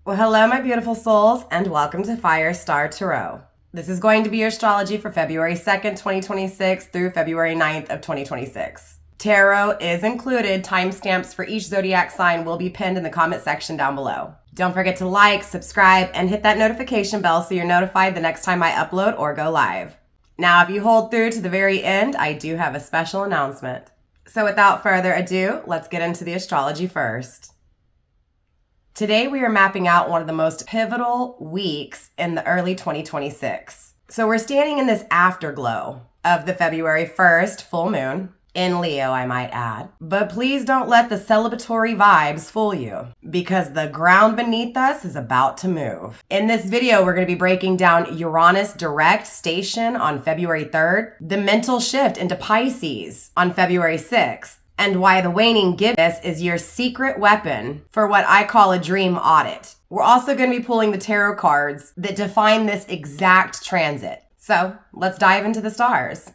Well, hello, my beautiful souls, and welcome to FireStarPassion. This is going to be your astrology for February 2nd, 2026 through February 9th of 2026. Tarot is included. Timestamps for each zodiac sign will be pinned in the comment section down below. Don't forget to like, subscribe, and hit that notification bell so you're notified the next time I upload or go live. Now, if you hold through to the very end, I do have a special announcement. So without further ado, let's get into the astrology first. Today, we are mapping out one of the most pivotal weeks in the early 2026. So we're standing in this afterglow of the February 1st full moon, in Leo, I might add. But please don't let the celebratory vibes fool you, because the ground beneath us is about to move. In this video, we're going to be breaking down Uranus direct station on February 3rd, the mental shift into Pisces on February 6th, and why the waning gibbous is your secret weapon for what I call a dream audit. We're also going to be pulling the tarot cards that define this exact transit. So let's dive into the stars.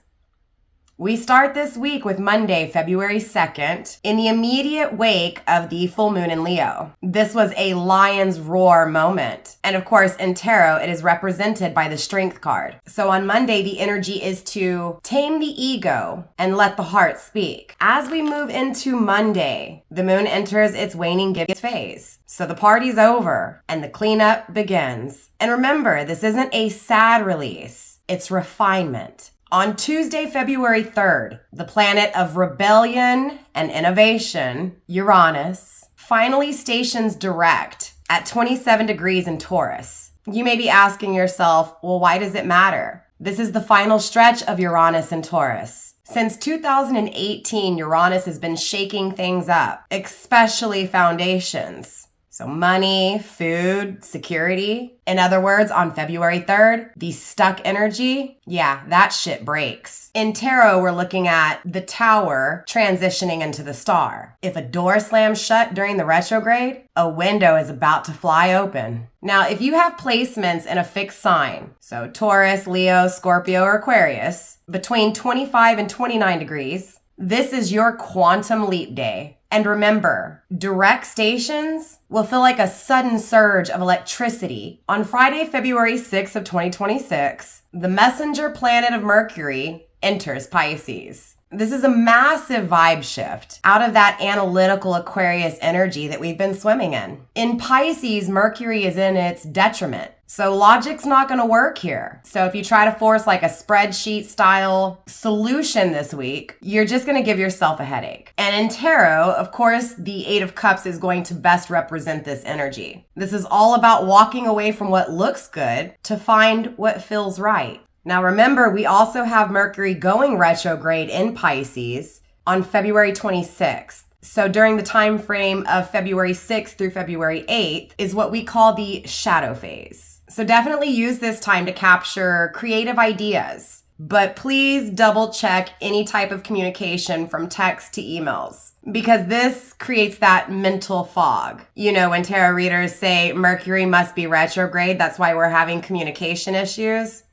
We start this week with Monday, February 2nd, in the immediate wake of the full moon in Leo. This was a lion's roar moment. And of course, in tarot, it is represented by the strength card. So on Monday, the energy is to tame the ego and let the heart speak. As we move into Monday, the moon enters its waning gibbous phase. So the party's over and the cleanup begins. And remember, this isn't a sad release. It's refinement. On Tuesday, February 3rd, the planet of rebellion and innovation, Uranus, finally stations direct at 27 degrees in Taurus. You may be asking yourself, well, why does it matter? This is the final stretch of Uranus in Taurus. Since 2018, Uranus has been shaking things up, especially foundations. So money, food, security. In other words, on February 3rd, the stuck energy, that shit breaks. In tarot, we're looking at the tower transitioning into the star. If a door slams shut during the retrograde, a window is about to fly open. Now, if you have placements in a fixed sign, so Taurus, Leo, Scorpio, or Aquarius, between 25 and 29 degrees, this is your quantum leap day. And remember, direct stations will feel like a sudden surge of electricity. On Friday, February 6th of 2026, the messenger planet of Mercury enters Pisces. This is a massive vibe shift out of that analytical Aquarius energy that we've been swimming in. In Pisces, Mercury is in its detriment. So logic's not going to work here. So if you try to force like a spreadsheet style solution this week, you're just going to give yourself a headache. And in tarot, of course, the Eight of Cups is going to best represent this energy. This is all about walking away from what looks good to find what feels right. Now remember, we also have Mercury going retrograde in Pisces on February 26th. So during the time frame of February 6th through February 8th is what we call the shadow phase. So definitely use this time to capture creative ideas, but please double check any type of communication from text to emails, because this creates that mental fog. You know, when tarot readers say Mercury must be retrograde, that's why we're having communication issues.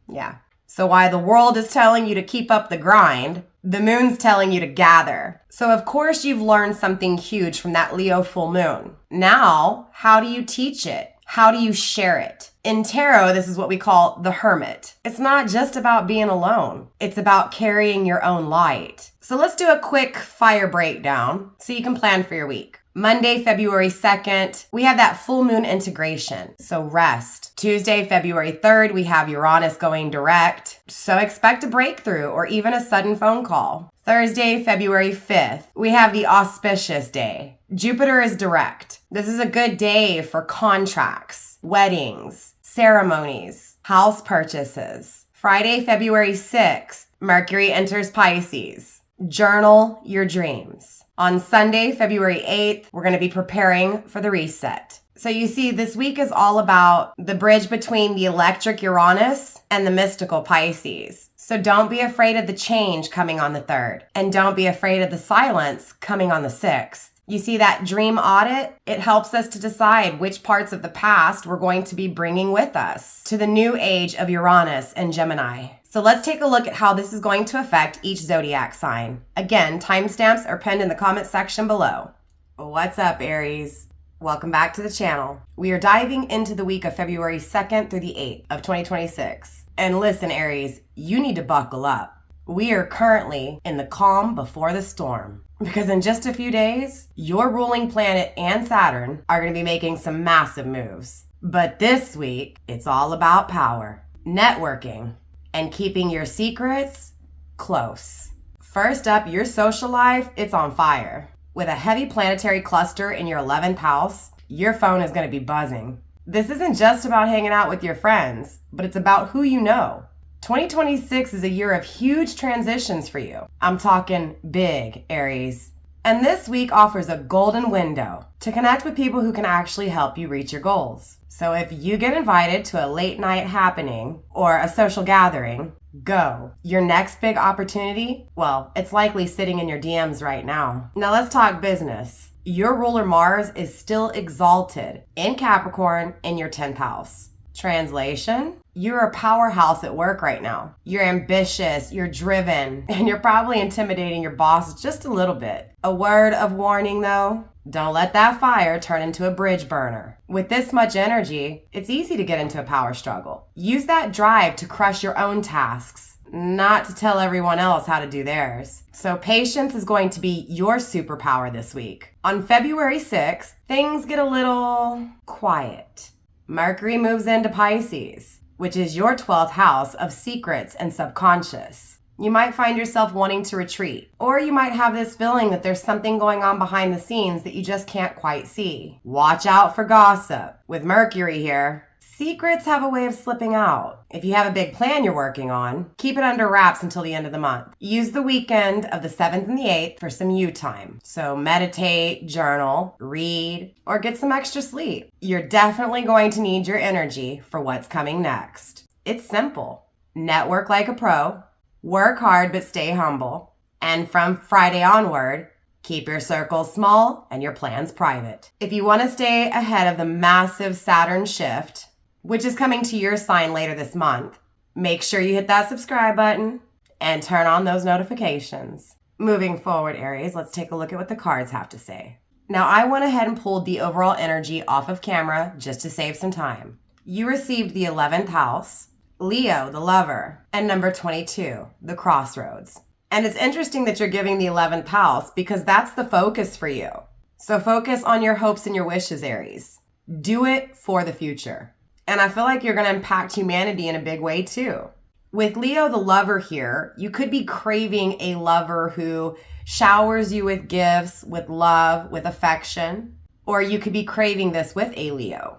Yeah. So while the world is telling you to keep up the grind, the moon's telling you to gather. So of course you've learned something huge from that Leo full moon. Now, how do you teach it? How do you share it? In tarot, this is what we call the hermit. It's not just about being alone. It's about carrying your own light. So let's do a quick fire breakdown so you can plan for your week. Monday, February 2nd, we have that full moon integration, so rest. Tuesday, February 3rd, we have Uranus going direct, so expect a breakthrough or even a sudden phone call. Thursday, February 5th, we have the auspicious day. Jupiter is direct. This is a good day for contracts, weddings, ceremonies, house purchases. Friday, February 6th, Mercury enters Pisces. Journal your dreams. On Sunday, February 8th, we're going to be preparing for the reset. So you see, this week is all about the bridge between the electric Uranus and the mystical Pisces. So don't be afraid of the change coming on the 3rd. And don't be afraid of the silence coming on the 6th. You see that dream audit? It helps us to decide which parts of the past we're going to be bringing with us to the new age of Uranus and Gemini. So let's take a look at how this is going to affect each zodiac sign. Again, timestamps are pinned in the comment section below. What's up, Aries? Welcome back to the channel. We are diving into the week of February 2nd through the 8th of 2026. And listen, Aries, you need to buckle up. We are currently in the calm before the storm. Because in just a few days, your ruling planet and Saturn are going to be making some massive moves. But this week, it's all about power, networking, and keeping your secrets close. First up, your social life, it's on fire. With a heavy planetary cluster in your 11th house, your phone is going to be buzzing. This isn't just about hanging out with your friends, but it's about who you know. 2026 is a year of huge transitions for you. I'm talking big, Aries. And this week offers a golden window to connect with people who can actually help you reach your goals. So if you get invited to a late night happening or a social gathering, go. Your next big opportunity, well, it's likely sitting in your DMs right now. Now let's talk business. Your ruler Mars is still exalted in Capricorn in your 10th house. Translation, you're a powerhouse at work right now. You're ambitious, you're driven, and you're probably intimidating your boss just a little bit. A word of warning though, don't let that fire turn into a bridge burner. With this much energy, it's easy to get into a power struggle. Use that drive to crush your own tasks, not to tell everyone else how to do theirs. So patience is going to be your superpower this week. On February 6th, things get a little quiet. Mercury moves into Pisces, which is your 12th house of secrets and subconscious. You might find yourself wanting to retreat, or you might have this feeling that there's something going on behind the scenes that you just can't quite see. Watch out for gossip. With Mercury here, secrets have a way of slipping out. If you have a big plan you're working on, keep it under wraps until the end of the month. Use the weekend of the 7th and the 8th for some you time. So meditate, journal, read, or get some extra sleep. You're definitely going to need your energy for what's coming next. It's simple. Network like a pro, work hard but stay humble, and from Friday onward, keep your circles small and your plans private. If you want to stay ahead of the massive Saturn shift, which is coming to your sign later this month, make sure you hit that subscribe button and turn on those notifications. Moving forward, Aries, let's take a look at what the cards have to say. Now, I went ahead and pulled the overall energy off of camera just to save some time. You received the 11th house, Leo, the lover, and number 22, the crossroads. And it's interesting that you're giving the 11th house because that's the focus for you. So focus on your hopes and your wishes, Aries. Do it for the future. And I feel like you're going to impact humanity in a big way too. With Leo, the lover here, you could be craving a lover who showers you with gifts, with love, with affection, or you could be craving this with a Leo.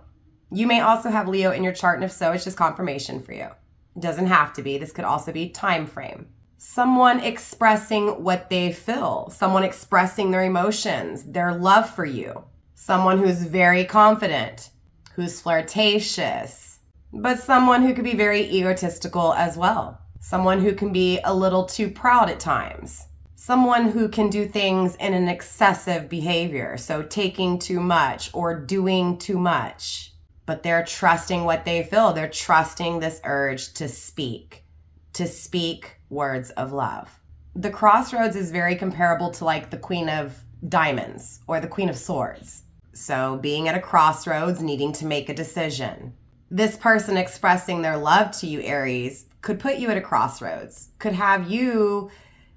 You may also have Leo in your chart, and if so, it's just confirmation for you. It doesn't have to be. This could also be time frame. Someone expressing what they feel, someone expressing their emotions, their love for you, someone who's very confident, who's flirtatious, but someone who could be very egotistical as well. Someone who can be a little too proud at times. Someone who can do things in an excessive behavior, so taking too much or doing too much. But they're trusting what they feel. They're trusting this urge to speak words of love. The crossroads is very comparable to like the Queen of Diamonds or the Queen of Swords. So being at a crossroads, needing to make a decision. This person expressing their love to you, Aries, could put you at a crossroads, could have you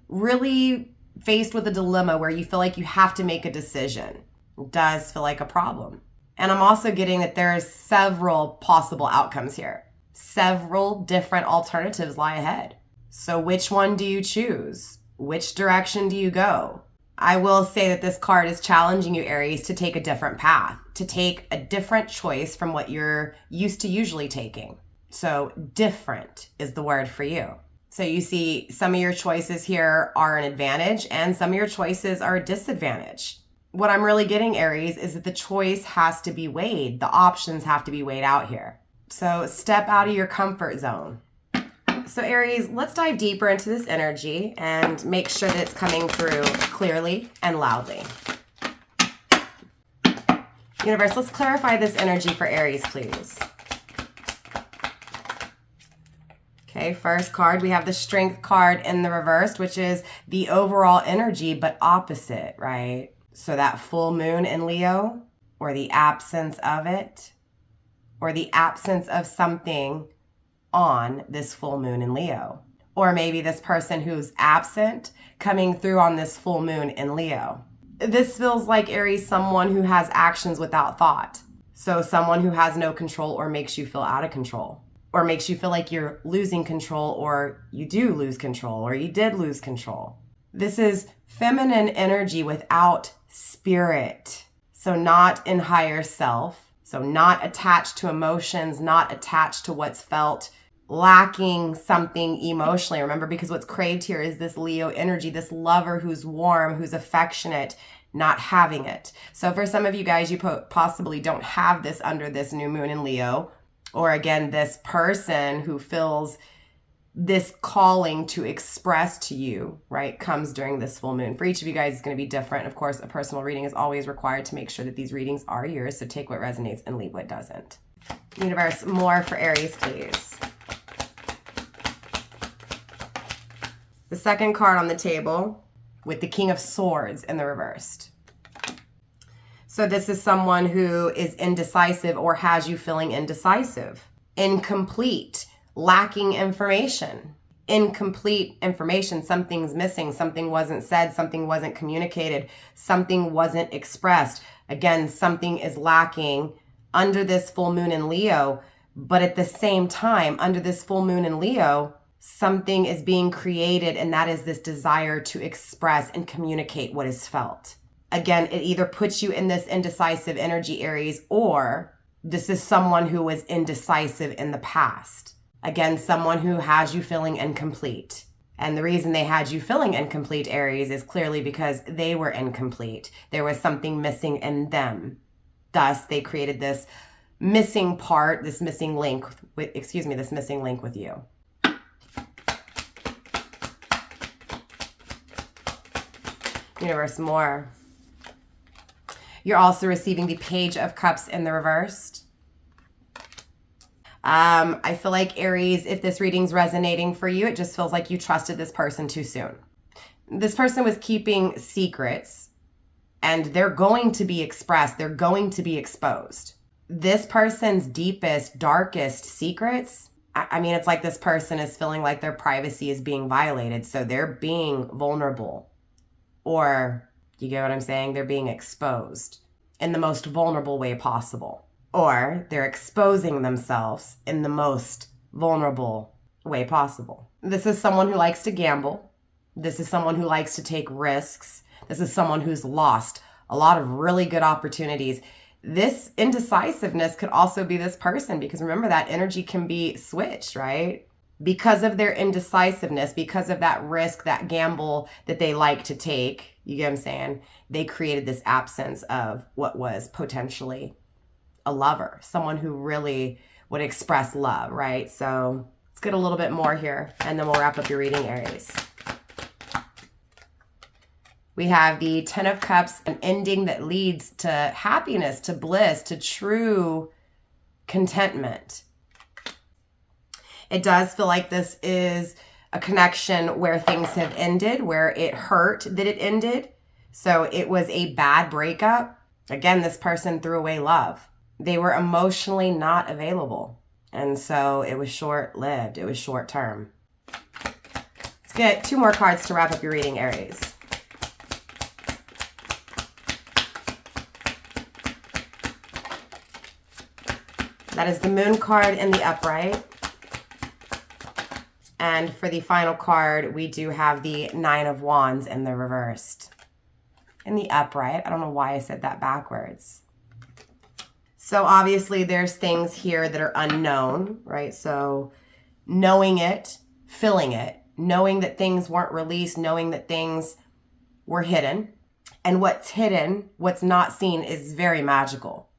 really faced with a dilemma where you feel like you have to make a decision. It does feel like a problem. And I'm also getting that there's several possible outcomes here. Several different alternatives lie ahead. So which one do you choose? Which direction do you go? I will say that this card is challenging you, Aries, to take a different path, to take a different choice from what you're used to usually taking. So different is the word for you. So you see some of your choices here are an advantage and some of your choices are a disadvantage. What I'm really getting, Aries, is that the choice has to be weighed. The options have to be weighed out here. So step out of your comfort zone. So Aries, let's dive deeper into this energy and make sure that it's coming through clearly and loudly. Universe, let's clarify this energy for Aries, please. Okay, first card, we have the Strength card in the reverse, which is the overall energy, but opposite, right? So that full moon in Leo, or the absence of it, or the absence of something on this full moon in Leo. Or maybe this person who's absent coming through on this full moon in Leo. This feels like, Aries, someone who has actions without thought. So someone who has no control or makes you feel out of control, or makes you feel like you're losing control, or you do lose control, or you did lose control. This is feminine energy without spirit. So not in higher self. So not attached to emotions, not attached to what's felt, lacking something emotionally. Remember, because what's craved here is this Leo energy, this lover who's warm, who's affectionate, not having it. So for some of you guys, you possibly don't have this under this new moon in Leo, or again, this person who feels this calling to express to you, right, comes during this full moon. For each of you guys, it's going to be different. Of course, a personal reading is always required to make sure that these readings are yours. So take what resonates and leave what doesn't. Universe, more for Aries, please. The second card on the table with the King of Swords in the reversed. So this is someone who is indecisive or has you feeling indecisive, incomplete, lacking information. Incomplete information, something's missing, something wasn't said, something wasn't communicated, something wasn't expressed. Again, something is lacking under this full moon in Leo, but at the same time, under this full moon in Leo, something is being created, and that is this desire to express and communicate what is felt. Again, it either puts you in this indecisive energy, Aries, or this is someone who was indecisive in the past. Again, someone who has you feeling incomplete. And the reason they had you feeling incomplete, Aries, is clearly because they were incomplete. There was something missing in them. Thus, they created this missing part, this missing link with you. Universe, more. You're also receiving the Page of Cups in the reversed. I feel like, Aries, if this reading's resonating for you, it just feels like you trusted this person too soon. This person was keeping secrets, and they're going to be expressed. They're going to be exposed. This person's deepest, darkest secrets, I mean, it's like this person is feeling like their privacy is being violated. So they're being vulnerable. Or, you get what I'm saying? They're being exposed in the most vulnerable way possible. Or they're exposing themselves in the most vulnerable way possible. This is someone who likes to gamble. This is someone who likes to take risks. This is someone who's lost a lot of really good opportunities. This indecisiveness could also be this person, because remember, that energy can be switched, right? Because of their indecisiveness, because of that risk, that gamble that they like to take, you get what I'm saying? They created this absence of what was potentially a lover, someone who really would express love, right? So let's get a little bit more here, and then we'll wrap up your reading, Aries. We have the Ten of Cups, an ending that leads to happiness, to bliss, to true contentment. It does feel like this is a connection where things have ended, where it hurt that it ended. So it was a bad breakup. Again, this person threw away love. They were emotionally not available. And so it was short-lived. It was short-term. Let's get 2 more cards to wrap up your reading, Aries. That is the Moon card in the upright. And for the final card, we do have the Nine of Wands in the reversed. In the upright. I don't know why I said that backwards. So obviously there's things here that are unknown, right? So knowing it, feeling it, knowing that things weren't released, knowing that things were hidden. And what's hidden, what's not seen, is very magical.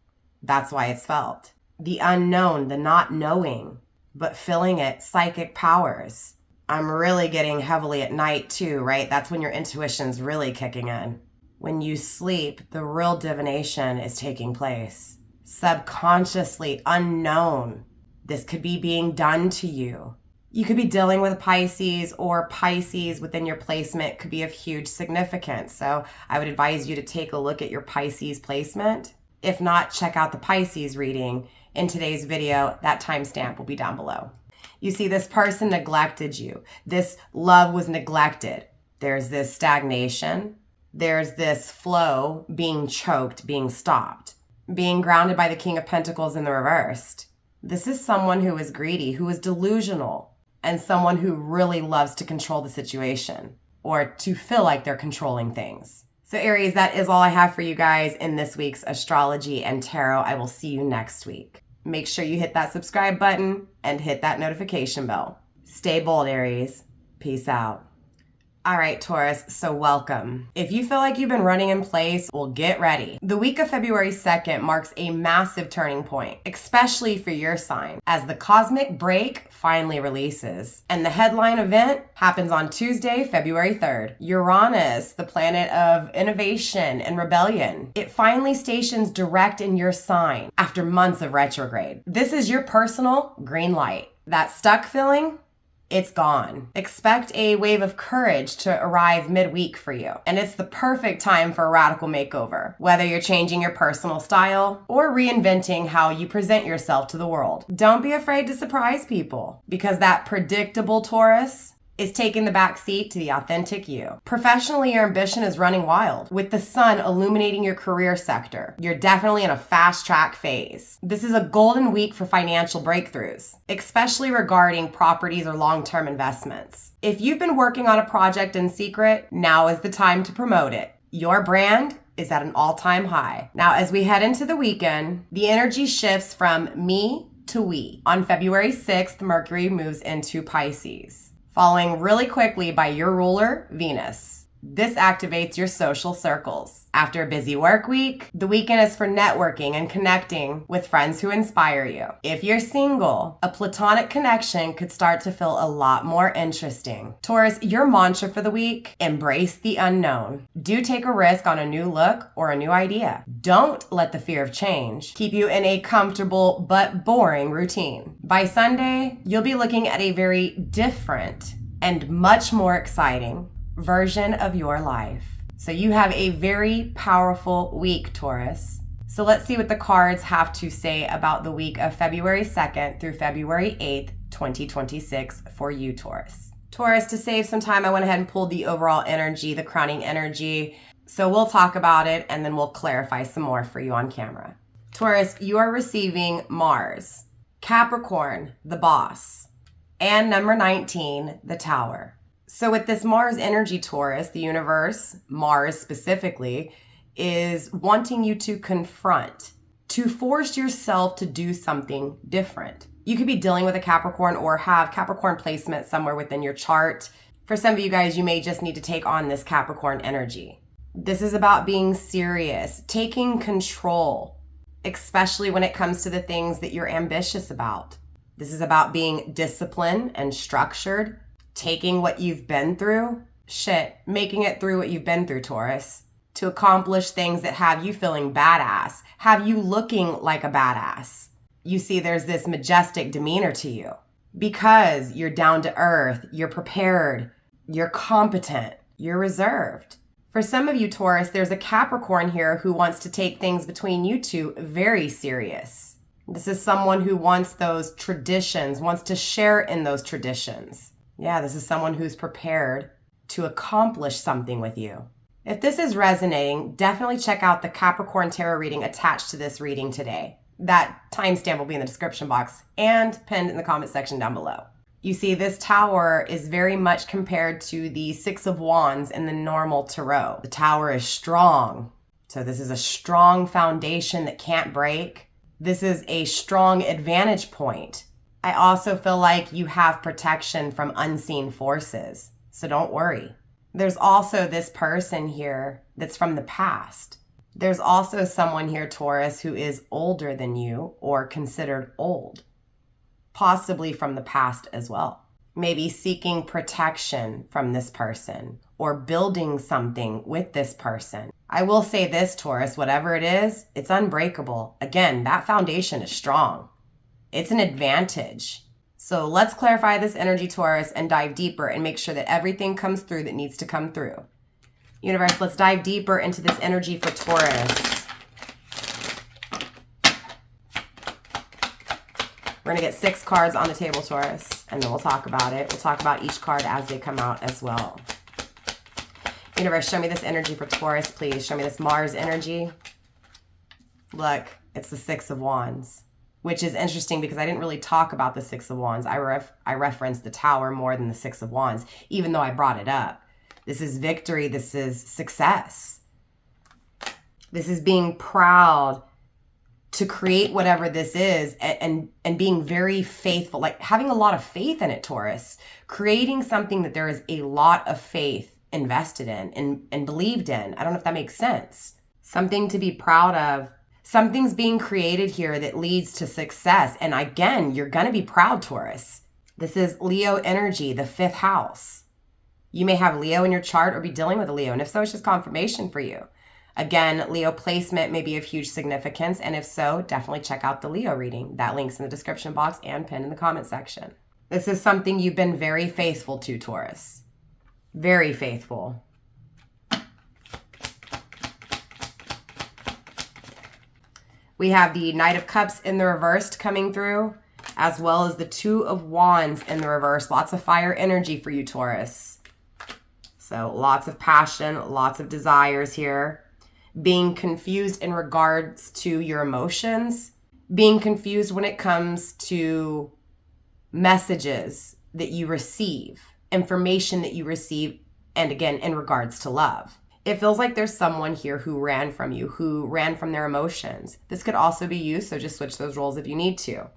That's why it's felt. The unknown, the not knowing, but feeling it, psychic powers. I'm really getting heavily at night too, right? That's when your intuition's really kicking in. When you sleep, the real divination is taking place. Subconsciously, unknown. This could be being done to you. You could be dealing with Pisces, or Pisces within your placement could be of huge significance. So I would advise you to take a look at your Pisces placement If not, check out the Pisces reading in today's video. That timestamp will be down below. You see, this person neglected you. This love was neglected. There's this stagnation. There's this flow being choked, being stopped, being grounded by the King of Pentacles in the reversed. This is someone who is greedy, who is delusional, and someone who really loves to control the situation or to feel like they're controlling things. So Aries, that is all I have for you guys in this week's astrology and tarot. I will see you next week. Make sure you hit that subscribe button and hit that notification bell. Stay bold, Aries. Peace out. All right, Taurus, so welcome. If you feel like you've been running in place, well, get ready. The week of February 2nd marks a massive turning point, especially for your sign, as the cosmic break finally releases. And the headline event happens on Tuesday, February 3rd. Uranus, the planet of innovation and rebellion, it finally stations direct in your sign after months of retrograde. This is your personal green light. That stuck feeling? It's gone. Expect a wave of courage to arrive midweek for you. And it's the perfect time for a radical makeover, whether you're changing your personal style or reinventing how you present yourself to the world. Don't be afraid to surprise people, because that predictable Taurus is taking the back seat to the authentic you. Professionally, your ambition is running wild. With the sun illuminating your career sector, you're definitely in a fast track phase. This is a golden week for financial breakthroughs, especially regarding properties or long-term investments. If you've been working on a project in secret, now is the time to promote it. Your brand is at an all-time high. Now, as we head into the weekend, the energy shifts from me to we. On February 6th, Mercury moves into Pisces, following really quickly by your ruler, Venus. This activates your social circles. After a busy work week, the weekend is for networking and connecting with friends who inspire you. If you're single, a platonic connection could start to feel a lot more interesting. Taurus, your mantra for the week: embrace the unknown. Do take a risk on a new look or a new idea. Don't let the fear of change keep you in a comfortable but boring routine. By Sunday, you'll be looking at a very different and much more exciting version of your life. So you have a very powerful week, Taurus. So let's see what the cards have to say about the week of February 2nd through February 8th, 2026 for you, Taurus. Taurus, to save some time, I went ahead and pulled the overall energy, the crowning energy. So we'll talk about it and then we'll clarify some more for you on camera. Taurus, you are receiving Mars, Capricorn, the boss, and number 19, the Tower. So with this Mars energy, Taurus, the universe, Mars specifically, is wanting you to confront, to force yourself to do something different. You could be dealing with a Capricorn or have Capricorn placement somewhere within your chart. For some of you guys, you may just need to take on this Capricorn energy. This is about being serious, taking control, especially when it comes to the things that you're ambitious about. This is about being disciplined and structured, taking what you've been through, making it through what you've been through, Taurus, to accomplish things that have you feeling badass, have you looking like a badass. You see, there's this majestic demeanor to you because you're down to earth, you're prepared, you're competent, you're reserved. For some of you, Taurus, there's a Capricorn here who wants to take things between you two very serious. This is someone who wants those traditions, wants to share in those traditions. Yeah, this is someone who's prepared to accomplish something with you. If this is resonating, definitely check out the Capricorn Tarot reading attached to this reading today. That timestamp will be in the description box and pinned in the comment section down below. You see, this Tower is very much compared to the Six of Wands in the normal Tarot. The Tower is strong. So this is a strong foundation that can't break. This is a strong advantage point. I also feel like you have protection from unseen forces, so don't worry. There's also this person here that's from the past. There's also someone here, Taurus, who is older than you or considered old, possibly from the past as well. Maybe seeking protection from this person or building something with this person. I will say this, Taurus, whatever it is, it's unbreakable. Again, that foundation is strong. It's an advantage. So let's clarify this energy, Taurus, and dive deeper and make sure that everything comes through that needs to come through. Universe, let's dive deeper into this energy for Taurus. We're going to get 6 cards on the table, Taurus, and then we'll talk about it. We'll talk about each card as they come out as well. Universe, show me this energy for Taurus, please. Show me this Mars energy. Look, it's the 6 of Wands, which is interesting because I didn't really talk about the 6 of Wands. I referenced the Tower more than the 6 of Wands, even though I brought it up. This is victory. This is success. This is being proud to create whatever this is and being very faithful, like having a lot of faith in it, Taurus. Creating something that there is a lot of faith invested in and believed in. I don't know if that makes sense. Something to be proud of. Something's being created here that leads to success. And again, you're going to be proud, Taurus. This is Leo energy, the 5th house. You may have Leo in your chart or be dealing with a Leo. And if so, it's just confirmation for you. Again, Leo placement may be of huge significance. And if so, definitely check out the Leo reading. That link's in the description box and pinned in the comment section. This is something you've been very faithful to, Taurus. Very faithful. We have the Knight of Cups in the reversed coming through, as well as the 2 of Wands in the reverse. Lots of fire energy for you, Taurus. So lots of passion, lots of desires here. Being confused in regards to your emotions. Being confused when it comes to messages that you receive. Information that you receive, and again, in regards to love. It feels like there's someone here who ran from you, who ran from their emotions. This could also be you, so just switch those roles if you need to.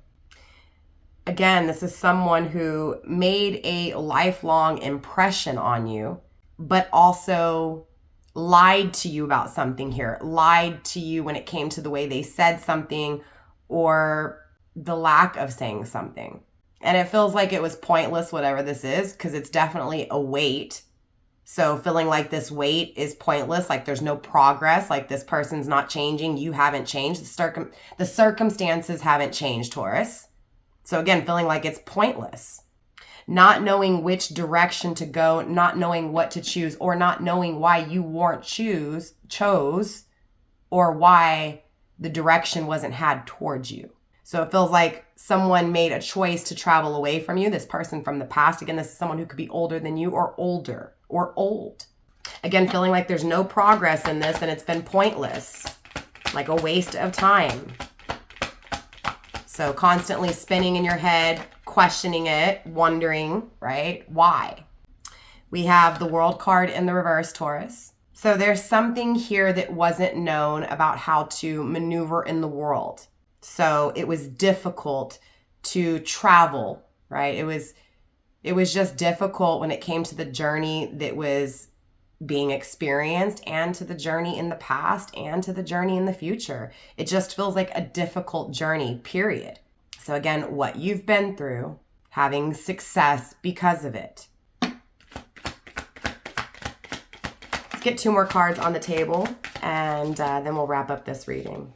Again, this is someone who made a lifelong impression on you, but also lied to you about something here. Lied to you when it came to the way they said something or the lack of saying something. And it feels like it was pointless, whatever this is, because it's definitely a weight. So feeling like this weight is pointless, like there's no progress, like this person's not changing, you haven't changed, the circumstances haven't changed, Taurus. So again, feeling like it's pointless. Not knowing which direction to go, not knowing what to choose, or not knowing why you weren't chose, or why the direction wasn't had towards you. So it feels like someone made a choice to travel away from you, this person from the past. Again, this is someone who could be older than you or older or old. Again, feeling like there's no progress in this and it's been pointless, like a waste of time. So constantly spinning in your head, questioning it, wondering, right? Why? We have the World card in the reverse, Taurus. So there's something here that wasn't known about how to maneuver in the world. So it was difficult to travel, right? It was just difficult when it came to the journey that was being experienced and to the journey in the past and to the journey in the future. It just feels like a difficult journey, period. So again, what you've been through, having success because of it. Let's get 2 more cards on the table and then we'll wrap up this reading.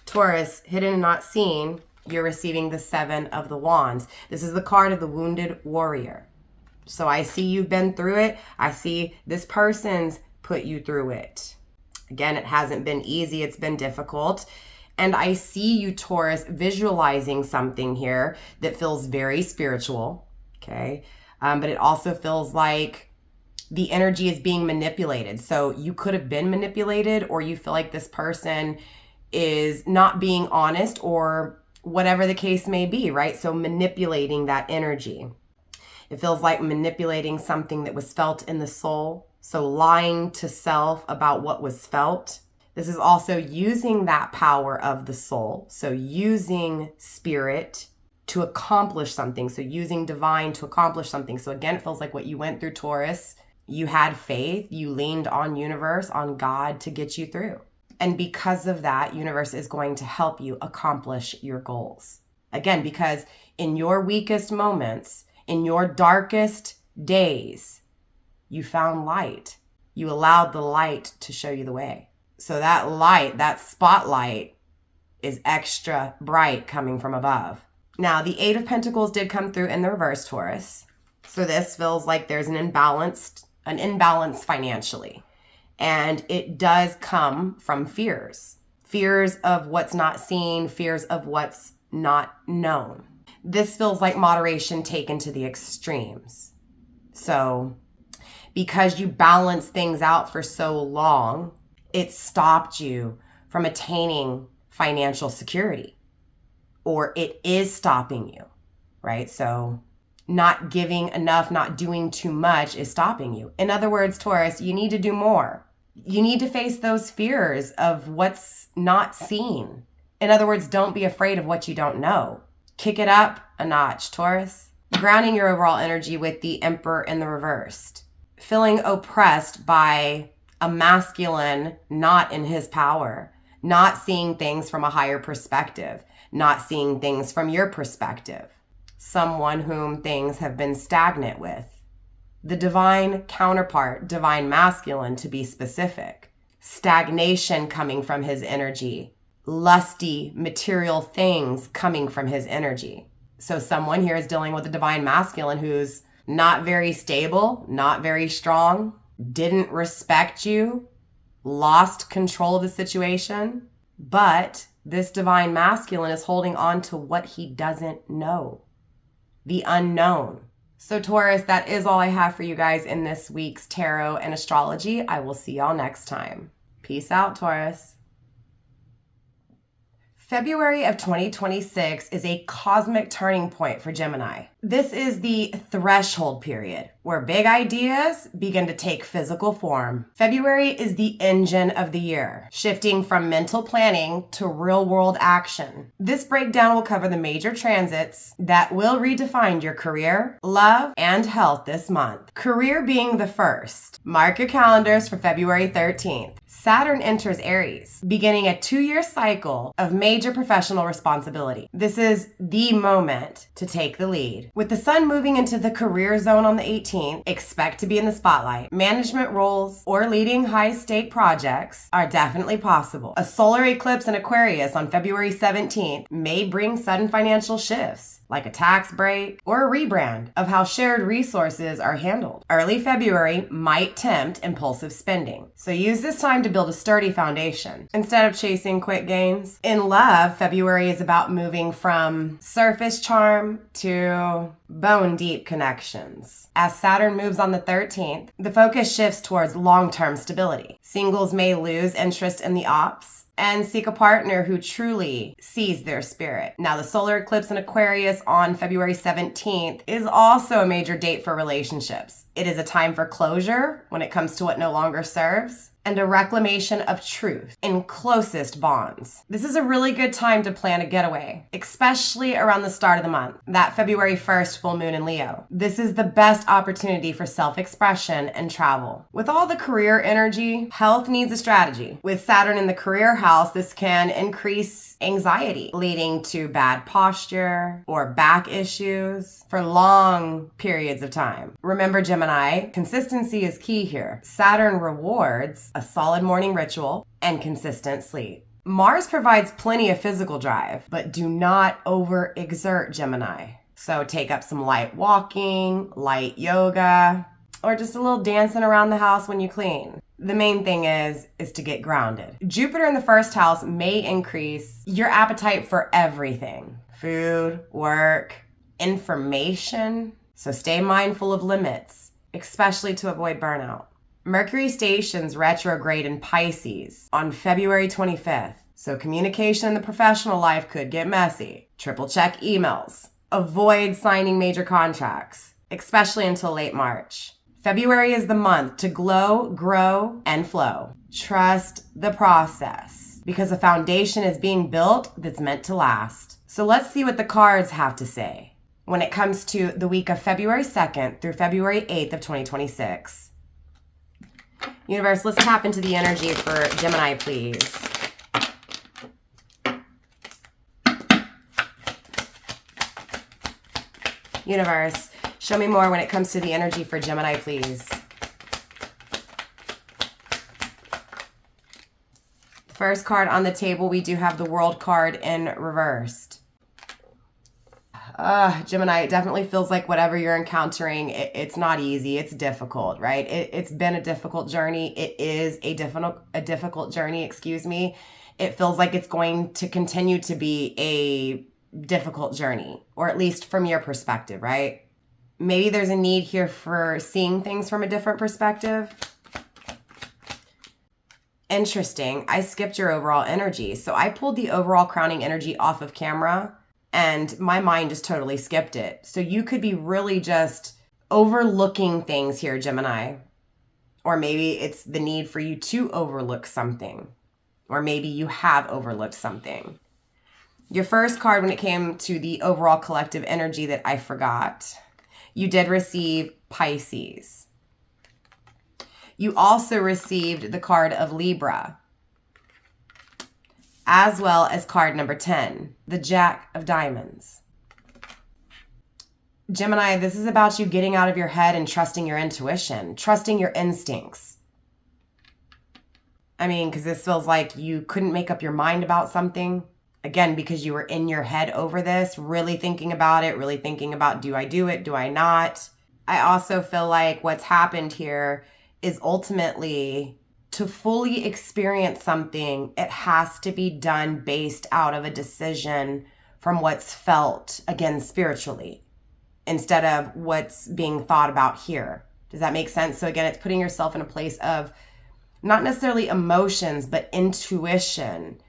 Taurus, hidden and not seen, you're receiving the 7 of the Wands. This is the card of the wounded warrior. So I see you've been through it. I see this person's put you through it. Again, it hasn't been easy. It's been difficult. And I see you, Taurus, visualizing something here that feels very spiritual, okay? But it also feels like the energy is being manipulated. So you could have been manipulated, or you feel like this person is not being honest, or whatever the case may be, right? So manipulating that energy. It feels like manipulating something that was felt in the soul. So lying to self about what was felt. This is also using that power of the soul. So using spirit to accomplish something. So using divine to accomplish something. So again, it feels like what you went through, Taurus, you had faith, you leaned on universe, on God to get you through. And because of that, universe is going to help you accomplish your goals. Again, because in your weakest moments, in your darkest days, you found light. You allowed the light to show you the way. So that light, that spotlight, is extra bright coming from above. Now, the 8 of Pentacles did come through in the reverse, Taurus. So this feels like there's an imbalance financially. And it does come from fears. Fears of what's not seen, fears of what's not known. This feels like moderation taken to the extremes. So because you balance things out for so long, it stopped you from attaining financial security, or it is stopping you, right? So not giving enough, not doing too much is stopping you. In other words, Taurus, you need to do more. You need to face those fears of what's not seen. In other words, don't be afraid of what you don't know. Kick it up a notch, Taurus. Grounding your overall energy with the Emperor in the reversed. Feeling oppressed by a masculine not in his power, not seeing things from a higher perspective, not seeing things from your perspective. Someone whom things have been stagnant with. The divine counterpart, divine masculine to be specific. Stagnation coming from his energy. Lusty material things coming from his energy. So someone here is dealing with a divine masculine who's not very stable, not very strong, didn't respect you, lost control of the situation, but this divine masculine is holding on to what he doesn't know, the unknown. So Taurus, that is all I have for you guys in this week's tarot and astrology. I will see y'all next time. Peace out, Taurus. February of 2026 is a cosmic turning point for Gemini. This is the threshold period where big ideas begin to take physical form. February is the engine of the year, shifting from mental planning to real-world action. This breakdown will cover the major transits that will redefine your career, love, and health this month. Career being the first. Mark your calendars for February 13th. Saturn enters Aries, beginning a 2-year cycle of major professional responsibility. This is the moment to take the lead. With the sun moving into the career zone on the 18th, expect to be in the spotlight. Management roles or leading high-stake projects are definitely possible. A solar eclipse in Aquarius on February 17th may bring sudden financial shifts, like a tax break or a rebrand of how shared resources are handled. Early February might tempt impulsive spending, so use this time to build a sturdy foundation instead of chasing quick gains. In love, February is about moving from surface charm to bone-deep connections. As Saturn moves on the 13th, the focus shifts towards long-term stability. Singles may lose interest in the ops and seek a partner who truly sees their spirit. Now, the solar eclipse in Aquarius on February 17th is also a major date for relationships. It is a time for closure when it comes to what no longer serves, and a reclamation of truth in closest bonds. This is a really good time to plan a getaway, especially around the start of the month, that February 1st full moon in Leo. This is the best opportunity for self-expression and travel. With all the career energy, health needs a strategy. With Saturn in the career house, this can increase anxiety, leading to bad posture or back issues for long periods of time. Remember, Gemini, consistency is key here. Saturn rewards a solid morning ritual and consistent sleep. Mars provides plenty of physical drive, but do not overexert, Gemini. So take up some light walking, light yoga, or just a little dancing around the house when you clean. The main thing is to get grounded. Jupiter in the first house may increase your appetite for everything. Food, work, information. So stay mindful of limits, especially to avoid burnout. Mercury stations retrograde in Pisces on February 25th. So communication in the professional life could get messy. Triple check emails. Avoid signing major contracts, especially until late March. February is the month to glow, grow, and flow. Trust the process because a foundation is being built that's meant to last. So let's see what the cards have to say when it comes to the week of February 2nd through February 8th of 2026. Universe, let's tap into the energy for Gemini, please. Universe, show me more when it comes to the energy for Gemini, please. First card on the table, we do have the World card in reversed. Gemini, it definitely feels like whatever you're encountering, it's not easy. It's difficult, right? It's been a difficult journey. It is a difficult journey, excuse me. It feels like it's going to continue to be difficult journey, or at least from your perspective, right? Maybe there's a need here for seeing things from a different perspective. Interesting. I skipped your overall energy. So I pulled the overall crowning energy off of camera and my mind just totally skipped it. So you could be really just overlooking things here, Gemini. Or maybe it's the need for you to overlook something. Or maybe you have overlooked something. Your first card, when it came to the overall collective energy that I forgot, you did receive Pisces. You also received the card of Libra, as well as card number 10, the Jack of Diamonds. Gemini, this is about you getting out of your head and trusting your intuition, trusting your instincts. I mean, because this feels like you couldn't make up your mind about something. Again, because you were in your head over this, really thinking about it, really thinking about, do I do it? Do I not? I also feel like what's happened here is ultimately to fully experience something, it has to be done based out of a decision from what's felt, again, spiritually, instead of what's being thought about here. Does that make sense? So again, it's putting yourself in a place of not necessarily emotions, but intuition,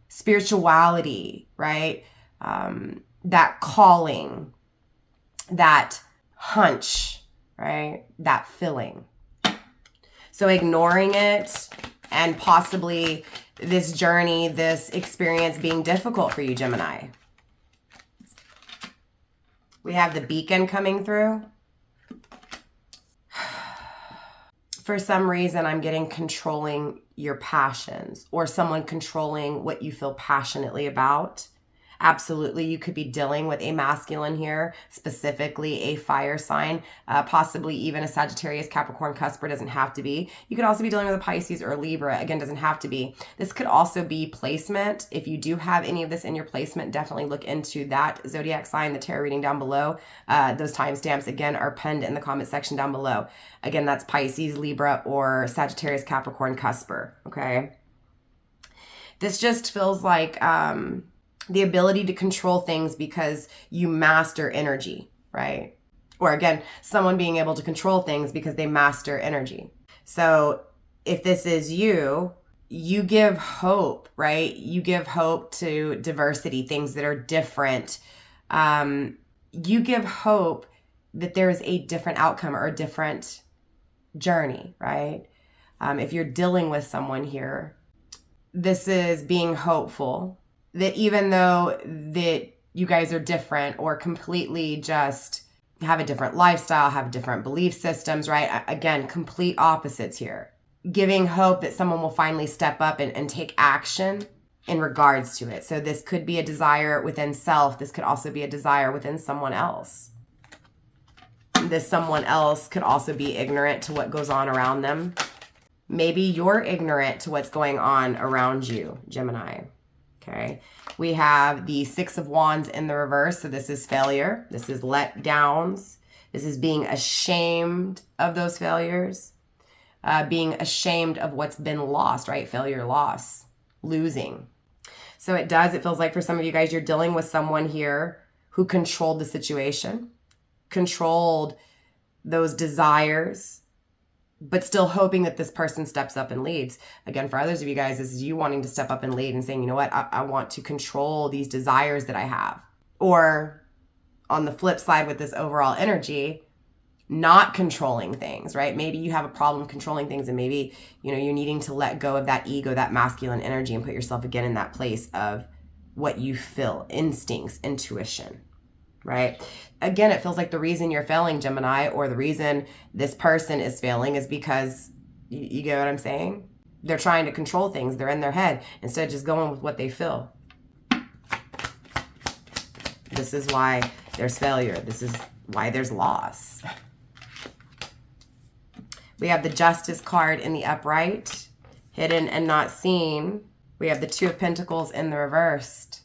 spirituality, right? That calling, that hunch, right? That feeling. So ignoring it and possibly this journey, this experience being difficult for you, Gemini. We have the beacon coming through. For some reason, I'm getting controlling your passions or someone controlling what you feel passionately about. Absolutely, you could be dealing with a masculine here, specifically a fire sign, possibly even a Sagittarius, Capricorn, Cusper, doesn't have to be. You could also be dealing with a Pisces or Libra, again, doesn't have to be. This could also be placement. If you do have any of this in your placement, definitely look into that zodiac sign, the tarot reading down below. Those timestamps, again, are pinned in the comment section down below. Again, that's Pisces, Libra, or Sagittarius, Capricorn, Cusper, okay? This just feels like the ability to control things because you master energy, right? Or again, someone being able to control things because they master energy. So if this is you, you give hope, right? You give hope to diversity, things that are different. You give hope that there is a different outcome or a different journey, right? If you're dealing with someone here, this is being hopeful that even though that you guys are different or completely just have a different lifestyle, have different belief systems, right? Again, complete opposites here. Giving hope that someone will finally step up and take action in regards to it. So this could be a desire within self. This could also be a desire within someone else. This someone else could also be ignorant to what goes on around them. Maybe you're ignorant to what's going on around you, Gemini. Okay, we have the Six of Wands in the reverse. So this is failure. This is letdowns. This is being ashamed of those failures. Being ashamed of what's been lost, right? Failure, loss, losing. So it feels like for some of you guys, you're dealing with someone here who controlled the situation, controlled those desires, but still hoping that this person steps up and leads. Again, for others of you guys, this is you wanting to step up and lead and saying, you know what, I want to control these desires that I have. Or on the flip side with this overall energy, not controlling things, right? Maybe you have a problem controlling things and maybe, you're needing to let go of that ego, that masculine energy and put yourself again in that place of what you feel, instincts, intuition, right? Again, it feels like the reason you're failing, Gemini, or the reason this person is failing is because, you get what I'm saying? They're trying to control things. They're in their head instead of just going with what they feel. This is why there's failure. This is why there's loss. We have the Justice card in the upright, hidden and not seen. We have the Two of Pentacles in the reversed.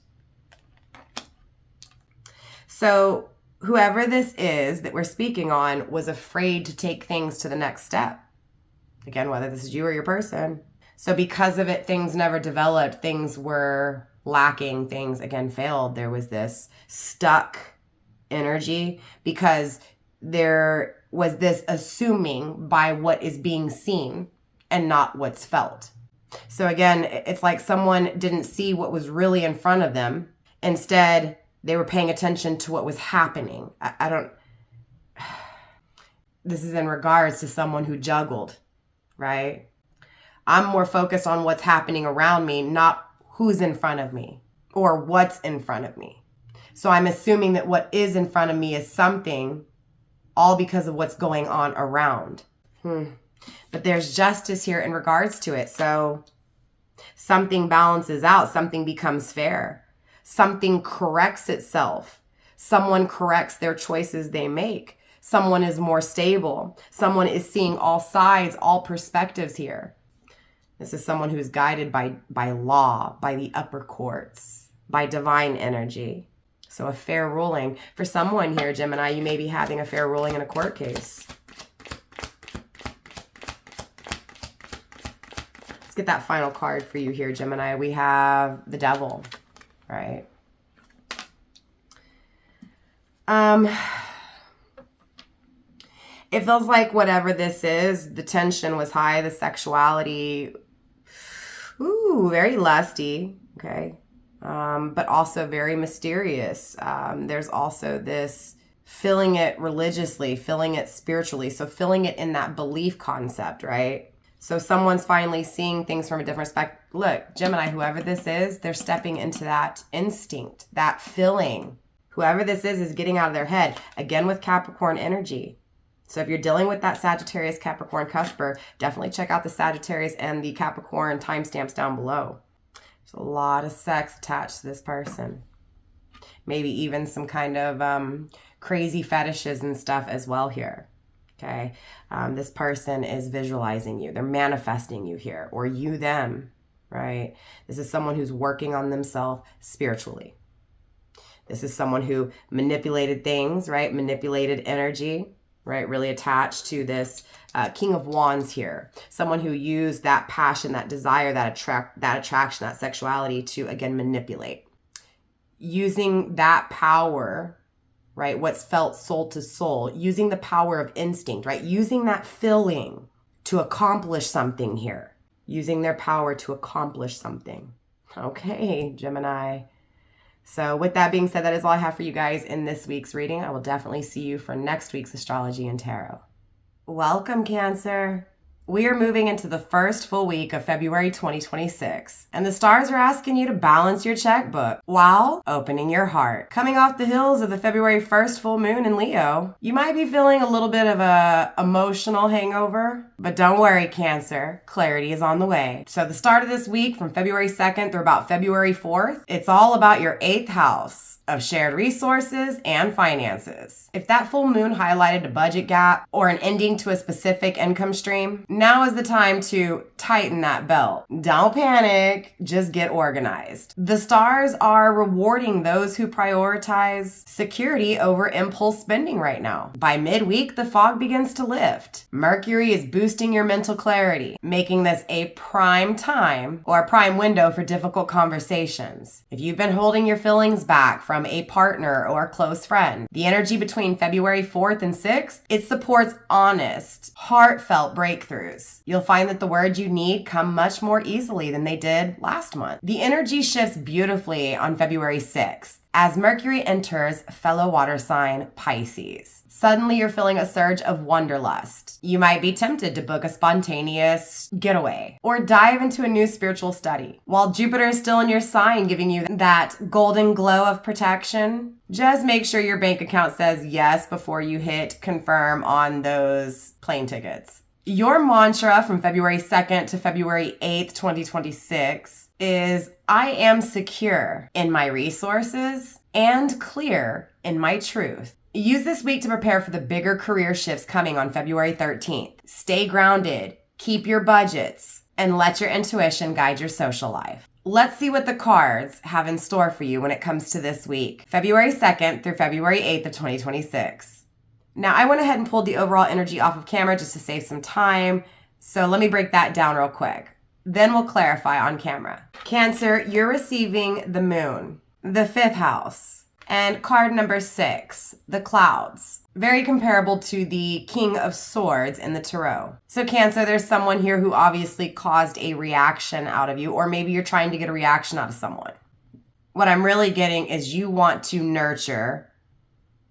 So whoever this is that we're speaking on was afraid to take things to the next step. Again, whether this is you or your person. So because of it, things never developed. Things were lacking. Things, again, failed. There was this stuck energy because there was this assuming by what is being seen and not what's felt. So again, it's like someone didn't see what was really in front of them. Instead, they were paying attention to what was happening. This is in regards to someone who juggled, right? I'm more focused on what's happening around me, not who's in front of me or what's in front of me. So I'm assuming that what is in front of me is something, all because of what's going on around. But there's justice here in regards to it. So something balances out, something becomes fair, something corrects itself. Someone corrects their choices they make. Someone is more stable. Someone is seeing all sides, all perspectives here. This is someone who's guided by law, by the upper courts, by divine energy. So a fair ruling. For someone here, Gemini, you may be having a fair ruling in a court case. Let's get that final card for you here, Gemini. We have the Devil, right? It feels like whatever this is, the tension was high, the sexuality, very lusty, okay? But also very mysterious. There's also this filling it religiously, filling it spiritually. So filling it in that belief concept, right? So someone's finally seeing things from a different perspective. Look, Gemini, whoever this is, they're stepping into that instinct, that filling. Whoever this is getting out of their head. Again, with Capricorn energy. So if you're dealing with that Sagittarius Capricorn cusper, definitely check out the Sagittarius and the Capricorn timestamps down below. There's a lot of sex attached to this person. Maybe even some kind of crazy fetishes and stuff as well here. Okay, this person is visualizing you. They're manifesting you here, or you them, right? This is someone who's working on themselves spiritually. This is someone who manipulated things, right? Manipulated energy, right? Really attached to this King of Wands here. Someone who used that passion, that desire, that attraction, that sexuality to, again, manipulate. Using that power, right? What's felt soul to soul, using the power of instinct, right? Using that feeling to accomplish something here. Using their power to accomplish something. Okay, Gemini. So with that being said, that is all I have for you guys in this week's reading. I will definitely see you for next week's Astrology and Tarot. Welcome, Cancer. We are moving into the first full week of February 2026, and the stars are asking you to balance your checkbook while opening your heart. Coming off the heels of the February 1st full moon in Leo, you might be feeling a little bit of a emotional hangover, but don't worry, Cancer. Clarity is on the way. So the start of this week from February 2nd through about February 4th, it's all about your 8th house of shared resources and finances. If that full moon highlighted a budget gap or an ending to a specific income stream, now is the time to tighten that belt. Don't panic, just get organized. The stars are rewarding those who prioritize security over impulse spending right now. By midweek, the fog begins to lift. Mercury is boosting your mental clarity, making this a prime time or a prime window for difficult conversations. If you've been holding your feelings back from a partner or a close friend, the energy between February 4th and 6th, it supports honest, heartfelt breakthroughs. You'll find that the words you need come much more easily than they did last month. The energy shifts beautifully on February 6th as Mercury enters fellow water sign Pisces. Suddenly you're feeling a surge of wanderlust. You might be tempted to book a spontaneous getaway or dive into a new spiritual study. While Jupiter is still in your sign, giving you that golden glow of protection, just make sure your bank account says yes before you hit confirm on those plane tickets. Your mantra from February 2nd to February 8th, 2026 is, I am secure in my resources and clear in my truth. Use this week to prepare for the bigger career shifts coming on February 13th. Stay grounded, keep your budgets, and let your intuition guide your social life. Let's see what the cards have in store for you when it comes to this week, February 2nd through February 8th of 2026. Now, I went ahead and pulled the overall energy off of camera just to save some time, so let me break that down real quick. Then we'll clarify on camera. Cancer, you're receiving the moon, the 5th house, and card number 6, the clouds. Very comparable to the King of Swords in the Tarot. So Cancer, there's someone here who obviously caused a reaction out of you, or maybe you're trying to get a reaction out of someone. What I'm really getting is you want to nurture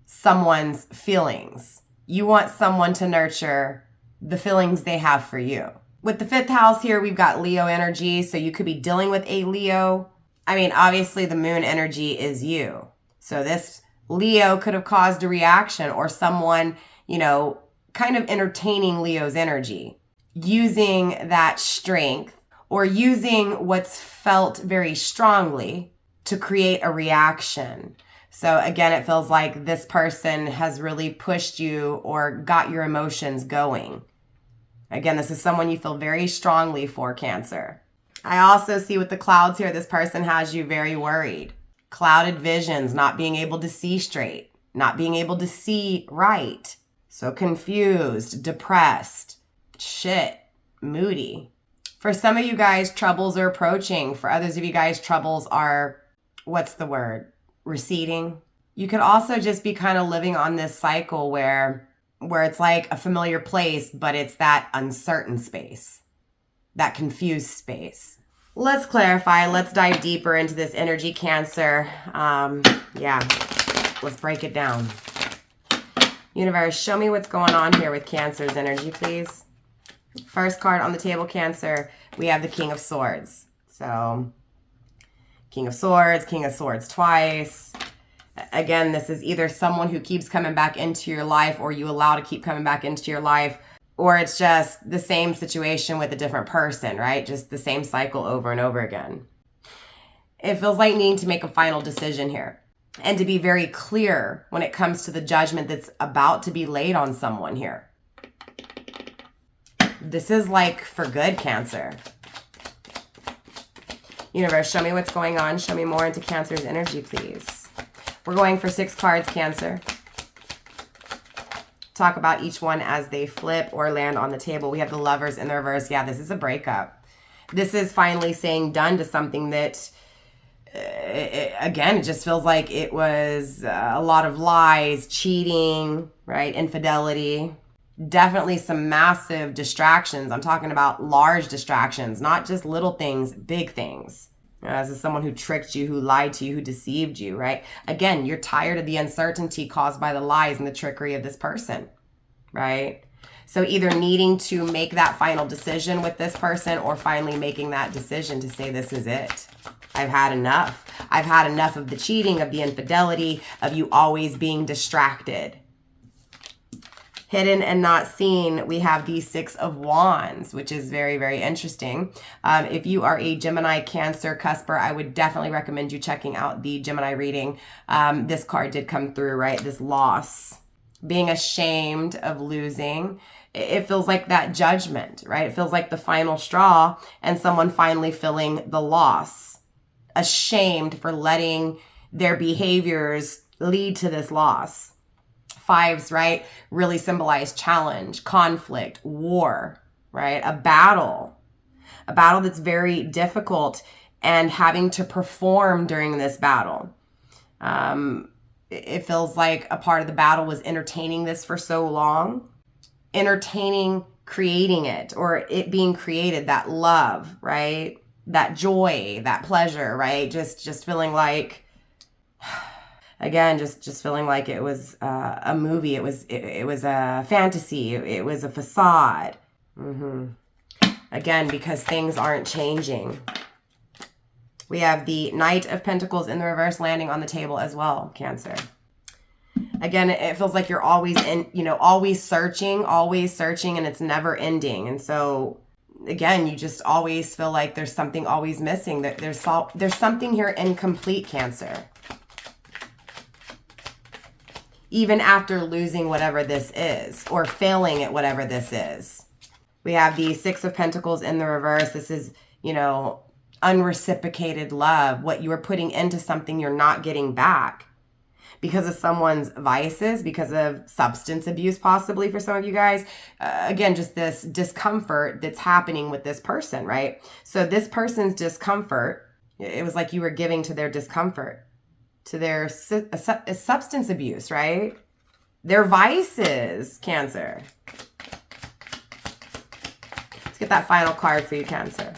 someone's feelings. You want someone to nurture the feelings they have for you. With the 5th house here, we've got Leo energy, so you could be dealing with a Leo. I mean, obviously the moon energy is you. So this Leo could have caused a reaction, or someone, kind of entertaining Leo's energy, using that strength or using what's felt very strongly to create a reaction. So again, it feels like this person has really pushed you or got your emotions going. Again, this is someone you feel very strongly for, Cancer. I also see with the clouds here, this person has you very worried. Clouded visions, not being able to see straight, not being able to see right. So confused, depressed, moody. For some of you guys, troubles are approaching. For others of you guys, troubles are, receding. You could also just be kind of living on this cycle where it's like a familiar place, but it's that uncertain space, that confused space. Let's clarify. Let's dive deeper into this energy, Cancer. Let's break it down. Universe, show me what's going on here with Cancer's energy, please. First card on the table, Cancer, we have the King of Swords. So, King of Swords twice. Again, this is either someone who keeps coming back into your life, or you allow to keep coming back into your life, or it's just the same situation with a different person, right? Just the same cycle over and over again. It feels like needing to make a final decision here and to be very clear when it comes to the judgment that's about to be laid on someone here. This is like for good, Cancer. Universe, show me what's going on. Show me more into Cancer's energy, please. We're going for 6 cards, Cancer. Talk about each one as they flip or land on the table. We have the Lovers in the reverse. Yeah, this is a breakup. This is finally saying done to something that, it just feels like it was a lot of lies, cheating, right? Infidelity. Definitely some massive distractions. I'm talking about large distractions, not just little things, big things. This is someone who tricked you, who lied to you, who deceived you, right? Again, you're tired of the uncertainty caused by the lies and the trickery of this person, right? So either needing to make that final decision with this person, or finally making that decision to say, this is it. I've had enough. I've had enough of the cheating, of the infidelity, of you always being distracted. Hidden and not seen, we have the 6 of Wands, which is very, very interesting. If you are a Gemini, Cancer, Cusper, I would definitely recommend you checking out the Gemini reading. This card did come through, right? This loss, being ashamed of losing. It feels like that judgment, right? It feels like the final straw and someone finally feeling the loss, ashamed for letting their behaviors lead to this loss. 5s, right, really symbolize challenge, conflict, war, right? A battle that's very difficult, and having to perform during this battle. It feels like a part of the battle was entertaining this for so long, creating it, or it being created, that love, right? That joy, that pleasure, right? Just feeling like, again, just feeling like it was a movie. It was a fantasy. It was a facade. Again, because things aren't changing. We have the Knight of Pentacles in the reverse landing on the table as well, Cancer. Again, it feels like you're always always searching, and it's never ending. And so, again, you just always feel like there's something always missing. That there's something here incomplete, Cancer. Even after losing whatever this is, or failing at whatever this is. We have the 6 of Pentacles in the reverse. This is, unreciprocated love, what you are putting into something you're not getting back. because of someone's vices, because of substance abuse, possibly for some of you guys. Again, just this discomfort that's happening with this person, right? So this person's discomfort, it was like you were giving to their discomfort, to their substance abuse, right? Their vices, Cancer. Let's get that final card for you, Cancer.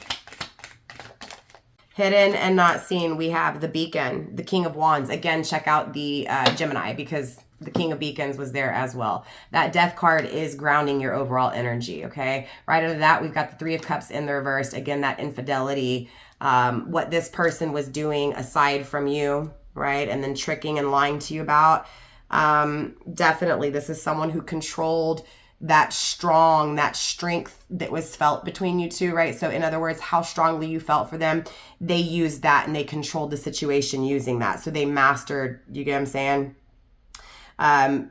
Hidden and not seen, we have the Beacon, the King of Wands. Again, check out the Gemini, because the King of Beacons was there as well. That Death card is grounding your overall energy, okay? Right under that, we've got the Three of Cups in the reverse. Again, that infidelity, what this person was doing aside from you, right? And then tricking and lying to you about. Definitely, this is someone who controlled that strength that was felt between you two, right? So in other words, how strongly you felt for them, they used that and they controlled the situation using that. So they mastered, you get what I'm saying?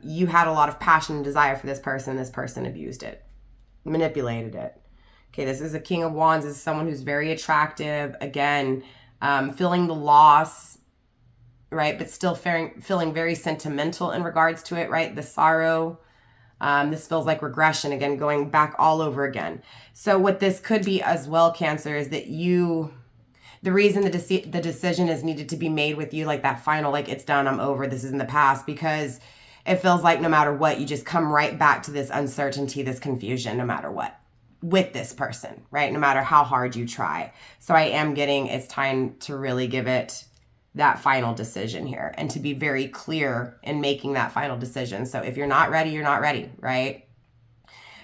You had a lot of passion and desire for this person. This person abused it, manipulated it. Okay, this is a King of Wands. This is someone who's very attractive. Again, feeling the loss, right? But still feeling very sentimental in regards to it, right? The sorrow. This feels like regression, again, going back all over again. So what this could be as well, Cancer, is that the reason the decision is needed to be made with you, like that final, like it's done, I'm over, this is in the past, because it feels like no matter what, you just come right back to this uncertainty, this confusion, no matter what, with this person, right? No matter how hard you try. So I am getting, it's time to really give it that final decision here and to be very clear in making that final decision. So if you're not ready, you're not ready, right?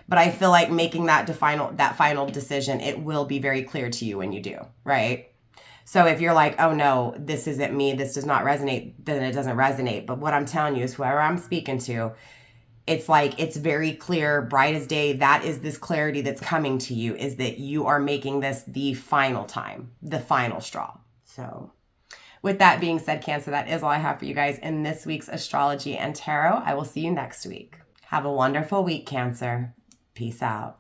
But I feel like making that final decision, it will be very clear to you when you do, right? So if you're like, oh no, this isn't me, this does not resonate, then it doesn't resonate. But what I'm telling you is whoever I'm speaking to, it's like, it's very clear, bright as day. That is this clarity that's coming to you, is that you are making this the final time, the final straw. So with that being said, Cancer, that is all I have for you guys in this week's Astrology and Tarot. I will see you next week. Have a wonderful week, Cancer. Peace out.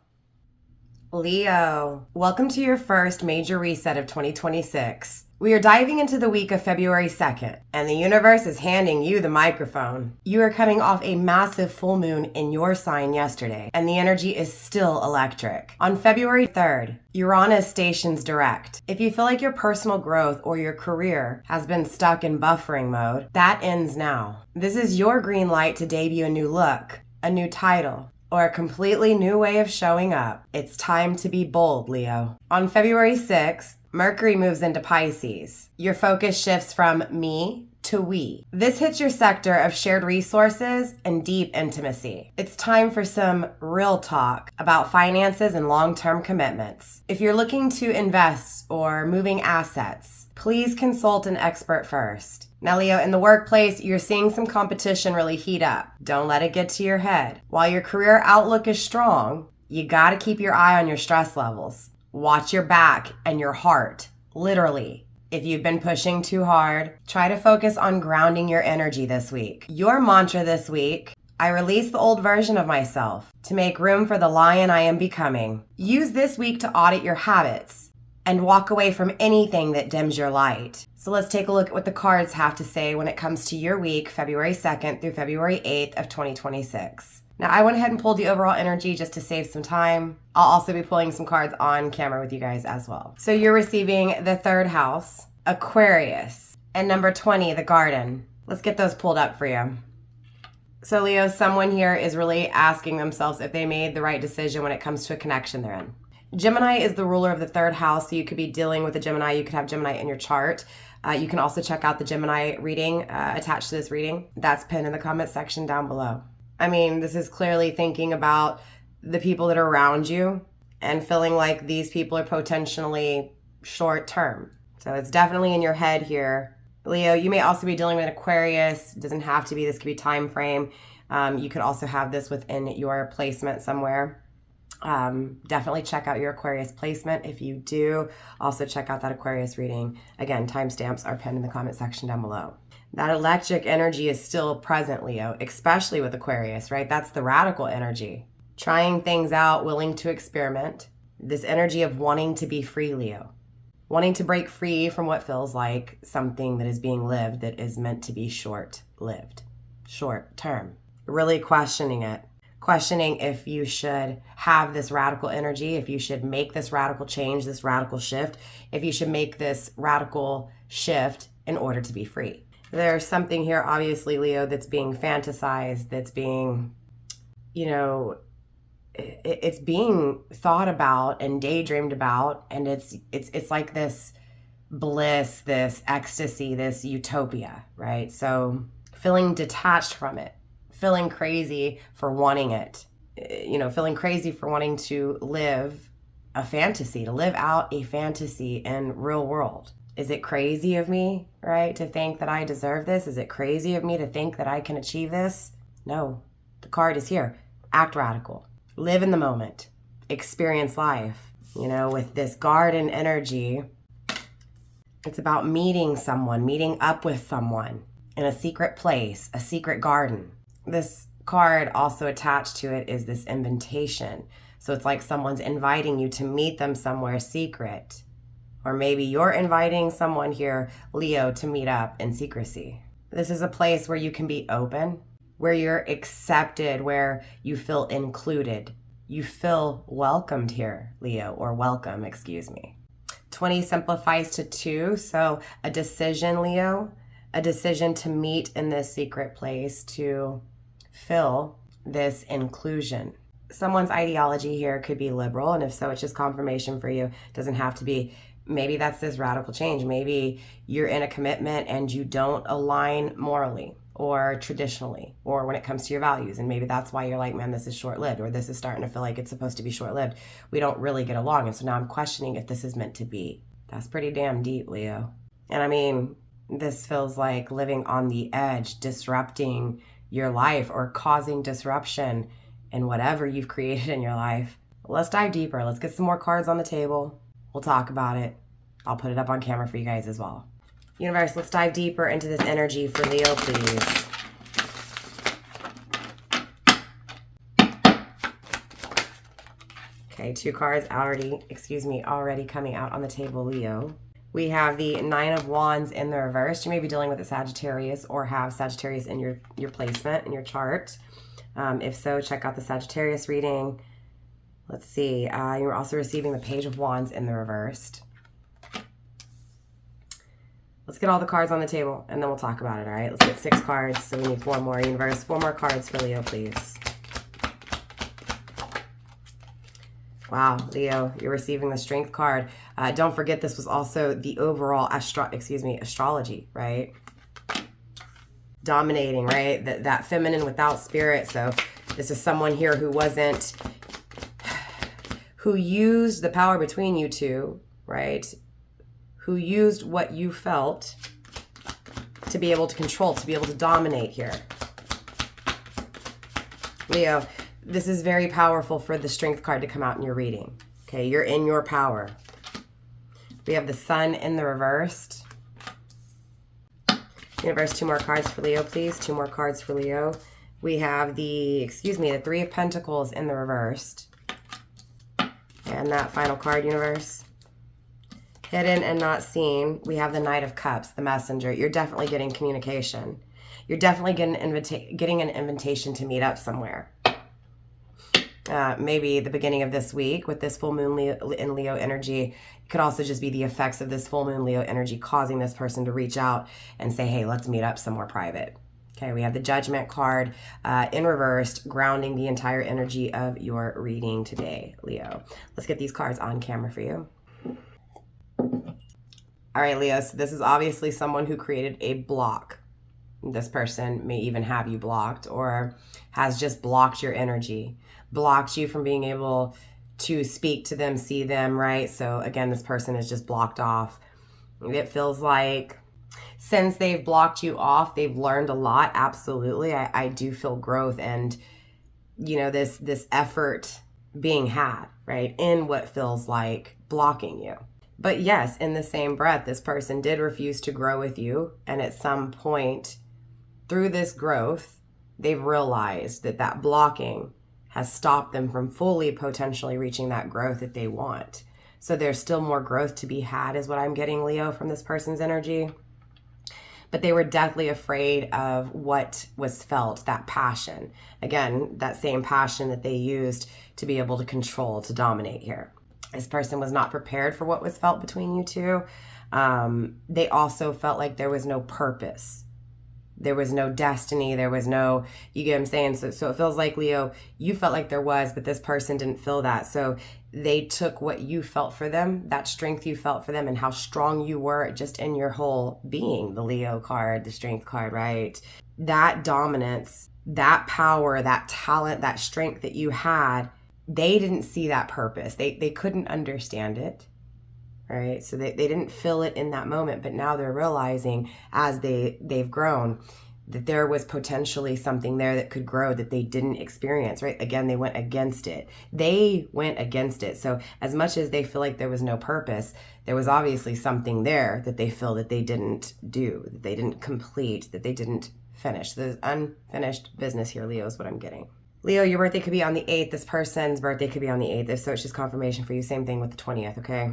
Leo, welcome to your first major reset of 2026. We are diving into the week of February 2nd, and the universe is handing you the microphone. You are coming off a massive full moon in your sign yesterday, and the energy is still electric. On February 3rd, Uranus stations direct. If you feel like your personal growth or your career has been stuck in buffering mode, that ends now. This is your green light to debut a new look, a new title, or a completely new way of showing up. It's time to be bold, Leo. On February 6th, Mercury moves into Pisces. Your focus shifts from me to we. This hits your sector of shared resources and deep intimacy. It's time for some real talk about finances and long-term commitments. If you're looking to invest or moving assets, please consult an expert first. Now, Leo, in the workplace, you're seeing some competition really heat up. Don't let it get to your head. While your career outlook is strong, you gotta keep your eye on your stress levels. Watch your back and your heart, literally. If you've been pushing too hard, try to focus on grounding your energy this week. Your mantra this week: I release the old version of myself to make room for the lion I am becoming. Use this week to audit your habits and walk away from anything that dims your light. So let's take a look at what the cards have to say when it comes to your week, February 2nd through February 8th of 2026. Now, I went ahead and pulled the overall energy just to save some time. I'll also be pulling some cards on camera with you guys as well. So you're receiving the 3rd house, Aquarius, and number 20, the Garden. Let's get those pulled up for you. So Leo, someone here is really asking themselves if they made the right decision when it comes to a connection they're in. Gemini is the ruler of the 3rd house, so you could be dealing with a Gemini. You could have Gemini in your chart. You can also check out the Gemini reading attached to this reading. That's pinned in the comment section down below. I mean, this is clearly thinking about the people that are around you and feeling like these people are potentially short term. So it's definitely in your head here. Leo, you may also be dealing with an Aquarius. It doesn't have to be. This could be time frame. You could also have this within your placement somewhere. Definitely check out your Aquarius placement if you do. Also check out that Aquarius reading. Again, timestamps are pinned in the comment section down below. That electric energy is still present, Leo, especially with Aquarius, right? That's the radical energy. Trying things out, willing to experiment. This energy of wanting to be free, Leo. wanting to break free from what feels like something that is being lived that is meant to be short-lived, short term. Really questioning it. Questioning if you should have this radical energy, if you should make this radical change, this radical shift, if you should make this radical shift in order to be free. There's something here, obviously, Leo, that's being fantasized, that's being, it's being thought about and daydreamed about, and it's like this bliss, this ecstasy, this utopia, right? So feeling detached from it, feeling crazy for wanting it, feeling crazy for wanting to live a fantasy, to live out a fantasy in real world. Is it crazy of me, right, to think that I deserve this? Is it crazy of me to think that I can achieve this? No, the card is here. Act radical. Live in the moment. Experience life. With this garden energy, it's about meeting someone, meeting up with someone in a secret place, a secret garden. This card also attached to it is this invitation. So it's like someone's inviting you to meet them somewhere secret. Or maybe you're inviting someone here, Leo, to meet up in secrecy. This is a place where you can be open, where you're accepted, where you feel included. You feel welcomed here, Leo, or welcome, excuse me. 20 simplifies to 2, so a decision, Leo, a decision to meet in this secret place to fill this inclusion. Someone's ideology here could be liberal, and if so, it's just confirmation for you. It doesn't have to be. Maybe that's this radical change. Maybe you're in a commitment and you don't align morally or traditionally or when it comes to your values. And maybe that's why you're like, man, this is short-lived, or this is starting to feel like it's supposed to be short-lived. We don't really get along. And so now I'm questioning if this is meant to be. That's pretty damn deep, Leo. And I mean, this feels like living on the edge, disrupting your life or causing disruption in whatever you've created in your life. Let's dive deeper. Let's get some more cards on the table. We'll talk about it. I'll put it up on camera for you guys as well. Universe, let's dive deeper into this energy for Leo, please. Okay, 2 cards already coming out on the table, Leo. We have the 9 of Wands in the reverse. You may be dealing with a Sagittarius or have Sagittarius in your placement, in your chart. If so, check out the Sagittarius reading. Let's see. You're also receiving the Page of Wands in the reversed. Let's get all the cards on the table, and then we'll talk about it, all right? Let's get 6 cards, so we need 4 more. Universe, 4 more cards for Leo, please. Wow, Leo, you're receiving the Strength card. Don't forget this was also the overall astrology, right? Dominating, right? That feminine without spirit. So this is someone here who used the power between you two, right? Who used what you felt to be able to control, to be able to dominate here. Leo, this is very powerful for the Strength card to come out in your reading. Okay, you're in your power. We have the Sun in the reversed. Universe, 2 more cards for Leo, please. 2 more cards for Leo. We have the 3 of Pentacles in the reversed. And that final card, Universe. Hidden and not seen. We have the Knight of Cups, the messenger. You're definitely getting communication. You're definitely getting an invitation to meet up somewhere. Maybe the beginning of this week with this full moon in Leo energy. It could also just be the effects of this full moon Leo energy causing this person to reach out and say, hey, let's meet up somewhere private. Okay, we have the Judgment card in reversed, grounding the entire energy of your reading today, Leo. Let's get these cards on camera for you. All right, Leo, so this is obviously someone who created a block. This person may even have you blocked or has just blocked your energy, blocked you from being able to speak to them, see them, right? So again, this person is just blocked off. It feels like since they've blocked you off, they've learned a lot. Absolutely. I do feel growth and, this effort being had, right, in what feels like blocking you. But yes, in the same breath, this person did refuse to grow with you. And at some point through this growth, they've realized that blocking has stopped them from fully potentially reaching that growth that they want. So there's still more growth to be had is what I'm getting, Leo, from this person's energy. But they were deathly afraid of what was felt, that passion. Again, that same passion that they used to be able to control, to dominate here. This person was not prepared for what was felt between you two. They also felt like there was no purpose. There was no destiny. There was no, you get what I'm saying? So it feels like, Leo, you felt like there was, but this person didn't feel that. So they took what you felt for them, that strength you felt for them, and how strong you were just in your whole being, the Leo card, the strength card, right? That dominance, that power, that talent, that strength that you had, they didn't see that purpose. They couldn't understand it. Right? So they didn't feel it in that moment, but now they're realizing as they've grown that there was potentially something there that could grow that they didn't experience, right? Again, they went against it. They went against it. So as much as they feel like there was no purpose, there was obviously something there that they feel that they didn't do, that they didn't complete, that they didn't finish. There's unfinished business here, Leo, is what I'm getting. Leo, your birthday could be on the 8th. This person's birthday could be on the 8th. If so, it's just confirmation for you. Same thing with the 20th, okay?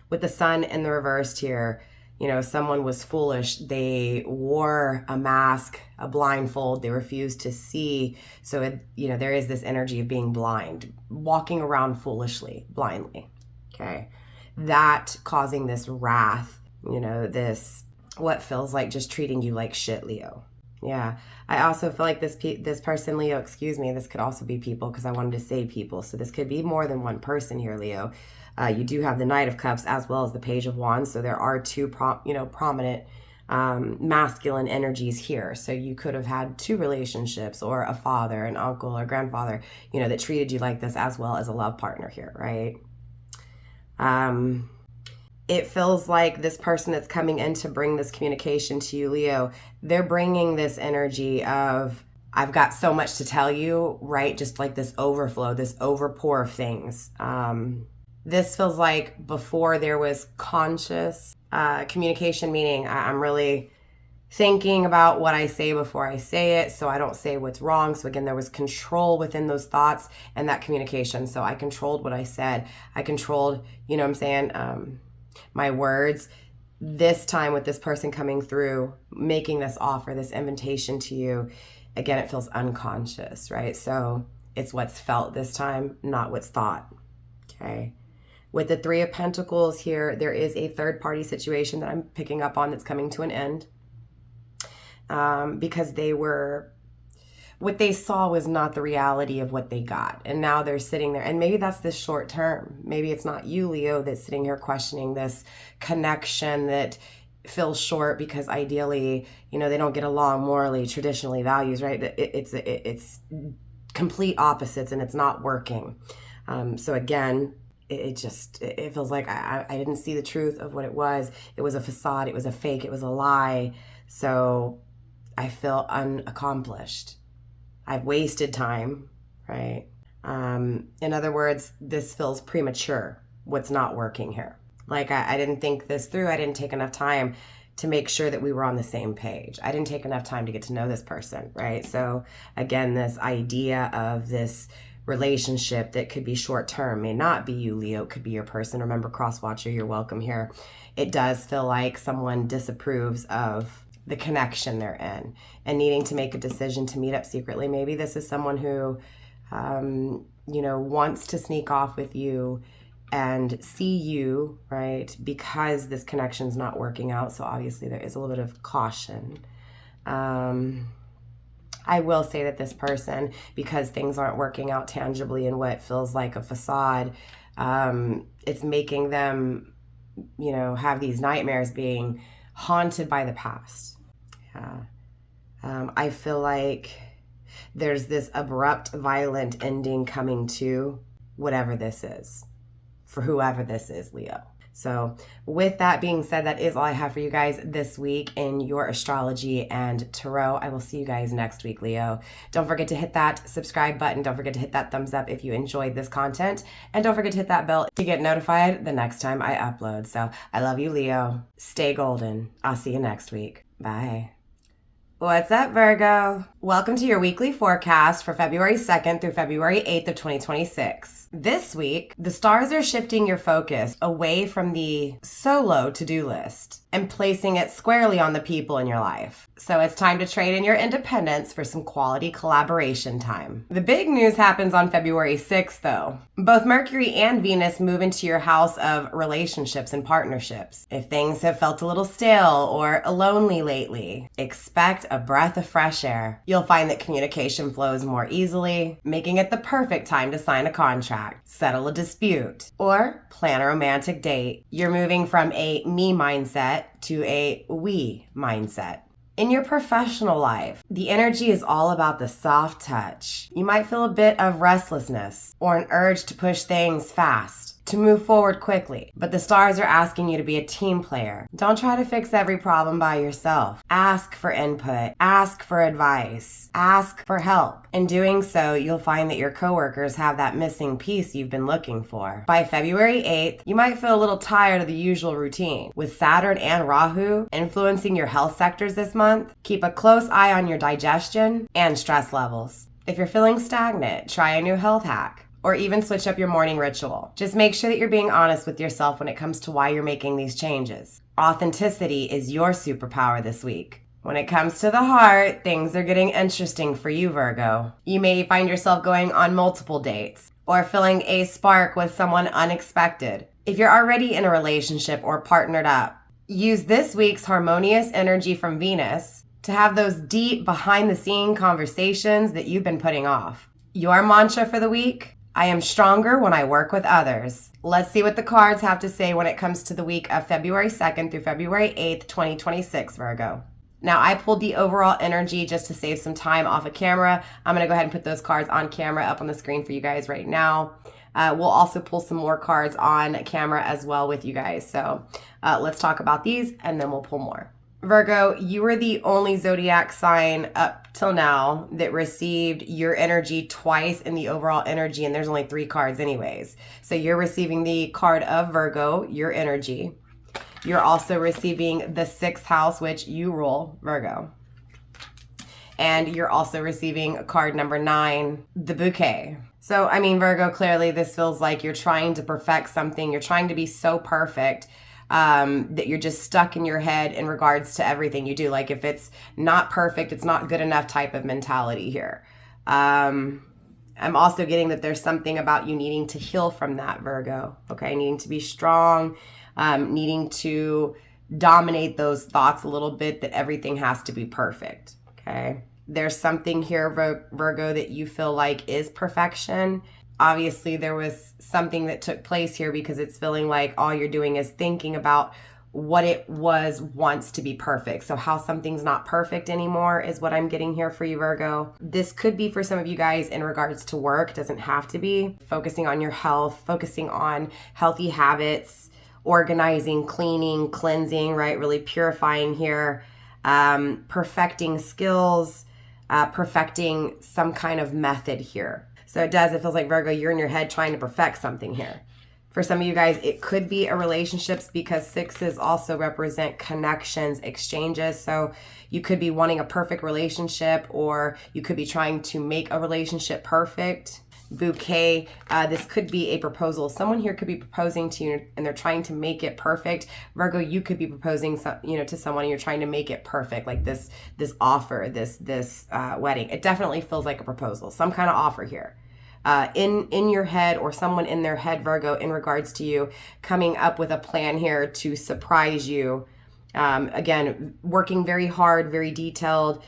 With the sun in the reversed here, you know, someone was foolish. They wore a mask, a blindfold. They refused to see. So, there is this energy of being blind, walking around foolishly, blindly, okay? That causing this wrath, this, what feels like just treating you like shit, Leo. Yeah. I also feel like this person, Leo, excuse me, this could also be people because I wanted to say people. So this could be more than one person here, Leo. You do have the Knight of Cups as well as the Page of Wands. So there are two prominent masculine energies here. So you could have had two relationships, or a father, an uncle, or grandfather, that treated you like this, as well as a love partner here, right? It feels like this person that's coming in to bring this communication to you, Leo, they're bringing this energy of, I've got so much to tell you, right? Just like this overflow, this overpour of things. This feels like before there was conscious communication, meaning I'm really thinking about what I say before I say it, so I don't say what's wrong. So again, there was control within those thoughts and that communication. So I controlled what I said. I controlled, my words. This time with this person coming through, making this offer, this invitation to you, again, it feels unconscious, right? So it's what's felt this time, not what's thought, okay? With the Three of Pentacles here, there is a third-party situation that I'm picking up on that's coming to an end because what they saw was not the reality of what they got. And now they're sitting there, and maybe that's this short term. Maybe it's not you, Leo, that's sitting here questioning this connection that feels short because ideally, they don't get along morally, traditionally, values, right? It's complete opposites and it's not working. So again, it feels like I didn't see the truth of what it was. It was a facade. It was a fake. It was a lie. So I feel unaccomplished. I've wasted time, right? In other words, this feels premature, what's not working here. Like I didn't think this through. I didn't take enough time to make sure that we were on the same page. I didn't take enough time to get to know this person, right? So again, this idea of this relationship that could be short term may not be you, Leo. It could be your person. Remember, cross watcher, you're welcome here. It does feel like someone disapproves of the connection they're in and needing to make a decision to meet up secretly. Maybe this is someone who, wants to sneak off with you and see you, right? Because this connection's not working out. So obviously there is a little bit of caution. I will say that this person, because things aren't working out tangibly in what feels like a facade, it's making them, have these nightmares being haunted by the past. I feel like there's this abrupt, violent ending coming to whatever this is, for whoever this is, Leo. So with that being said, that is all I have for you guys this week in your astrology and tarot. I will see you guys next week, Leo. Don't forget to hit that subscribe button. Don't forget to hit that thumbs up if you enjoyed this content. And don't forget to hit that bell to get notified the next time I upload. So I love you, Leo. Stay golden. I'll see you next week. Bye. What's up, Virgo? Welcome to your weekly forecast for February 2nd through February 8th of 2026. This week, the stars are shifting your focus away from the solo to-do list and placing it squarely on the people in your life. So it's time to trade in your independence for some quality collaboration time. The big news happens on February 6th, though. Both Mercury and Venus move into your house of relationships and partnerships. If things have felt a little stale or lonely lately, expect a breath of fresh air. You'll find that communication flows more easily, making it the perfect time to sign a contract, settle a dispute, or plan a romantic date. You're moving from a me mindset to a we mindset. In your professional life, the energy is all about the soft touch. You might feel a bit of restlessness or an urge to push things fast, to move forward quickly, but the stars are asking you to be a team player. Don't try to fix every problem by yourself. Ask for input, ask for advice, ask for help. In doing so, you'll find that your coworkers have that missing piece you've been looking for. By February 8th, you might feel a little tired of the usual routine. With Saturn and Rahu influencing your health sectors this month, keep a close eye on your digestion and stress levels. If you're feeling stagnant, try a new health hack, or even switch up your morning ritual. Just make sure that you're being honest with yourself when it comes to why you're making these changes. Authenticity is your superpower this week. When it comes to the heart, things are getting interesting for you, Virgo. You may find yourself going on multiple dates or feeling a spark with someone unexpected. If you're already in a relationship or partnered up, use this week's harmonious energy from Venus to have those deep behind-the-scene conversations that you've been putting off. Your mantra for the week? I am stronger when I work with others. Let's see what the cards have to say when it comes to the week of February 2nd through February 8th, 2026, Virgo. Now, I pulled the overall energy just to save some time off of camera. I'm going to go ahead and put those cards on camera up on the screen for you guys right now. We'll also pull some more cards on camera as well with you guys. So let's talk about these and then we'll pull more. Virgo, you were the only zodiac sign up till now that received your energy twice in the overall energy, and there's only 3 cards anyways. So you're receiving the card of Virgo, your energy. You're also receiving the 6th house, which you rule, Virgo. And you're also receiving card number 9, the bouquet. So, I mean, Virgo, clearly this feels like you're trying to perfect something. You're trying to be so perfect that you're just stuck in your head in regards to everything you do. Like if it's not perfect, it's not good enough type of mentality here. I'm also getting that there's something about you needing to heal from that, Virgo. Okay, needing to be strong, needing to dominate those thoughts a little bit that everything has to be perfect. Okay, there's something here, Virgo, that you feel like is perfection. Obviously, there was something that took place here because it's feeling like all you're doing is thinking about what it was once to be perfect. So how something's not perfect anymore is what I'm getting here for you, Virgo. This could be for some of you guys in regards to work. Doesn't have to be. Focusing on your health, focusing on healthy habits, organizing, cleaning, cleansing, right? Really purifying here, perfecting skills, perfecting some kind of method here. So it feels like, Virgo, you're in your head trying to perfect something here. For some of you guys, it could be a relationships because 6s also represent connections, exchanges. So you could be wanting a perfect relationship, or you could be trying to make a relationship perfect. Bouquet, this could be a proposal. Someone here could be proposing to you and they're trying to make it perfect. Virgo, you could be proposing to someone and you're trying to make it perfect, like this offer, this wedding. It definitely feels like a proposal, some kind of offer here. In your head, or someone in their head, Virgo, in regards to you, coming up with a plan here to surprise you. Again, working very hard, very detailed.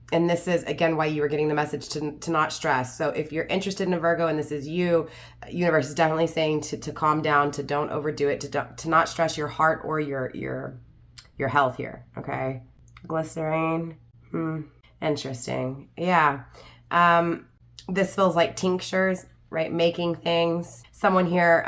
And this is, again, why you were getting the message to not stress. So if you're interested in a Virgo and this is you, universe is definitely saying to calm down, to don't overdo it, to not stress your heart or your health here, okay? Glycerine. Interesting. Yeah. This feels like tinctures, right? Making things. Someone here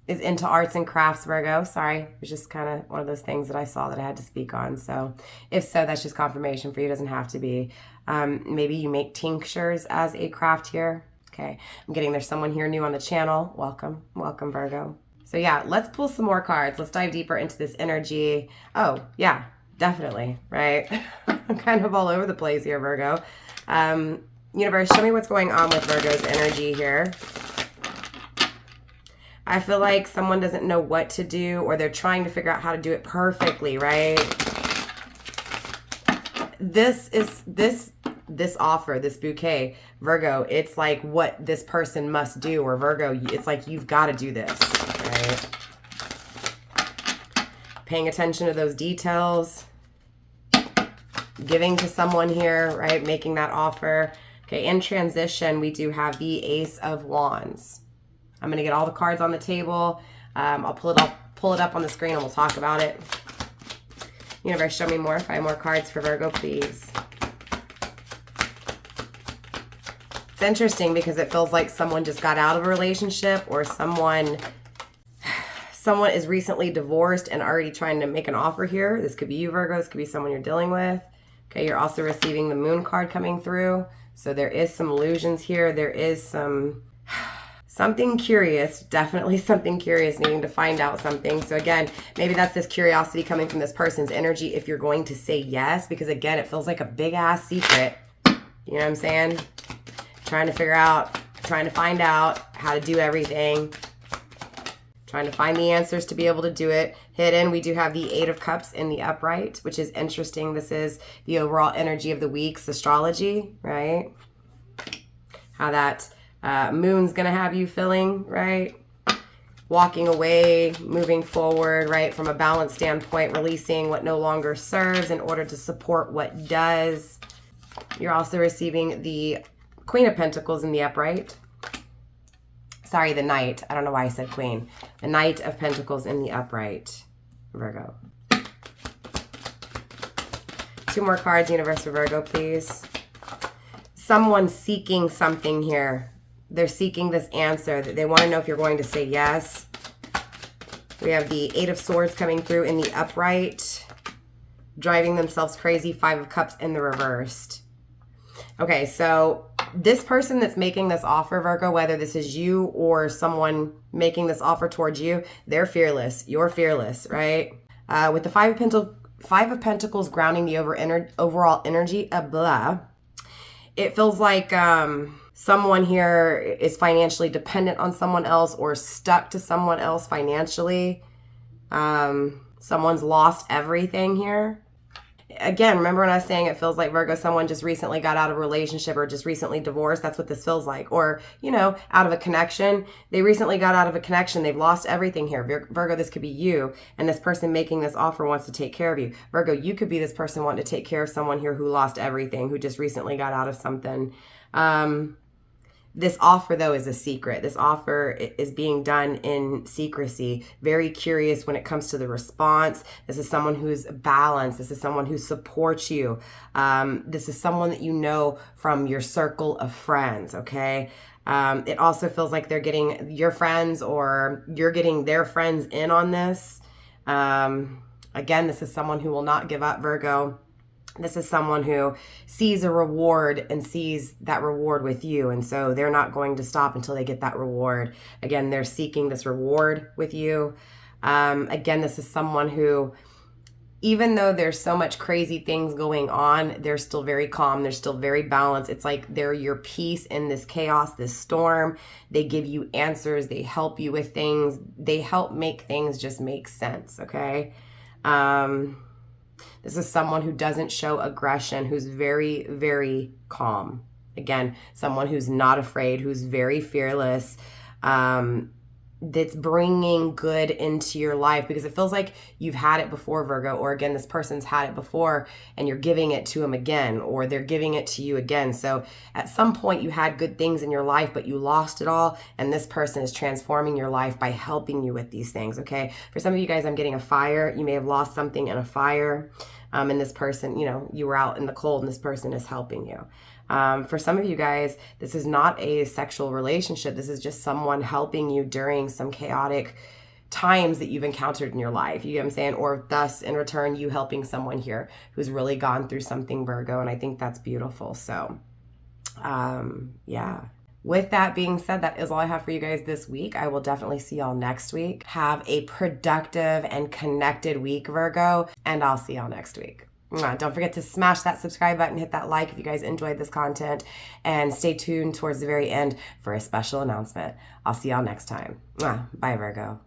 is into arts and crafts, Virgo. Sorry, it was just kind of one of those things that I saw that I had to speak on. So if so, that's just confirmation for you. It doesn't have to be. Maybe you make tinctures as a craft here. Okay, I'm getting there's someone here new on the channel. Welcome, Virgo. So yeah, let's pull some more cards. Let's dive deeper into this energy. Oh, yeah. Definitely, right? I'm kind of all over the place here, Virgo. Universe, show me what's going on with Virgo's energy here. I feel like someone doesn't know what to do, or they're trying to figure out how to do it perfectly, right? This offer, this bouquet, Virgo, it's like what this person must do, or Virgo, it's like you've got to do this, right? Paying attention to those details, giving to someone here, right? Making that offer. Okay, in transition, we do have the Ace of Wands. I'm going to get all the cards on the table. I'll pull it up on the screen and we'll talk about it. Universe, show me more. 5 more cards for Virgo, please. It's interesting because it feels like someone just got out of a relationship, or someone is recently divorced and already trying to make an offer here. This could be you, Virgo. This could be someone you're dealing with. Okay, you're also receiving the Moon card coming through. So there is some illusions here. There is something curious, definitely something curious, needing to find out something. So again, maybe that's this curiosity coming from this person's energy if you're going to say yes, because again, it feels like a big ass secret. You know what I'm saying? Trying to find out how to do everything. Trying to find the answers to be able to do it. Hidden, we do have the 8 of Cups in the upright, which is interesting. This is the overall energy of the week's astrology, right? How that moon's going to have you feeling, right? Walking away, moving forward, right? From a balanced standpoint, releasing what no longer serves in order to support what does. You're also receiving the Queen of Pentacles in the upright. Sorry, the Knight. I don't know why I said Queen. The Knight of Pentacles in the upright, Virgo. 2 more cards, Universe for Virgo, please. Someone's seeking something here. They're seeking this answer. They want to know if you're going to say yes. We have the 8 of Swords coming through in the upright. Driving themselves crazy. 5 of Cups in the reversed. Okay, so this person that's making this offer, Virgo, whether this is you or someone making this offer towards you, they're fearless. You're fearless, right? With the 5 of Pentacles grounding the overall energy, blah. It feels like someone here is financially dependent on someone else or stuck to someone else financially. Someone's lost everything here. Again, remember when I was saying it feels like, Virgo, someone just recently got out of a relationship or just recently divorced? That's what this feels like. Or, you know, out of a connection. They recently got out of a connection. They've lost everything here. Virgo, this could be you. And this person making this offer wants to take care of you. Virgo, you could be this person wanting to take care of someone here who lost everything, who just recently got out of something. This offer, though, is a secret. This offer is being done in secrecy. Very curious when it comes to the response. This is someone who's balanced. This is someone who supports you. This is someone that you know from your circle of friends, okay? It also feels like they're getting your friends or you're getting their friends in on this. Again, this is someone who will not give up, Virgo. This is someone who sees a reward and sees that reward with you. And so they're not going to stop until they get that reward. Again, they're seeking this reward with you. Again, this is someone who, even though there's so much crazy things going on, they're still very calm. They're still very balanced. It's like they're your peace in this chaos, this storm. They give you answers. They help you with things. They help make things just make sense, okay? This is someone who doesn't show aggression, who's very, very calm. Again, someone who's not afraid, who's very fearless, that's bringing good into your life, because it feels like you've had it before, Virgo, or again, this person's had it before and you're giving it to them again, or they're giving it to you again. So at some point you had good things in your life, but you lost it all. And this person is transforming your life by helping you with these things. Okay. For some of you guys, I'm getting a fire. You may have lost something in a fire. And this person, you know, you were out in the cold and this person is helping you. For some of you guys, this is not a sexual relationship. This is just someone helping you during some chaotic times that you've encountered in your life. You get what I'm saying? Or thus, in return, you helping someone here who's really gone through something, Virgo. And I think that's beautiful. So, yeah. With that being said, that is all I have for you guys this week. I will definitely see y'all next week. Have a productive and connected week, Virgo, and I'll see y'all next week. Don't forget to smash that subscribe button, hit that like if you guys enjoyed this content, and stay tuned towards the very end for a special announcement. I'll see y'all next time. Bye, Virgo.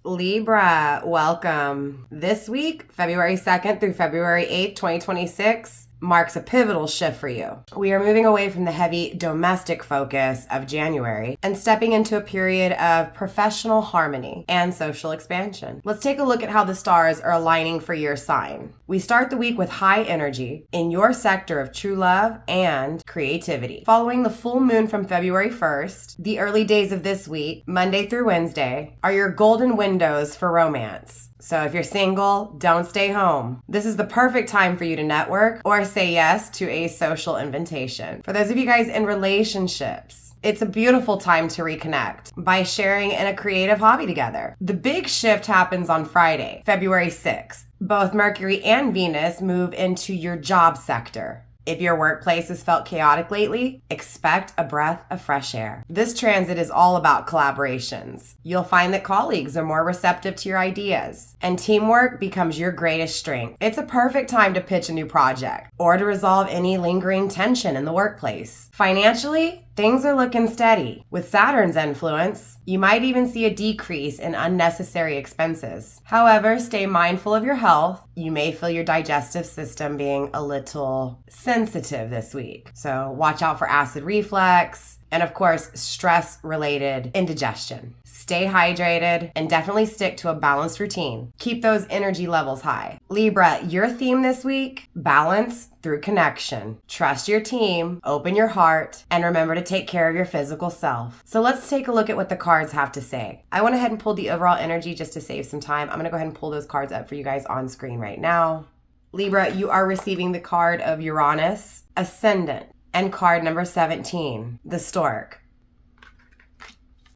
Libra, welcome. This week, February 2nd through February 8th, 2026, marks a pivotal shift for you. We are moving away from the heavy domestic focus of January and stepping into a period of professional harmony and social expansion. Let's take a look at how the stars are aligning for your sign. We start the week with high energy in your sector of true love and creativity. Following the full moon from February 1st, the early days of this week, Monday through Wednesday, are your golden windows for romance. So if you're single, don't stay home. This is the perfect time for you to network or say yes to a social invitation. For those of you guys in relationships, it's a beautiful time to reconnect by sharing in a creative hobby together. The big shift happens on Friday, February 6th. Both Mercury and Venus move into your job sector. If your workplace has felt chaotic lately, expect a breath of fresh air. This transit is all about collaborations. You'll find that colleagues are more receptive to your ideas, and teamwork becomes your greatest strength. It's a perfect time to pitch a new project or to resolve any lingering tension in the workplace. Financially, things are looking steady. With Saturn's influence, you might even see a decrease in unnecessary expenses. However, stay mindful of your health. You may feel your digestive system being a little sensitive this week. So watch out for acid reflux and, of course, stress-related indigestion. Stay hydrated and definitely stick to a balanced routine. Keep those energy levels high. Libra, your theme this week, balance through connection. Trust your team, open your heart, and remember to take care of your physical self. So let's take a look at what the cards have to say. I went ahead and pulled the overall energy just to save some time. I'm going to go ahead and pull those cards up for you guys on screen right now. Libra, you are receiving the card of Uranus, Ascendant, and card number 17, the Stork.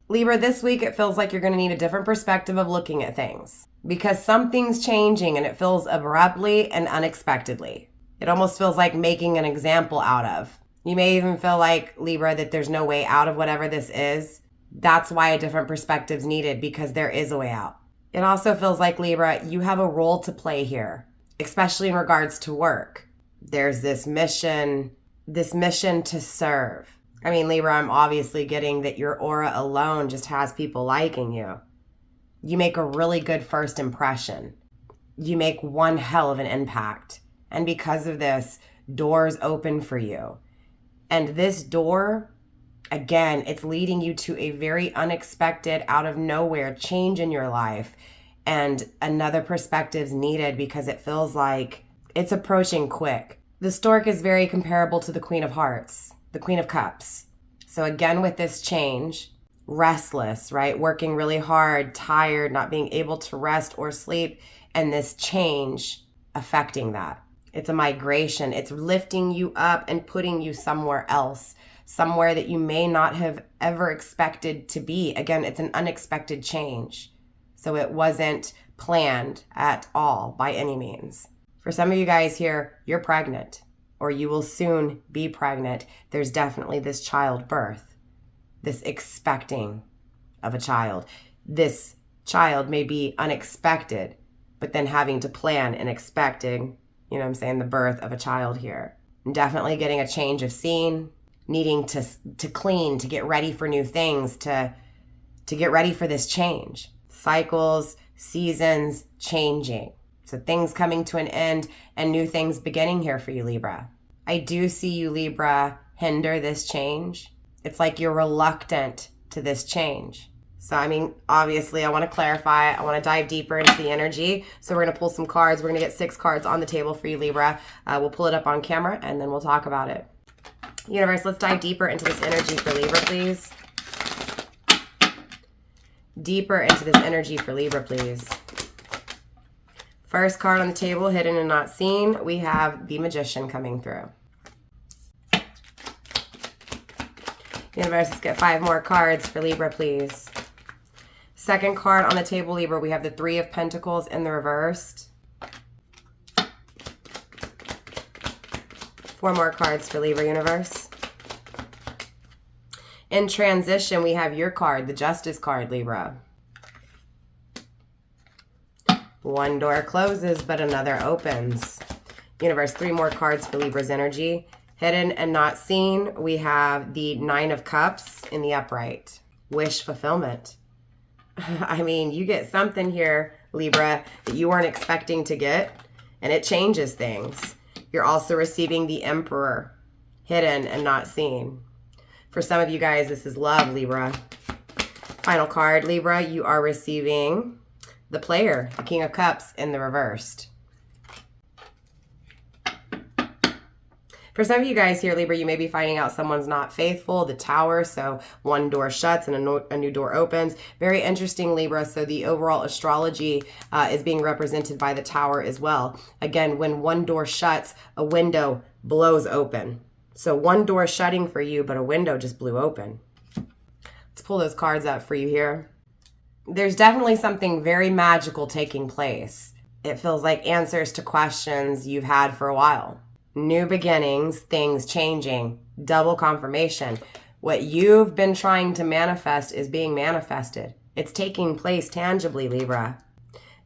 Libra, this week it feels like you're going to need a different perspective of looking at things because something's changing and it feels abruptly and unexpectedly. It almost feels like making an example out of. You may even feel like, Libra, that there's no way out of whatever this is. That's why a different perspective is needed, because there is a way out. It also feels like, Libra, you have a role to play here, especially in regards to work. There's this mission to serve. I mean, Libra, I'm obviously getting that your aura alone just has people liking you. You make a really good first impression. You make one hell of an impact. And because of this, doors open for you. And this door, again, it's leading you to a very unexpected, out of nowhere change in your life. And another perspective's needed because it feels like it's approaching quick. The Stork is very comparable to the Queen of Hearts, the Queen of Cups. So again, with this change, restless, right? Working really hard, tired, not being able to rest or sleep, and this change affecting that. It's a migration. It's lifting you up and putting you somewhere else, somewhere that you may not have ever expected to be. Again, it's an unexpected change. So it wasn't planned at all by any means. For some of you guys here, you're pregnant or you will soon be pregnant. There's definitely this childbirth, this expecting of a child. This child may be unexpected, but then having to plan and expecting, you know what I'm saying, the birth of a child here. And definitely getting a change of scene, needing to clean, to get ready for new things, to get ready for this change. Cycles, seasons changing. So things coming to an end and new things beginning here for you, Libra. I do see you, Libra, hinder this change. It's like you're reluctant to this change. So, I mean, obviously, I want to clarify. I want to dive deeper into the energy. So we're going to pull some cards. We're going to get 6 cards on the table for you, Libra. We'll pull it up on camera, and then we'll talk about it. Universe, let's dive deeper into this energy for Libra, please. Deeper into this energy for Libra, please. First card on the table, hidden and not seen, we have the Magician coming through. Universe, let's get 5 more cards for Libra, please. Second card on the table, Libra, we have the 3 of Pentacles in the reversed. 4 more cards for Libra, Universe. In transition, we have your card, the Justice card, Libra. One door closes, but another opens. Universe, 3 more cards for Libra's energy. Hidden and not seen, we have the 9 of Cups in the upright. Wish fulfillment. I mean, you get something here, Libra, that you weren't expecting to get, and it changes things. You're also receiving the Emperor, hidden and not seen. For some of you guys, this is love, Libra. Final card, Libra, you are receiving the Player, the King of Cups in the reversed. For some of you guys here, Libra, you may be finding out someone's not faithful, the Tower, so one door shuts and a new door opens. Very interesting, Libra, so the overall astrology is being represented by the Tower as well. Again, when one door shuts, a window blows open. So one door shutting for you, but a window just blew open. Let's pull those cards up for you here. There's definitely something very magical taking place. It feels like answers to questions you've had for a while. New beginnings, things changing, double confirmation. What you've been trying to manifest is being manifested. It's taking place tangibly, Libra.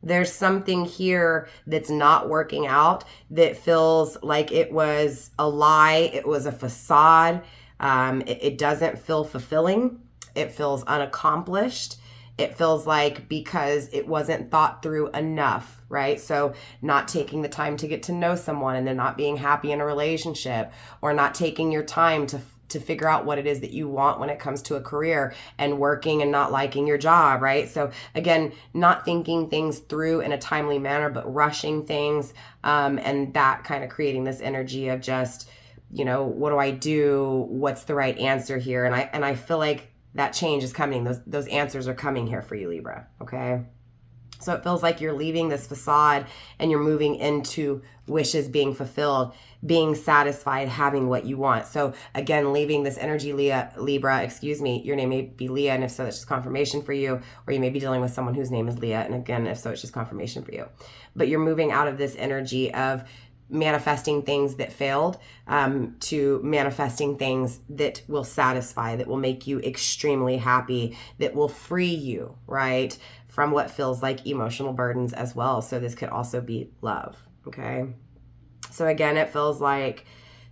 There's something here that's not working out that feels like it was a lie, it was a facade. It doesn't feel fulfilling. It feels unaccomplished. It feels like because it wasn't thought through enough, right? So not taking the time to get to know someone and then not being happy in a relationship, or not taking your time to figure out what it is that you want when it comes to a career, and working and not liking your job, right? So again, not thinking things through in a timely manner, but rushing things, and that kind of creating this energy of just, you know, what do I do? What's the right answer here? And I feel like that change is coming. Those answers are coming here for you, Libra, okay? So it feels like you're leaving this facade and you're moving into wishes being fulfilled, being satisfied, having what you want. So again, leaving this energy, Libra, excuse me, your name may be Leah, and if so, that's just confirmation for you, or you may be dealing with someone whose name is Leah, and again, if so, it's just confirmation for you. But you're moving out of this energy of manifesting things that failed to manifesting things that will satisfy, that will make you extremely happy, that will free you, right, from what feels like emotional burdens as well. So this could also be love, okay? So again, it feels like,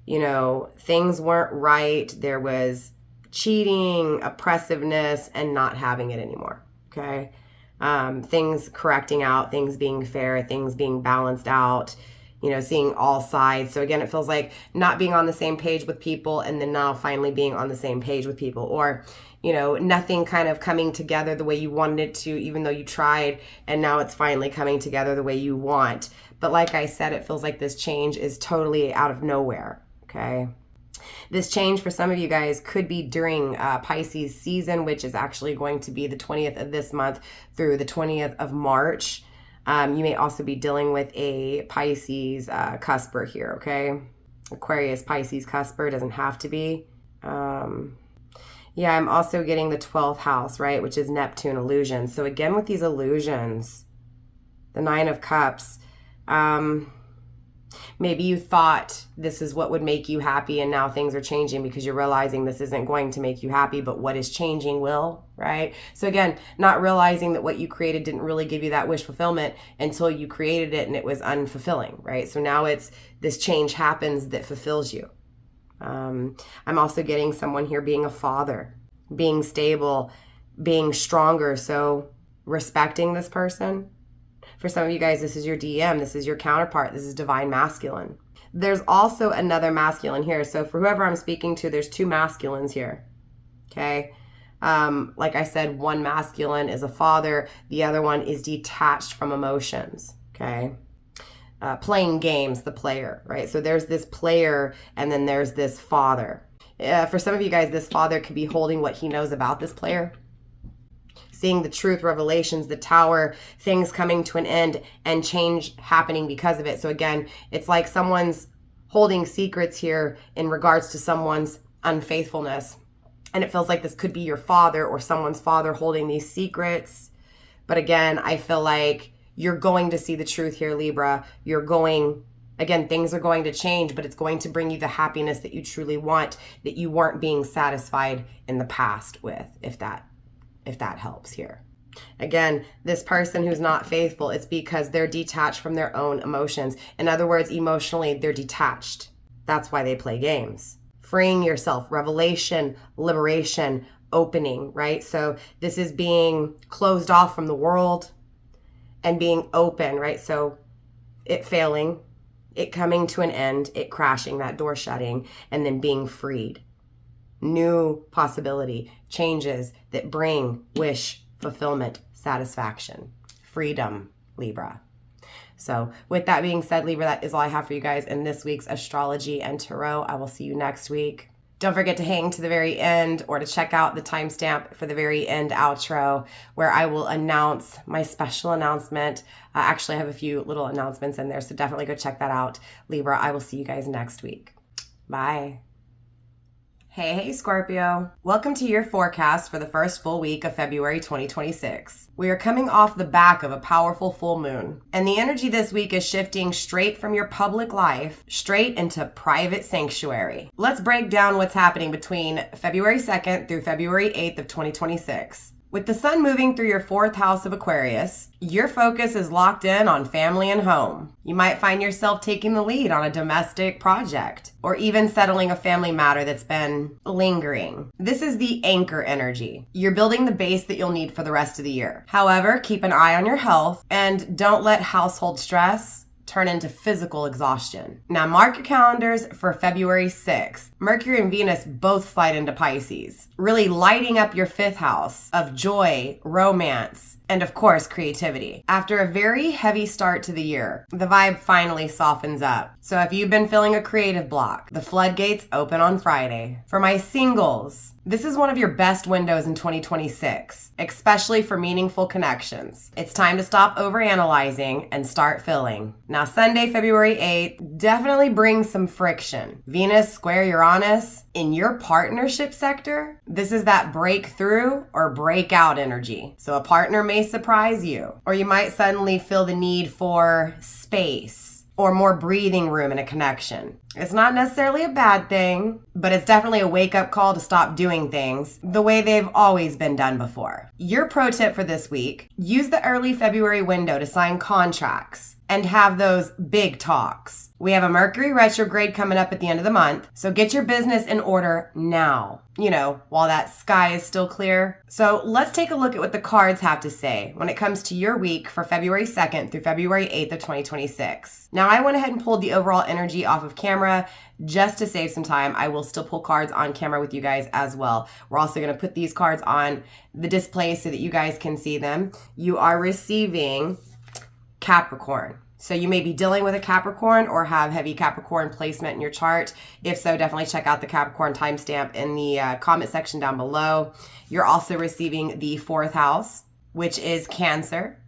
you know, things weren't right. There was cheating, oppressiveness, and not having it anymore, okay? Things correcting out, things being fair, things being balanced out, you know, seeing all sides. So again, it feels like not being on the same page with people, and then now finally being on the same page with people, or, you know, nothing kind of coming together the way you wanted it to, even though you tried, and now it's finally coming together the way you want. But like I said, it feels like this change is totally out of nowhere, okay? This change for some of you guys could be during Pisces season, which is actually going to be the 20th of this month through the 20th of March. You may also be dealing with a Pisces cusper here, okay? Aquarius, Pisces cusper, doesn't have to be. Yeah, I'm also getting the 12th house, right, which is Neptune illusion. So again, with these illusions, the 9 of Cups, maybe you thought this is what would make you happy, and now things are changing because you're realizing this isn't going to make you happy, but what is changing will, right? So again, not realizing that what you created didn't really give you that wish fulfillment until you created it and it was unfulfilling, right? So now it's this change happens that fulfills you. I'm also getting someone here being a father, being stable, being stronger. So respecting this person. For some of you guys, this is your DM. This is your counterpart. This is divine masculine. There's also another masculine here. So for whoever I'm speaking to, there's 2 masculines here. Okay. Like I said, one masculine is a father. The other one is detached from emotions. Okay. Playing games, the player, right? So there's this player, and then there's this father. For some of you guys, this father could be holding what he knows about this player, seeing the truth, revelations, the Tower, things coming to an end, and change happening because of it. So again, it's like someone's holding secrets here in regards to someone's unfaithfulness. And it feels like this could be your father or someone's father holding these secrets. But again, I feel like you're going to see the truth here, Libra. You're going Again, things are going to change, but it's going to bring you the happiness that you truly want, that you weren't being satisfied in the past with, if that helps here. Again, this person who's not faithful, it's because they're detached from their own emotions. In other words, emotionally, they're detached. That's why they play games. Freeing yourself, revelation, liberation, opening, right? So this is being closed off from the world and being open, right? So it failing, it coming to an end, it crashing, that door shutting, and then being freed. New possibility, changes that bring wish, fulfillment, satisfaction, freedom, Libra. So with that being said, Libra, that is all I have for you guys in this week's Astrology and Tarot. I will see you next week. Don't forget to hang to the very end or to check out the timestamp for the very end outro where I will announce my special announcement. Actually, I have a few little announcements in there, so definitely go check that out. Libra, I will see you guys next week. Bye. Hey Scorpio. Welcome to your forecast for the first full week of February 2026. We are coming off the back of a powerful full moon, and the energy this week is shifting straight from your public life straight into private sanctuary. Let's break down what's happening between February 2nd through February 8th of 2026. With the sun moving through your fourth house of Aquarius, your focus is locked in on family and home. You might find yourself taking the lead on a domestic project or even settling a family matter that's been lingering. This is the anchor energy. You're building the base that you'll need for the rest of the year. However, keep an eye on your health and don't let household stress turn into physical exhaustion. Now mark your calendars for February 6th. Mercury and Venus both slide into Pisces, really lighting up your fifth house of joy, romance, and of course, creativity. After a very heavy start to the year, the vibe finally softens up. So if you've been feeling a creative block, the floodgates open on Friday. For my singles, this is one of your best windows in 2026, especially for meaningful connections. It's time to stop overanalyzing and start filling. Now, Sunday, February 8th, definitely brings some friction. Venus square Uranus in your partnership sector. This is that breakthrough or breakout energy. So a partner may surprise you, or you might suddenly feel the need for space or more breathing room in a connection. It's not necessarily a bad thing, but it's definitely a wake-up call to stop doing things the way they've always been done before. Your pro tip for this week, use the early February window to sign contracts and have those big talks. We have a Mercury retrograde coming up at the end of the month, so get your business in order now, while that sky is still clear. So let's take a look at what the cards have to say when it comes to your week for February 2nd through February 8th of 2026. Now, I went ahead and pulled the overall energy off of camera just to save some time. I will still pull cards on camera with you guys as well. We're also going to put these cards on the display so that you guys can see them. You are receiving Capricorn. So you may be dealing with a Capricorn or have heavy Capricorn placement in your chart. If so, definitely check out the Capricorn timestamp in the comment section down below. You're also receiving the fourth house, which is Cancer.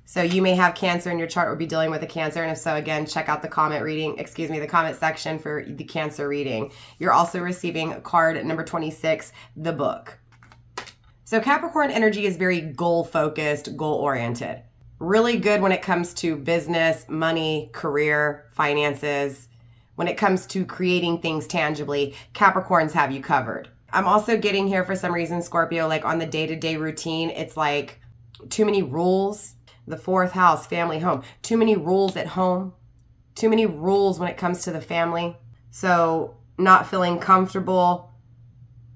So you may have Cancer in your chart or be dealing with a Cancer. And if so, again, check out the the comment section for the Cancer reading. You're also receiving card number 26, the book. So Capricorn energy is very goal-focused, goal-oriented. Really good when it comes to business, money, career, finances. When it comes to creating things tangibly, Capricorns have you covered. I'm also getting here for some reason, Scorpio, like on the day-to-day routine, it's like too many rules. The fourth house, family, home. Too many rules at home. Too many rules when it comes to the family. So not feeling comfortable.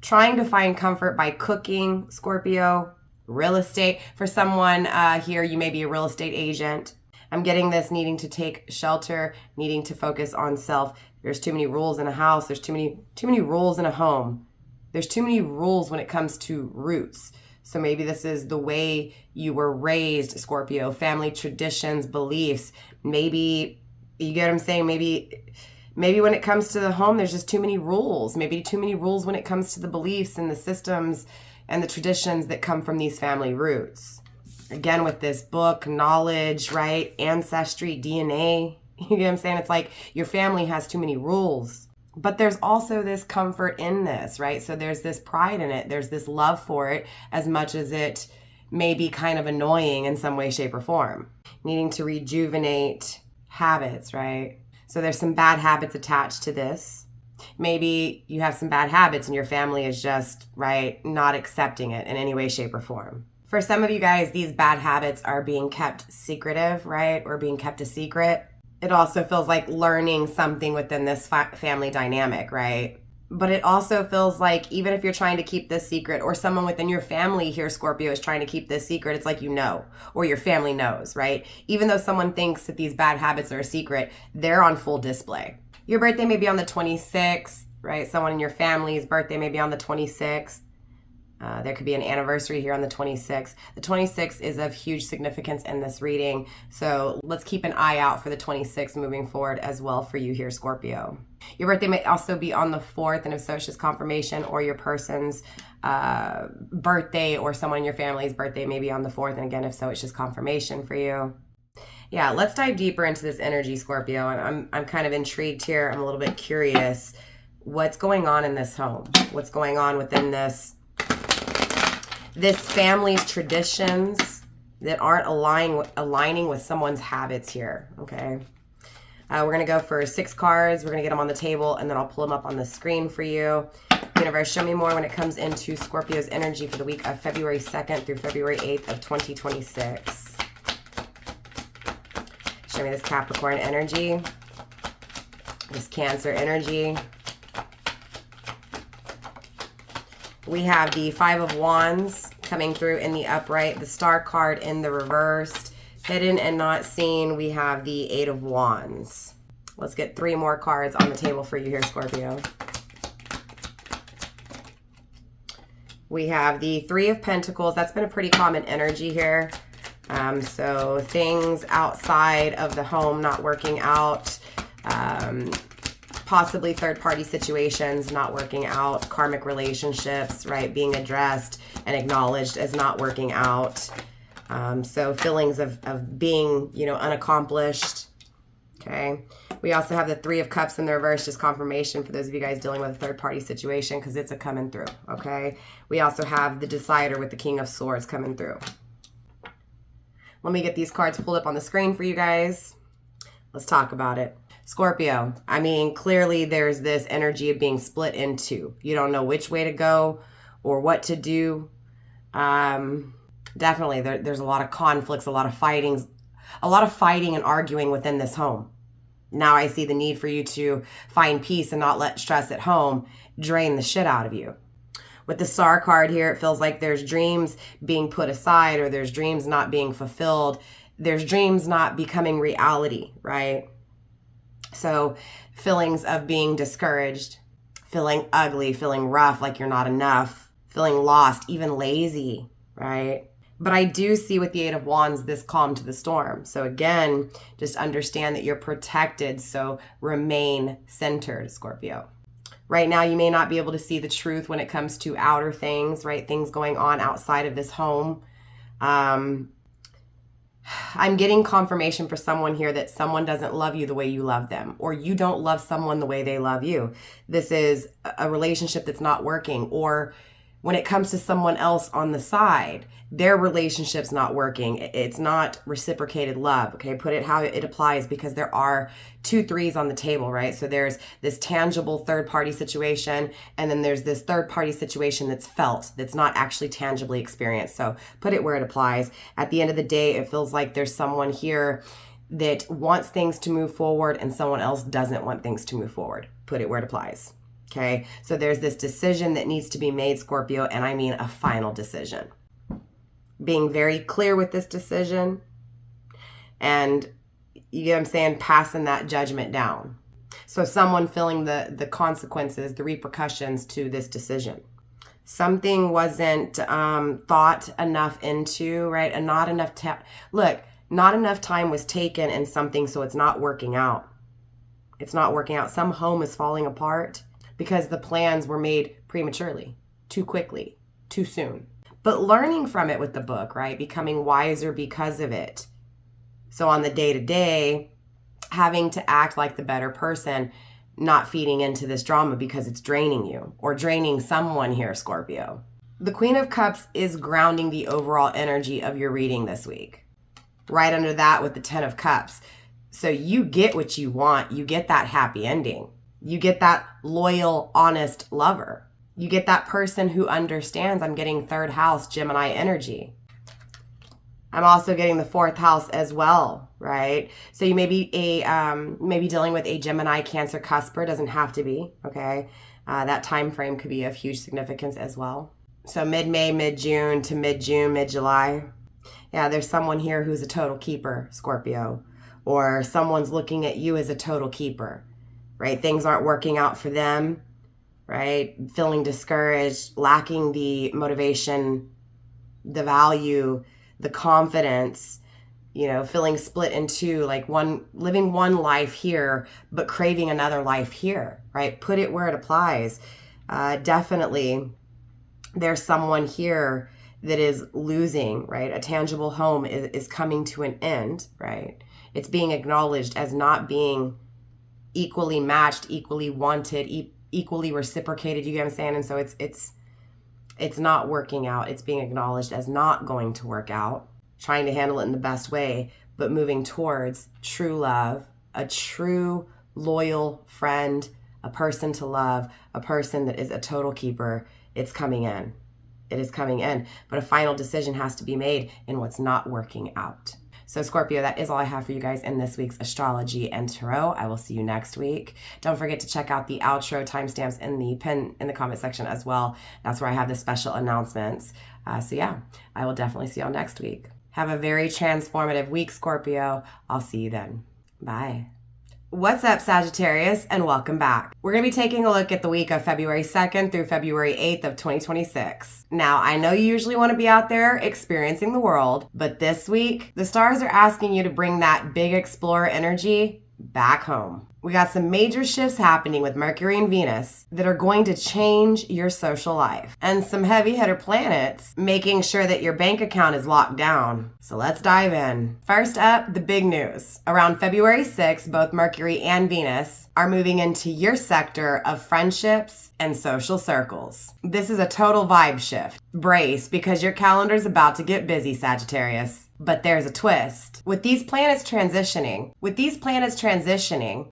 Trying to find comfort by cooking, Scorpio. Real estate. For someone here, you may be a real estate agent. I'm getting this needing to take shelter, needing to focus on self. There's too many rules in a house. There's too many rules in a home. There's too many rules when it comes to roots. So maybe this is the way you were raised, Scorpio, family traditions, beliefs. Maybe, you get what I'm saying? Maybe when it comes to the home, there's just too many rules. Maybe too many rules when it comes to the beliefs and the systems and the traditions that come from these family roots. Again, with this book, knowledge, right? Ancestry, DNA. You get what I'm saying? It's like your family has too many rules. But there's also this comfort in this, right? So there's this pride in it. There's this love for it, as much as it may be kind of annoying in some way, shape, or form. Needing to rejuvenate habits, right? So there's some bad habits attached to this. Maybe you have some bad habits and your family is just, right, not accepting it in any way, shape, or form. For some of you guys, these bad habits are being kept secretive, right, or being kept a secret. It also feels like learning something within this family dynamic, right? But it also feels like even if you're trying to keep this secret, or someone within your family here, Scorpio, is trying to keep this secret, it's like you know, or your family knows, right? Even though someone thinks that these bad habits are a secret, they're on full display. Your birthday may be on the 26th, right? Someone in your family's birthday may be on the 26th. There could be an anniversary here on the 26th. The 26th is of huge significance in this reading, so let's keep an eye out for the 26th moving forward as well for you here, Scorpio. Your birthday may also be on the 4th, and if so, it's just confirmation, or your person's birthday or someone in your family's birthday may be on the 4th, and again, if so, it's just confirmation for you. Yeah, let's dive deeper into this energy, Scorpio, and I'm kind of intrigued here. I'm a little bit curious. What's going on in this home? What's going on within this family's traditions that aren't aligning with someone's habits here, okay? We're going to go for 6 cards. We're going to get them on the table, and then I'll pull them up on the screen for you. Universe, show me more when it comes into Scorpio's energy for the week of February 2nd through February 8th of 2026. Show me this Capricorn energy, this Cancer energy. We have the 5 of Wands coming through in the upright, the Star card in the reversed. Hidden and not seen, we have the 8 of Wands. Let's get 3 more cards on the table for you here, Scorpio. We have the 3 of Pentacles. That's been a pretty common energy here. So things outside of the home not working out. Possibly third-party situations not working out, karmic relationships, right, being addressed and acknowledged as not working out. So feelings of being, you know, unaccomplished, okay? We also have the 3 of Cups in the reverse, just confirmation for those of you guys dealing with a third-party situation, because it's a coming through, okay? We also have the Decider with the King of Swords coming through. Let me get these cards pulled up on the screen for you guys. Let's talk about it. Scorpio, I mean, clearly there's this energy of being split in two. You don't know which way to go or what to do. Definitely, there's a lot of conflicts, a lot of fighting and arguing within this home. Now I see the need for you to find peace and not let stress at home drain the shit out of you. With the Star card here, it feels like there's dreams being put aside, or there's dreams not being fulfilled. There's dreams not becoming reality, right? So feelings of being discouraged, feeling ugly, feeling rough, like you're not enough, feeling lost, even lazy, right? But I do see with the 8 of Wands, this calm to the storm. So again, just understand that you're protected. So remain centered, Scorpio. Right now, you may not be able to see the truth when it comes to outer things, right? Things going on outside of this home. I'm getting confirmation for someone here that someone doesn't love you the way you love them, or you don't love someone the way they love you. This is a relationship that's not working, or when it comes to someone else on the side, their relationship's not working. It's not reciprocated love, okay? Put it how it applies, because there are 2 3s on the table, right? So there's this tangible third-party situation, and then there's this third-party situation that's felt, that's not actually tangibly experienced. So put it where it applies. At the end of the day, it feels like there's someone here that wants things to move forward and someone else doesn't want things to move forward. Put it where it applies. Okay, so there's this decision that needs to be made, Scorpio, and I mean a final decision. Being very clear with this decision, and you get what I'm saying, passing that judgment down. So someone feeling the consequences, the repercussions to this decision. Something wasn't thought enough into, right? And not enough not enough time was taken in something, so it's not working out. It's not working out. Some home is falling apart because the plans were made prematurely, too quickly, too soon. But learning from it with the book, right? Becoming wiser because of it. So on the day-to-day, having to act like the better person, not feeding into this drama because it's draining you or draining someone here, Scorpio. The Queen of Cups is grounding the overall energy of your reading this week. Right under that with the 10 of Cups. So you get what you want. You get that happy ending. You get that loyal, honest lover. You get that person who understands. I'm getting third house Gemini energy. I'm also getting the fourth house as well, right? So you may be maybe dealing with a Gemini Cancer cusper. Doesn't have to be, okay? That time frame could be of huge significance as well. So mid-May, mid-June to mid-June, mid-July. Yeah, there's someone here who's a total keeper, Scorpio. Or someone's looking at you as a total keeper, right? Things aren't working out for them, right? Feeling discouraged, lacking the motivation, the value, the confidence, feeling split in two, like living one life here, but craving another life here, right? Put it where it applies. Definitely, there's someone here that is losing, right? A tangible home is coming to an end, right? It's being acknowledged as not being equally matched, equally wanted, equally reciprocated. You get what I'm saying? And so it's not working out. It's being acknowledged as not going to work out, trying to handle it in the best way, but moving towards true love, a true loyal friend, a person to love, a person that is a total keeper. It's coming in. It is coming in. But a final decision has to be made in what's not working out. So Scorpio, that is all I have for you guys in this week's Astrology and Tarot. I will see you next week. Don't forget to check out the outro timestamps in the comment section as well. That's where I have the special announcements. So yeah, I will definitely see y'all next week. Have a very transformative week, Scorpio. I'll see you then. Bye. What's up, Sagittarius, and welcome back. We're going to be taking a look at the week of February 2nd through February 8th of 2026. Now, I know you usually want to be out there experiencing the world, but this week, the stars are asking you to bring that big explorer energy back home. We got some major shifts happening with Mercury and Venus that are going to change your social life, and some heavy hitter planets making sure that your bank account is locked down. So let's dive in. First up, the big news. Around February 6th, both Mercury and Venus are moving into your sector of friendships and social circles. This is a total vibe shift. Brace, because your calendar's about to get busy, Sagittarius. But there's a twist. With these planets transitioning,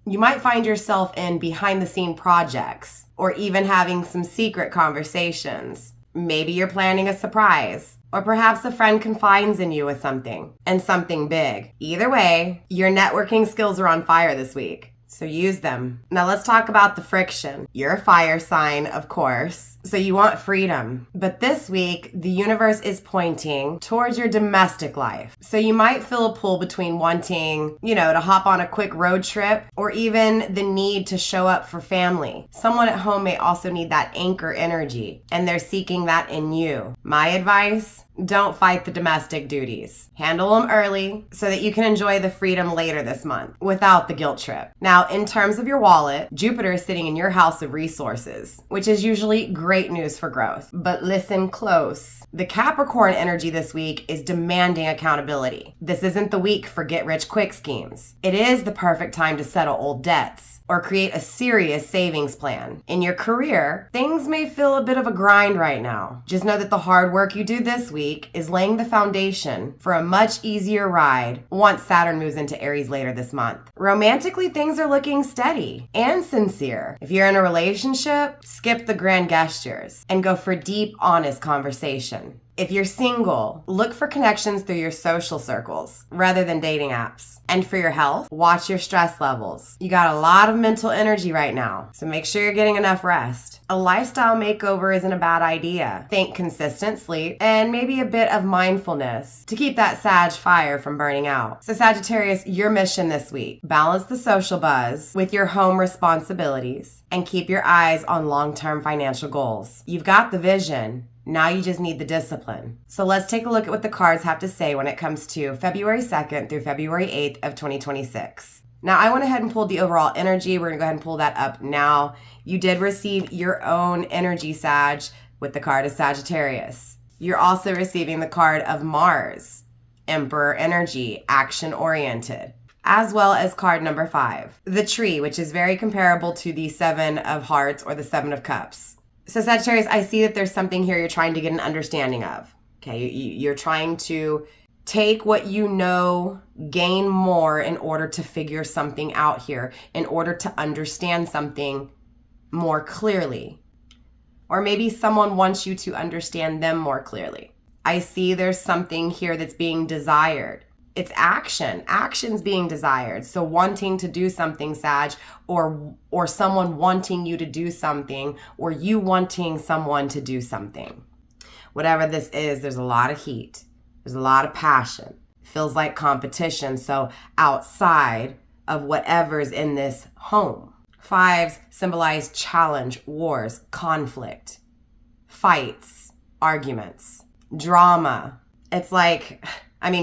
you might find yourself in behind the scene projects or even having some secret conversations. Maybe you're planning a surprise, or perhaps a friend confides in you with something, and something big. Either way, your networking skills are on fire this week. So use them. Now let's talk about the friction. You're a fire sign, of course, so you want freedom. But this week, the universe is pointing towards your domestic life. So you might feel a pull between wanting, to hop on a quick road trip, or even the need to show up for family. Someone at home may also need that anchor energy, and they're seeking that in you. My advice? Don't fight the domestic duties. Handle them early so that you can enjoy the freedom later this month without the guilt trip. Now, in terms of your wallet, Jupiter is sitting in your house of resources, which is usually great news for growth. But listen close. The Capricorn energy this week is demanding accountability. This isn't the week for get-rich-quick schemes. It is the perfect time to settle old debts or create a serious savings plan. In your career, things may feel a bit of a grind right now. Just know that the hard work you do this week is laying the foundation for a much easier ride once Saturn moves into Aries later this month. Romantically, things are looking steady and sincere. If you're in a relationship, skip the grand gestures and go for deep, honest conversation. If you're single, look for connections through your social circles rather than dating apps. And for your health, watch your stress levels. You got a lot of mental energy right now, so make sure you're getting enough rest. A lifestyle makeover isn't a bad idea. Think consistent sleep and maybe a bit of mindfulness to keep that Sag fire from burning out. So Sagittarius, your mission this week: balance the social buzz with your home responsibilities and keep your eyes on long-term financial goals. You've got the vision. Now you just need the discipline. So let's take a look at what the cards have to say when it comes to February 2nd through February 8th of 2026. Now I went ahead and pulled the overall energy. We're going to go ahead and pull that up now. You did receive your own energy, Sag, with the card of Sagittarius. You're also receiving the card of Mars, Emperor energy, action-oriented, as well as card number 5, the Tree, which is very comparable to the 7 of Hearts or the 7 of Cups. So Sagittarius, I see that there's something here you're trying to get an understanding of. Okay, you're trying to Take what you know, gain more in order to figure something out here, in order to understand something more clearly. Or maybe someone wants you to understand them more clearly. I see there's something here that's being desired. It's action. Action's being desired. So wanting to do something, Sag, or someone wanting you to do something, or you wanting someone to do something. Whatever this is, there's a lot of heat. There's a lot of passion. It feels like competition. So outside of whatever's in this home. Fives symbolize challenge, wars, conflict, fights, arguments, drama. It's like,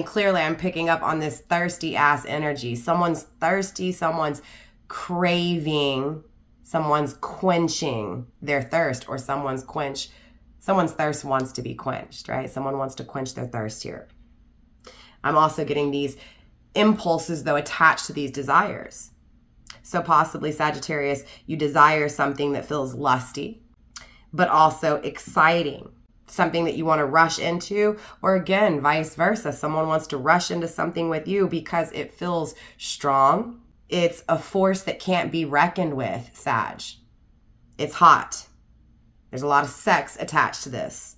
clearly I'm picking up on this thirsty ass energy. Someone's thirsty, someone's craving, someone's quenching their thirst, or someone's thirst wants to be quenched, right? Someone wants to quench their thirst here. I'm also getting these impulses, though, attached to these desires. So possibly, Sagittarius, you desire something that feels lusty, but also exciting, something that you want to rush into, or again, vice versa. Someone wants to rush into something with you because it feels strong. It's a force that can't be reckoned with, Sag. It's hot. There's a lot of sex attached to this.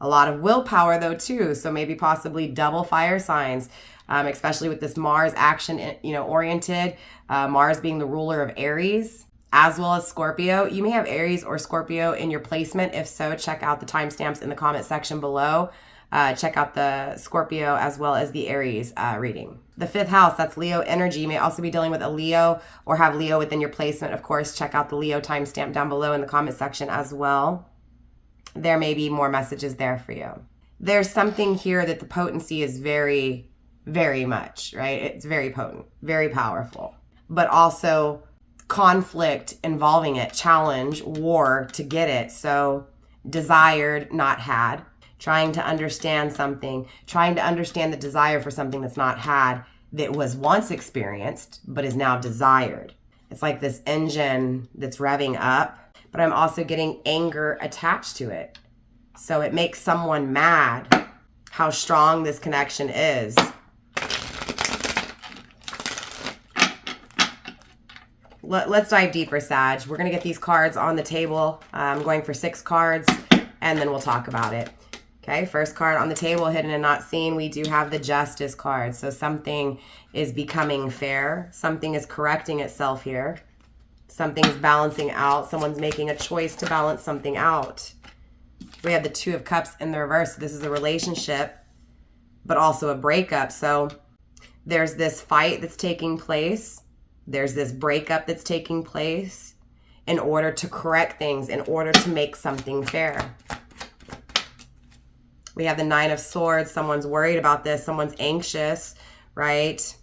A lot of willpower, though, too. So maybe possibly double fire signs, especially with this Mars action, oriented. Mars being the ruler of Aries, as well as Scorpio. You may have Aries or Scorpio in your placement. If so, check out the timestamps in the comment section below. Check out the Scorpio as well as the Aries reading. The fifth house, that's Leo energy. You may also be dealing with a Leo or have Leo within your placement. Of course, check out the Leo timestamp down below in the comment section as well. There may be more messages there for you. There's something here that the potency is very, very much, right? It's very potent, very powerful, but also conflict involving it, challenge, war to get it. So desired, not had. Trying to understand something, trying to understand the desire for something that's not had, that was once experienced, but is now desired. It's like this engine that's revving up, but I'm also getting anger attached to it. So it makes someone mad how strong this connection is. Let's dive deeper, Sag. We're going to get these cards on the table. I'm going for 6 cards, and then we'll talk about it. Okay, first card on the table, hidden and not seen, we do have the Justice card. So something is becoming fair. Something is correcting itself here. Something's balancing out. Someone's making a choice to balance something out. We have the Two of Cups in the reverse. This is a relationship, but also a breakup. So there's this fight that's taking place. There's this breakup that's taking place in order to correct things, in order to make something fair. We have the Nine of Swords. Someone's worried about this. Someone's anxious, right?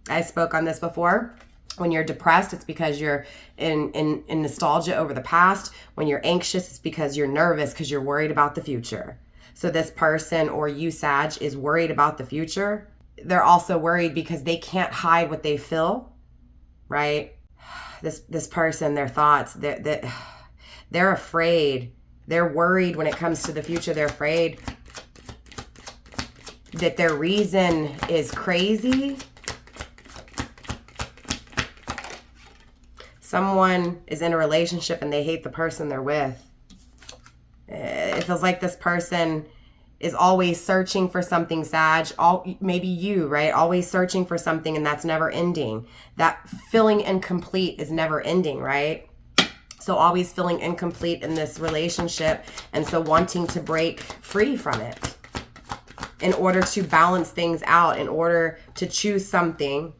I spoke on this before. When you're depressed, it's because you're in nostalgia over the past. When you're anxious, it's because you're nervous, because you're worried about the future. So this person, or you, Sag, is worried about the future. They're also worried because they can't hide what they feel, right? This person, their thoughts, they're afraid. They're worried when it comes to the future. They're afraid that their reason is crazy. Someone is in a relationship and they hate the person they're with. It feels like this person is always searching for something, Sag. Maybe you, right? Always searching for something, and that's never ending. That feeling incomplete is never ending, right? So always feeling incomplete in this relationship, and so wanting to break free from it in order to balance things out, in order to choose something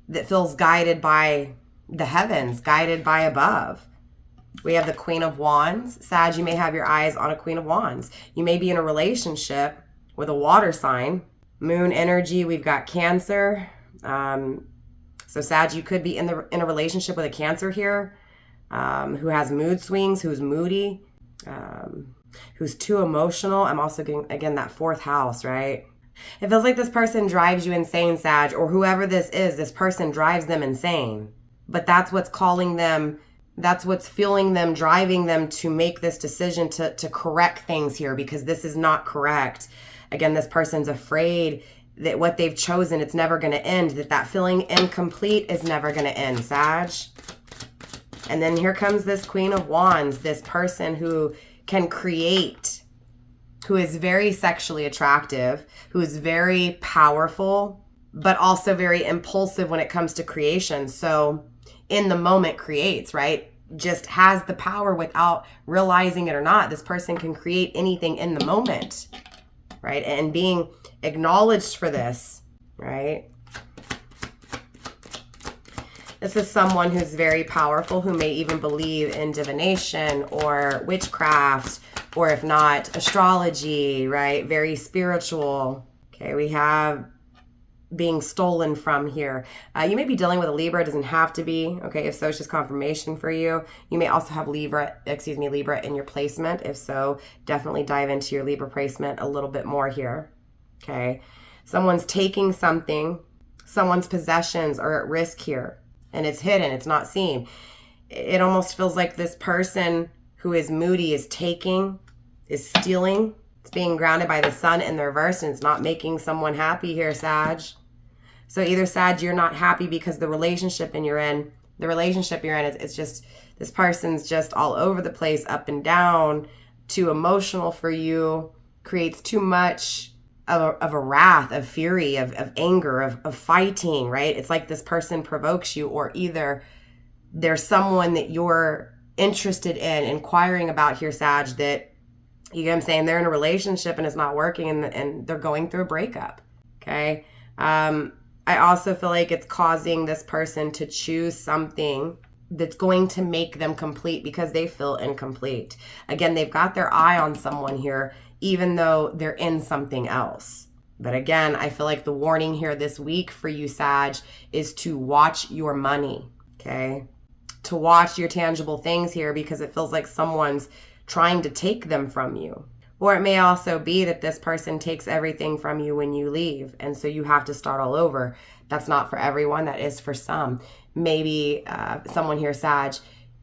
that feels guided by the heavens, guided by above. We have the Queen of Wands. Sag, you may have your eyes on a Queen of Wands. You may be in a relationship with a water sign. Moon energy, we've got Cancer. So Sag, you could be in a relationship with a Cancer here, who has mood swings, who's moody, who's too emotional. I'm also getting, again, that 4th house, right? It feels like this person drives you insane, Sag, or whoever this is, this person drives them insane. But that's what's calling them That's what's fueling them, driving them to make this decision to correct things here, because this is not correct. Again, this person's afraid that what they've chosen, it's never going to end, that feeling incomplete is never going to end, Sag. And then here comes this Queen of Wands, this person who can create, who is very sexually attractive, who is very powerful, but also very impulsive when it comes to creation. So in the moment creates, right? Just has the power without realizing it or not. This person can create anything in the moment, right? And being acknowledged for this, right? This is someone who's very powerful, who may even believe in divination or witchcraft, or if not, astrology, right? Very spiritual. Okay, we have being stolen from here. You may be dealing with a Libra. It doesn't have to be. Okay, if so, it's just confirmation for you. You may also have Libra in your placement. If so, definitely dive into your Libra placement a little bit more here. Okay, someone's taking something, someone's possessions are at risk here, and it's hidden, it's not seen. It almost feels like this person who is moody is taking, is stealing. It's being grounded by the sun in the reverse, and it's not making someone happy here, Sag. So either, Sag, you're not happy because the relationship you're in, it's just, this person's just all over the place, up and down, too emotional for you, creates too much of a wrath, of fury, of anger, of fighting, right? It's like this person provokes you, or either there's someone that you're interested in inquiring about here, Sag, that, you know what I'm saying, they're in a relationship and it's not working, and they're going through a breakup, okay? I also feel like it's causing this person to choose something that's going to make them complete because they feel incomplete. Again, they've got their eye on someone here, even though they're in something else. But again, I feel like the warning here this week for you, Sag, is to watch your money, okay? To watch your tangible things here, because it feels like someone's trying to take them from you. Or it may also be that this person takes everything from you when you leave, and so you have to start all over. That's not for everyone. That is for some. Maybe someone here, Sag,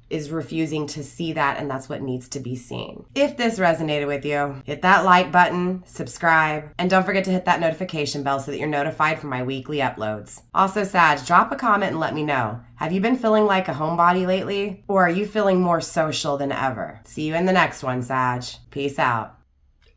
is refusing to see that, and that's what needs to be seen. If this resonated with you, hit that like button, subscribe, and don't forget to hit that notification bell so that you're notified for my weekly uploads. Also, Sag, drop a comment and let me know. Have you been feeling like a homebody lately? Or are you feeling more social than ever? See you in the next one, Sag. Peace out.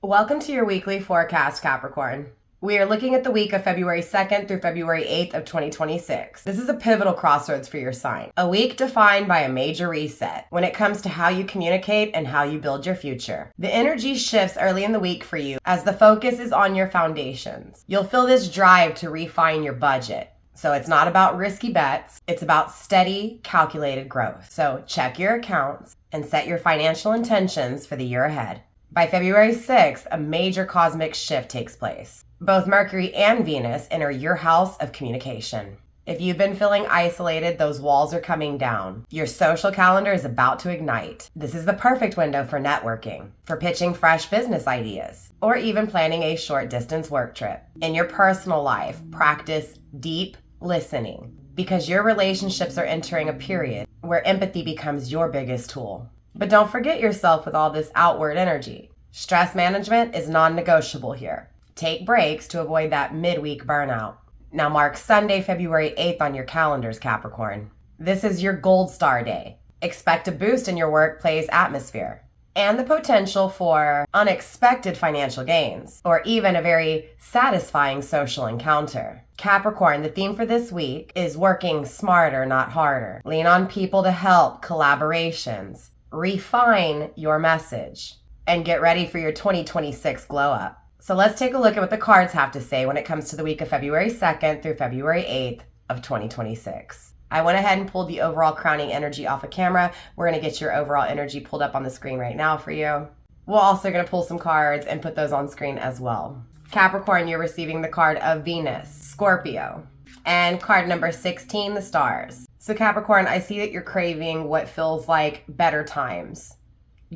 Welcome to your weekly forecast, Capricorn. We are looking at the week of February 2nd through February 8th of 2026. This is a pivotal crossroads for your sign. A week defined by a major reset when it comes to how you communicate and how you build your future. The energy shifts early in the week for you as the focus is on your foundations. You'll feel this drive to refine your budget. So it's not about risky bets. It's about steady, calculated growth. So check your accounts and set your financial intentions for the year ahead. By February 6th, a major cosmic shift takes place. Both Mercury and Venus enter your house of communication. If you've been feeling isolated, those walls are coming down. Your social calendar is about to ignite. This is the perfect window for networking, for pitching fresh business ideas, or even planning a short distance work trip. In your personal life, practice deep listening, because your relationships are entering a period where empathy becomes your biggest tool. But don't forget yourself with all this outward energy. Stress management is non-negotiable here. Take breaks to avoid that midweek burnout. Now mark Sunday, February 8th on your calendars, Capricorn. This is your gold star day. Expect a boost in your workplace atmosphere and the potential for unexpected financial gains, or even a very satisfying social encounter. Capricorn, the theme for this week is working smarter, not harder. Lean on people to help, collaborations. Refine your message and get ready for your 2026 glow up. So let's take a look at what the cards have to say when it comes to the week of February 2nd through February 8th of 2026. I went ahead and pulled the overall crowning energy off of camera. We're going to get your overall energy pulled up on the screen right now for you. We're also going to pull some cards and put those on screen as well. Capricorn, you're receiving the card of Venus, Scorpio, and card number 16, the stars. So Capricorn, I see that you're craving what feels like better times,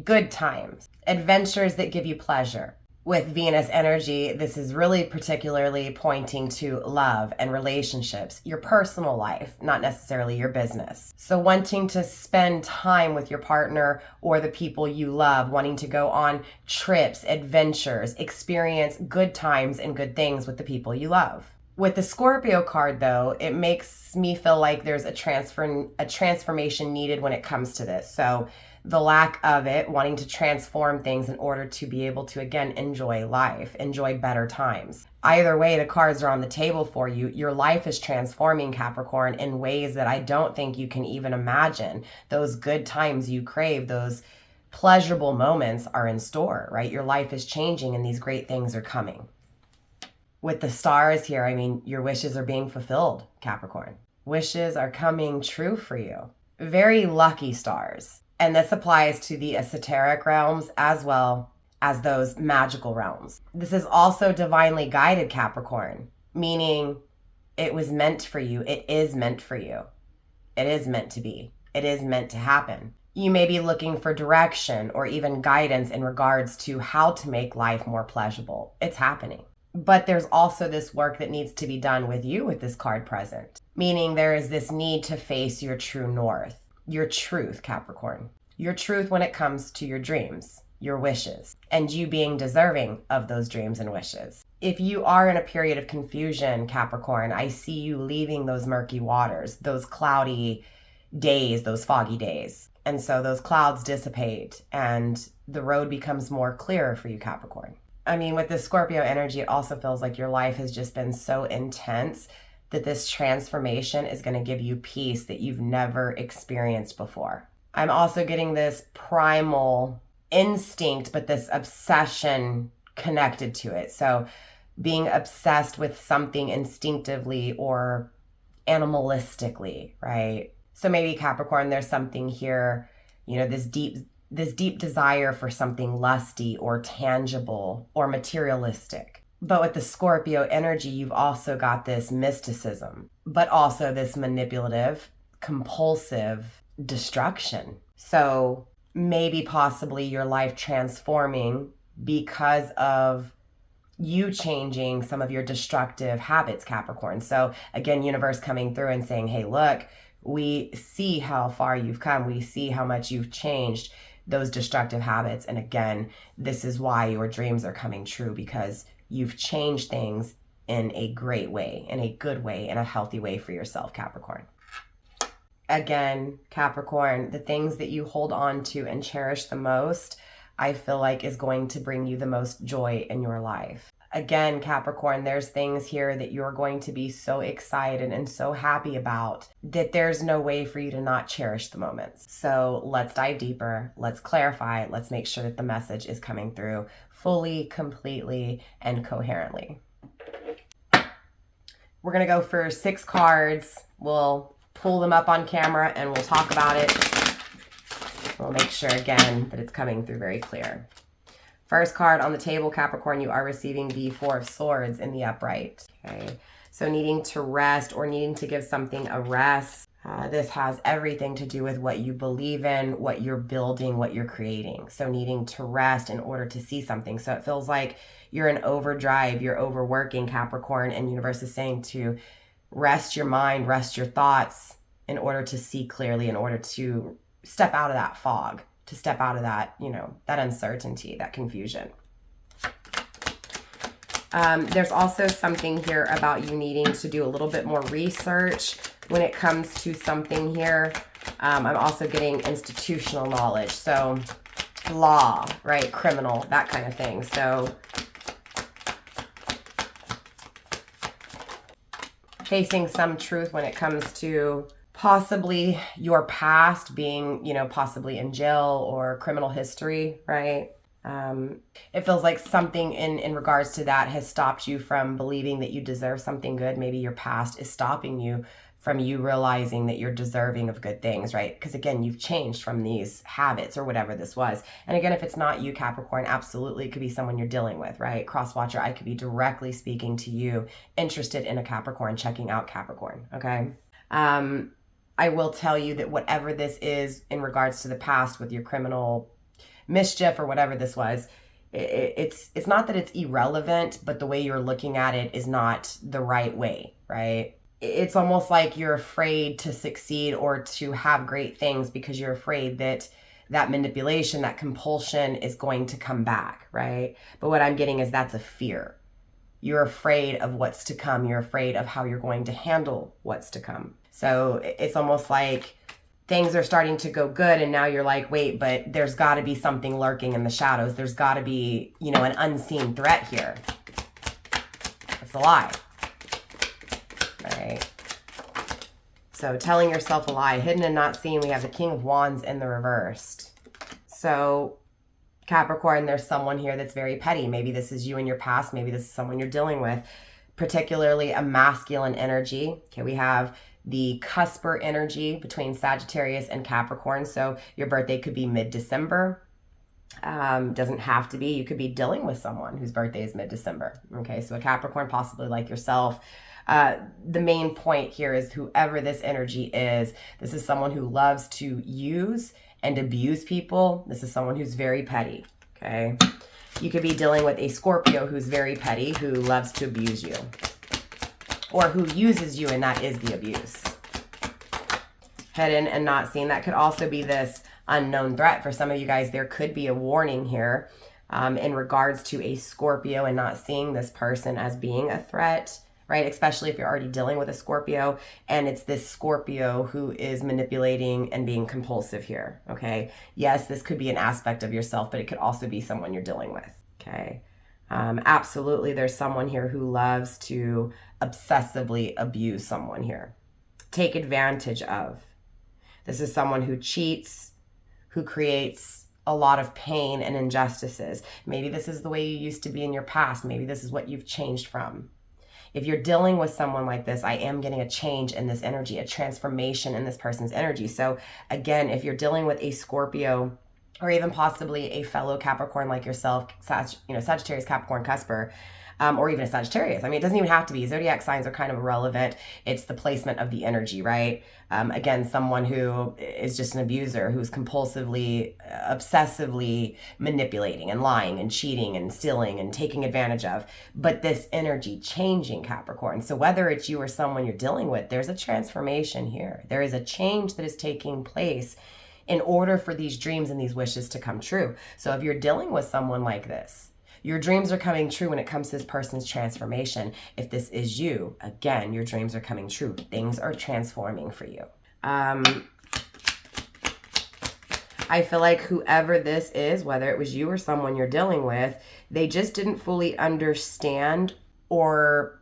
good times, adventures that give you pleasure. With Venus energy, this is really particularly pointing to love and relationships, your personal life, not necessarily your business. So wanting to spend time with your partner or the people you love, wanting to go on trips, adventures, experience good times and good things with the people you love. With the Scorpio card, though, it makes me feel like there's a transformation needed when it comes to this. So the lack of it, wanting to transform things in order to be able to, again, enjoy life, enjoy better times. Either way, the cards are on the table for you. Your life is transforming, Capricorn, in ways that I don't think you can even imagine. Those good times you crave, those pleasurable moments are in store, right? Your life is changing and these great things are coming. With the stars here, I mean, your wishes are being fulfilled, Capricorn. Wishes are coming true for you. Very lucky stars. And this applies to the esoteric realms as well as those magical realms. This is also divinely guided, Capricorn, meaning it was meant for you. It is meant for you. It is meant to be. It is meant to happen. You may be looking for direction or even guidance in regards to how to make life more pleasurable. It's happening. But there's also this work that needs to be done with you with this card present, meaning there is this need to face your true north. Your truth, Capricorn. Your truth when it comes to your dreams, your wishes, and you being deserving of those dreams and wishes. If you are in a period of confusion, Capricorn, I see you leaving those murky waters, those cloudy days, those foggy days. And so those clouds dissipate and the road becomes more clear for you, Capricorn. I mean, with the Scorpio energy, it also feels like your life has just been so intense that this transformation is going to give you peace that you've never experienced before. I'm also getting this primal instinct, but this obsession connected to it. So being obsessed with something instinctively or animalistically, right? So maybe Capricorn, there's something here, you know, this deep desire for something lusty or tangible or materialistic. But with the Scorpio energy, you've also got this mysticism, but also this manipulative, compulsive destruction. So maybe possibly your life transforming because of you changing some of your destructive habits, Capricorn. So again, universe coming through and saying, hey, look, we see how far you've come. We see how much you've changed those destructive habits. And again, this is why your dreams are coming true, because you've changed things in a great way, in a good way, in a healthy way for yourself, Capricorn. Again, Capricorn, the things that you hold on to and cherish the most, I feel like is going to bring you the most joy in your life. Again, Capricorn, there's things here that you're going to be so excited and so happy about that there's no way for you to not cherish the moments. So let's dive deeper. Let's clarify. Let's make sure that the message is coming through fully, completely, and coherently. We're going to go for 6 cards. We'll pull them up on camera and we'll talk about it. We'll make sure again that it's coming through very clear. First card on the table, Capricorn, you are receiving the 4 of Swords in the upright. Okay, so needing to rest or needing to give something a rest. This has everything to do with what you believe in, what you're building, what you're creating. So needing to rest in order to see something. So it feels like you're in overdrive, you're overworking, Capricorn, and universe is saying to rest your mind, rest your thoughts in order to see clearly, in order to step out of that fog, to step out of that, you know, that uncertainty, that confusion. There's also something here about you needing to do a little bit more research when it comes to something here. I'm also getting institutional knowledge. So law, right? Criminal, that kind of thing. So facing some truth when it comes to possibly your past being, you know, possibly in jail or criminal history, right? It feels like something in regards to that has stopped you from believing that you deserve something good. Maybe your past is stopping you from you realizing that you're deserving of good things, right? Because again, you've changed from these habits or whatever this was. And again, if it's not you, Capricorn, absolutely it could be someone you're dealing with, right? Cross-watcher, I could be directly speaking to you, interested in a Capricorn, checking out Capricorn, okay? I will tell you that whatever this is in regards to the past with your criminal mischief or whatever this was, It's not that it's irrelevant, but the way you're looking at it is not the right way, right? It's almost like you're afraid to succeed or to have great things because you're afraid that that manipulation, that compulsion is going to come back, right? But what I'm getting is that's a fear. You're afraid of what's to come. You're afraid of how you're going to handle what's to come. So it's almost like things are starting to go good and now you're like, wait, but there's got to be something lurking in the shadows. There's got to be, you know, an unseen threat here. That's a lie. All right. So telling yourself a lie, hidden and not seen. We have the King of Wands in the reversed. So Capricorn, there's someone here that's very petty. Maybe this is you in your past. Maybe this is someone you're dealing with, particularly a masculine energy. Okay, we have the cusper energy between Sagittarius and Capricorn. So your birthday could be mid-December. Doesn't have to be. You could be dealing with someone whose birthday is mid-December. Okay, so a Capricorn, possibly like yourself. The main point here is whoever this energy is, this is someone who loves to use and abuse people. This is someone who's very petty, okay? You could be dealing with a Scorpio who's very petty, who loves to abuse you, or who uses you, and that is the abuse. Hidden and not seen. That could also be this unknown threat. For some of you guys, there could be a warning here in regards to a Scorpio and not seeing this person as being a threat, right? Especially if you're already dealing with a Scorpio and it's this Scorpio who is manipulating and being compulsive here, okay? Yes, this could be an aspect of yourself, but it could also be someone you're dealing with, okay? Absolutely, there's someone here who loves to obsessively abuse someone here, take advantage of. This is someone who cheats, who creates a lot of pain and injustices. Maybe this is the way you used to be in your past. Maybe this is what you've changed from. If you're dealing with someone like this, I am getting a change in this energy, a transformation in this person's energy. So again, if you're dealing with a Scorpio or even possibly a fellow Capricorn like yourself, Sagittarius, Capricorn, Cusper, or even a Sagittarius. I mean, it doesn't even have to be. Zodiac signs are kind of irrelevant. It's the placement of the energy, right? Again, someone who is just an abuser, who's compulsively, obsessively manipulating and lying and cheating and stealing and taking advantage of. But this energy changing, Capricorn. So whether it's you or someone you're dealing with, there's a transformation here. There is a change that is taking place in order for these dreams and these wishes to come true. So if you're dealing with someone like this, your dreams are coming true when it comes to this person's transformation. If this is you, again, your dreams are coming true. Things are transforming for you. I feel like whoever this is, whether it was you or someone you're dealing with, they just didn't fully understand, or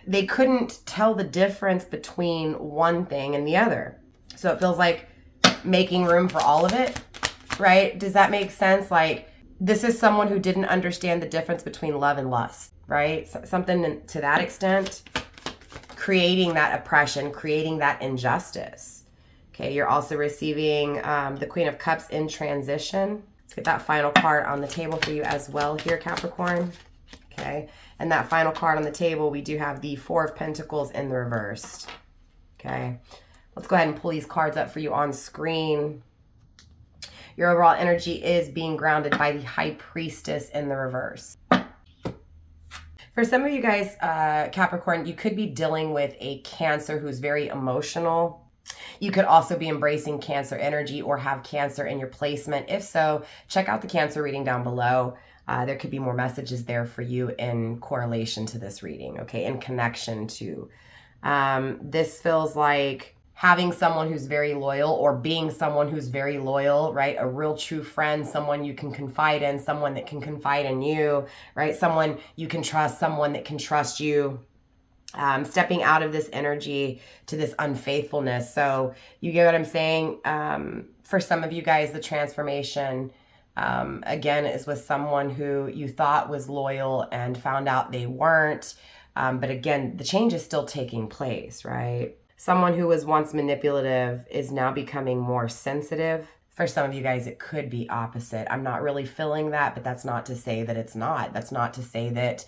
they couldn't tell the difference between one thing and the other. So it feels like making room for all of it, right? Does that make sense? Like, this is someone who didn't understand the difference between love and lust, right? Something to that extent, creating that oppression, creating that injustice. Okay, you're also receiving the Queen of Cups in transition. Let's get that final card on the table for you as well here, Capricorn. Okay, and that final card on the table, we do have the Four of Pentacles in the reversed. Okay, let's go ahead and pull these cards up for you on screen. Your overall energy is being grounded by the High Priestess in the reverse. For some of you guys, Capricorn, you could be dealing with a Cancer who's very emotional. You could also be embracing Cancer energy or have Cancer in your placement. If so, check out the Cancer reading down below. There could be more messages there for you in correlation to this reading, okay, in connection to. This feels like having someone who's very loyal, or being someone who's very loyal, right? A real true friend, someone you can confide in, someone that can confide in you, right? Someone you can trust, someone that can trust you. Stepping out of this energy to this unfaithfulness. So you get what I'm saying? For some of you guys, the transformation, again, is with someone who you thought was loyal and found out they weren't. But again, the change is still taking place, right? Someone who was once manipulative is now becoming more sensitive. For some of you guys, it could be opposite. I'm not really feeling that, but that's not to say that it's not. That's not to say that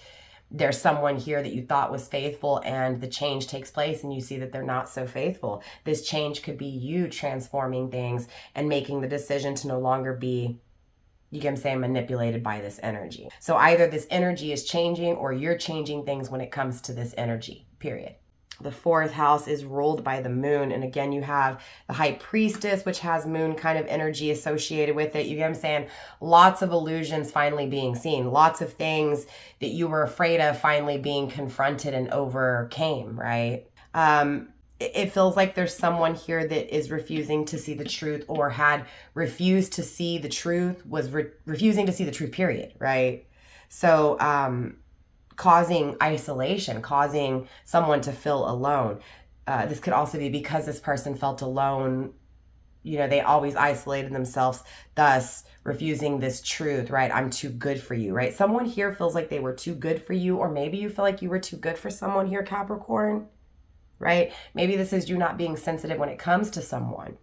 there's someone here that you thought was faithful and the change takes place and you see that they're not so faithful. This change could be you transforming things and making the decision to no longer be You get what I'm saying? Manipulated by this energy. So either this energy is changing or you're changing things when it comes to this energy, period. The fourth house is ruled by the moon. And again, you have the high priestess, which has moon kind of energy associated with it. You get what I'm saying? Lots of illusions finally being seen. Lots of things that you were afraid of finally being confronted and overcame, right? It feels like there's someone here that is refusing to see the truth or had refused to see the truth, was refusing to see the truth, period, right? So, causing isolation, causing someone to feel alone. This could also be because this person felt alone. You know, they always isolated themselves, thus refusing this truth, right? I'm too good for you, right? Someone here feels like they were too good for you, or maybe you feel like you were too good for someone here, Capricorn, right? Maybe this is you not being sensitive when it comes to someone,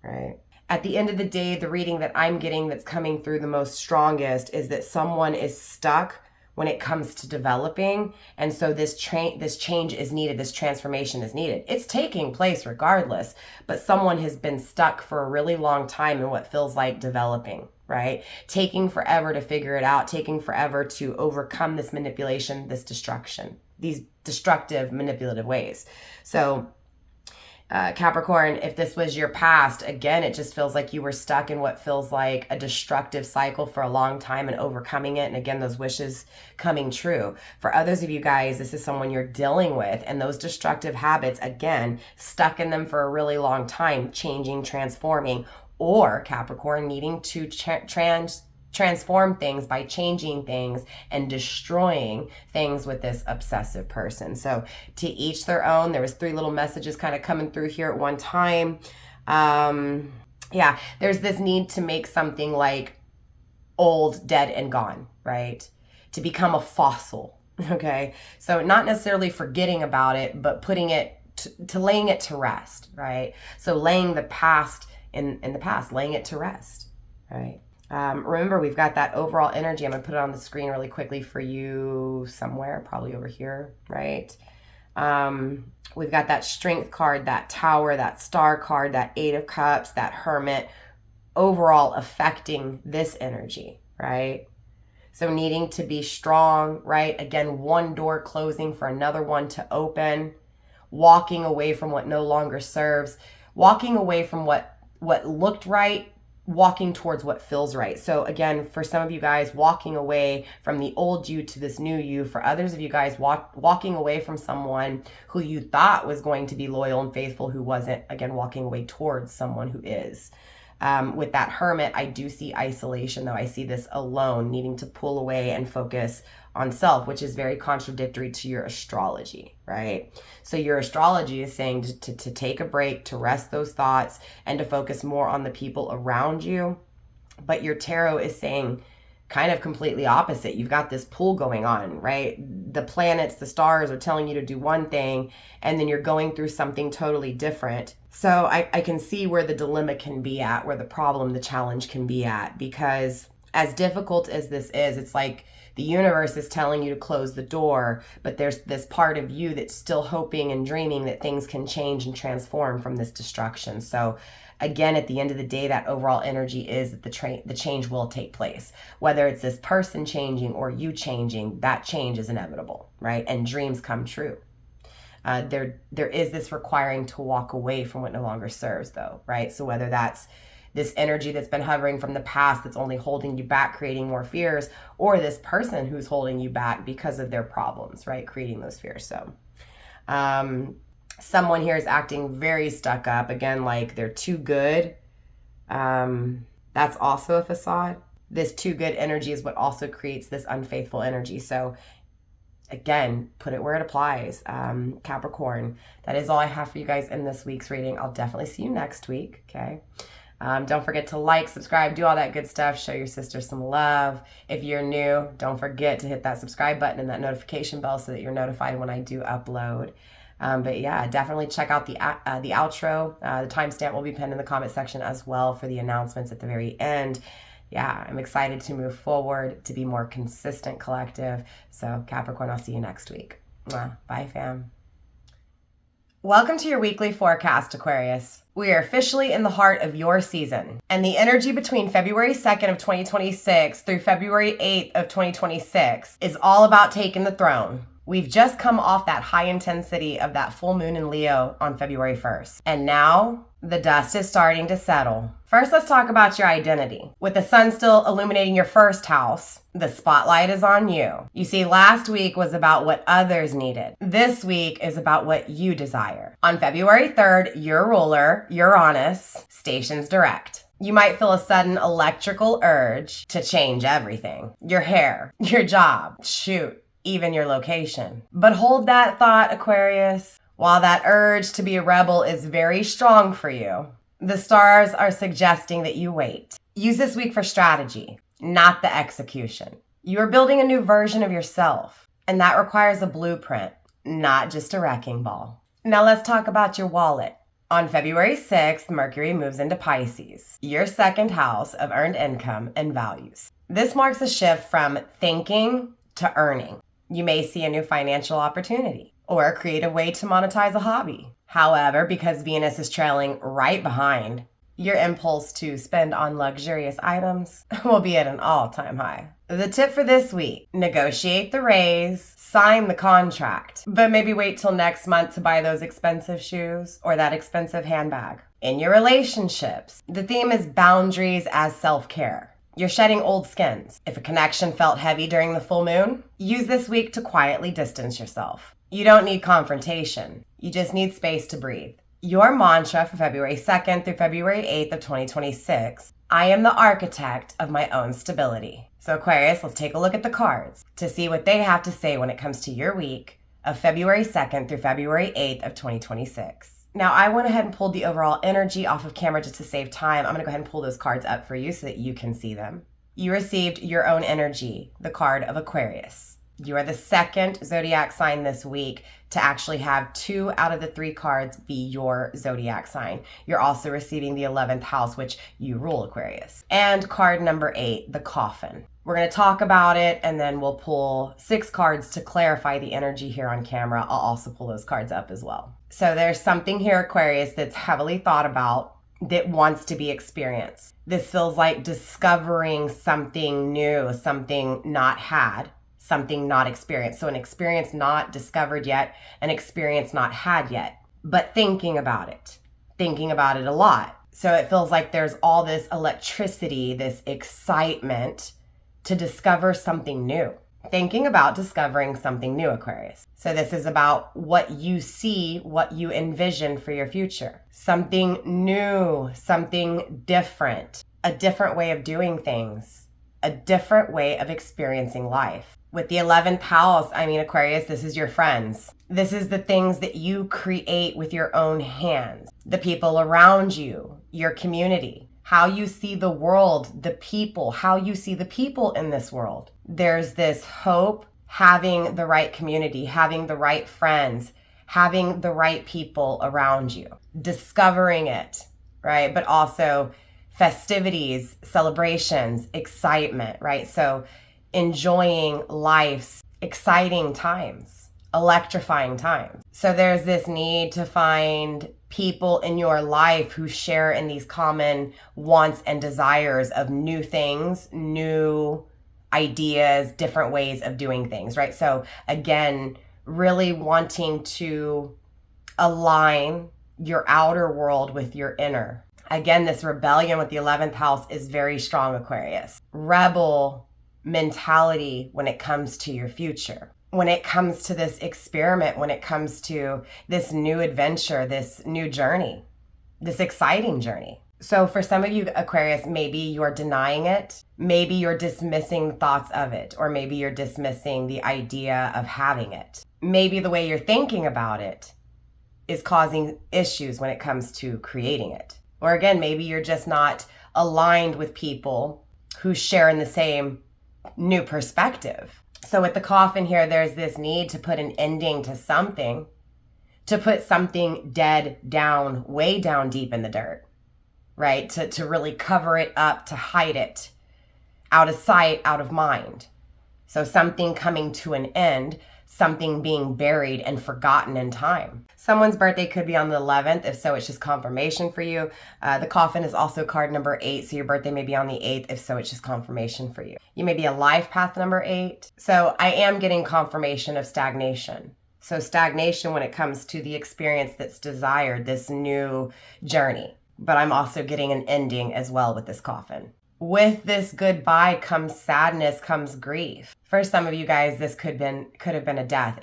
right? At the end of the day, the reading that I'm getting that's coming through the most strongest is that someone is stuck when it comes to developing. And so this change is needed. This transformation is needed. It's taking place regardless, but someone has been stuck for a really long time in what feels like developing, right? Taking forever to figure it out, taking forever to overcome this manipulation, this destruction, these destructive, manipulative ways. So Capricorn, if this was your past, again, it just feels like you were stuck in what feels like a destructive cycle for a long time and overcoming it. And again, those wishes coming true. For others of you guys, this is someone you're dealing with, and those destructive habits, again, stuck in them for a really long time, changing, transforming, or Capricorn needing to transform things by changing things and destroying things with this obsessive person. So to each their own. There was 3 little messages kind of coming through here at one time. Yeah, there's this need to make something like old, dead, and gone, right? To become a fossil, okay? So not necessarily forgetting about it, but putting it to laying it to rest, right? So laying the past in the past, laying it to rest, right? Remember, we've got that overall energy. I'm going to put it on the screen really quickly for you somewhere, probably over here, right? We've got that Strength card, that Tower, that Star card, that 8 of Cups, that Hermit, overall affecting this energy, right? So needing to be strong, right? Again, one door closing for another one to open, walking away from what no longer serves, walking away from what looked right, walking towards what feels right. So again, for some of you guys, walking away from the old you to this new you. For others of you guys, walking away from someone who you thought was going to be loyal and faithful, who wasn't. Again, walking away towards someone who is. With that Hermit, I do see isolation, though. I see this alone, needing to pull away and focus on self, which is very contradictory to your astrology, right? So your astrology is saying to take a break, to rest those thoughts, and to focus more on the people around you. But your tarot is saying kind of completely opposite. You've got this pull going on, right? The planets, the stars are telling you to do one thing, and then you're going through something totally different. So I can see where the dilemma can be at, where the problem, the challenge can be at, because as difficult as this is, it's like the universe is telling you to close the door, but there's this part of you that's still hoping and dreaming that things can change and transform from this destruction. So again, at the end of the day, that overall energy is that the change will take place. Whether it's this person changing or you changing, that change is inevitable, right? And dreams come true. There is this requiring to walk away from what no longer serves, though, right? So whether that's this energy that's been hovering from the past that's only holding you back, creating more fears, or this person who's holding you back because of their problems, right? Creating those fears. So someone here is acting very stuck up, again, like they're too good. That's also a facade. This too good energy is what also creates this unfaithful energy. So again, put it where it applies. Capricorn, that is all I have for you guys in this week's reading. I'll definitely see you next week, okay? Don't forget to like, subscribe, do all that good stuff. Show your sister some love. If you're new, don't forget to hit that subscribe button and that notification bell so that you're notified when I do upload. But yeah, definitely check out the outro. The timestamp will be pinned in the comment section as well for the announcements at the very end. Yeah, I'm excited to move forward, to be more consistent collective. So Capricorn, I'll see you next week. Bye, fam. Welcome to your weekly forecast, Aquarius. We are officially in the heart of your season, and the energy between February 2nd of 2026 through February 8th of 2026 is all about taking the throne. We've just come off that high intensity of that full moon in Leo on February 1st, and now the dust is starting to settle. First, let's talk about your identity. With the sun still illuminating your first house, the spotlight is on you. You see, last week was about what others needed. This week is about what you desire. On February 3rd, your ruler, Uranus, stations direct. You might feel a sudden electrical urge to change everything. Your hair, your job, shoot, even your location. But hold that thought, Aquarius. While that urge to be a rebel is very strong for you, the stars are suggesting that you wait. Use this week for strategy, not the execution. You are building a new version of yourself, and that requires a blueprint, not just a wrecking ball. Now let's talk about your wallet. On February 6th, Mercury moves into Pisces, your second house of earned income and values. This marks a shift from thinking to earning. You may see a new financial opportunity or a creative way to monetize a hobby. However, because Venus is trailing right behind, your impulse to spend on luxurious items will be at an all-time high. The tip for this week: negotiate the raise, sign the contract, but maybe wait till next month to buy those expensive shoes or that expensive handbag. In your relationships, the theme is boundaries as self-care. You're shedding old skins. If a connection felt heavy during the full moon, use this week to quietly distance yourself. You don't need confrontation. You just need space to breathe. Your mantra for February 2nd through February 8th of 2026: I am the architect of my own stability. So Aquarius, let's take a look at the cards to see what they have to say when it comes to your week of February 2nd through February 8th of 2026. Now, I went ahead and pulled the overall energy off of camera just to save time. I'm going to go ahead and pull those cards up for you so that you can see them. You received your own energy, the card of Aquarius. You are the second zodiac sign this week to actually have 2 out of the 3 cards be your zodiac sign. You're also receiving the 11th house, which you rule, Aquarius. And card number 8, the coffin. We're going to talk about it, and then we'll pull 6 cards to clarify the energy here on camera. I'll also pull those cards up as well. So there's something here, Aquarius, that's heavily thought about, that wants to be experienced. This feels like discovering something new, something not had, something not experienced. So an experience not discovered yet, an experience not had yet, but thinking about it a lot. So it feels like there's all this electricity, this excitement to discover something new. Thinking about discovering something new, Aquarius. So this is about what you see, what you envision for your future. Something new, something different, a different way of doing things, a different way of experiencing life. With the 11th house, Aquarius, this is your friends. This is the things that you create with your own hands. The people around you, your community, how you see the world, the people, how you see the people in this world. There's this hope, having the right community, having the right friends, having the right people around you, discovering it, right? But also festivities, celebrations, excitement, right? So enjoying life's exciting times, electrifying times. So there's this need to find people in your life who share in these common wants and desires of new things, new ideas, different ways of doing things, right? So again, really wanting to align your outer world with your inner. Again, this rebellion with the 11th house is very strong, Aquarius. Rebel mentality when it comes to your future. When it comes to this experiment, when it comes to this new adventure, this new journey, this exciting journey. So for some of you, Aquarius, maybe you're denying it. Maybe you're dismissing thoughts of it, or maybe you're dismissing the idea of having it. Maybe the way you're thinking about it is causing issues when it comes to creating it. Or again, maybe you're just not aligned with people who share in the same new perspective. So with the coffin here, there's this need to put an ending to something, to put something dead down, way down deep in the dirt, right? To really cover it up, to hide it, out of sight, out of mind. So something coming to an end, something being buried and forgotten in time. Someone's birthday could be on the 11th. If so, it's just confirmation for you. The coffin is also card number 8, so your birthday may be on the 8th. If so, it's just confirmation for you. You may be a life path number 8. So I am getting confirmation of stagnation. So stagnation when it comes to the experience that's desired, this new journey. But I'm also getting an ending as well with this coffin. With this goodbye comes sadness, comes grief. For some of you guys, this could have been a death,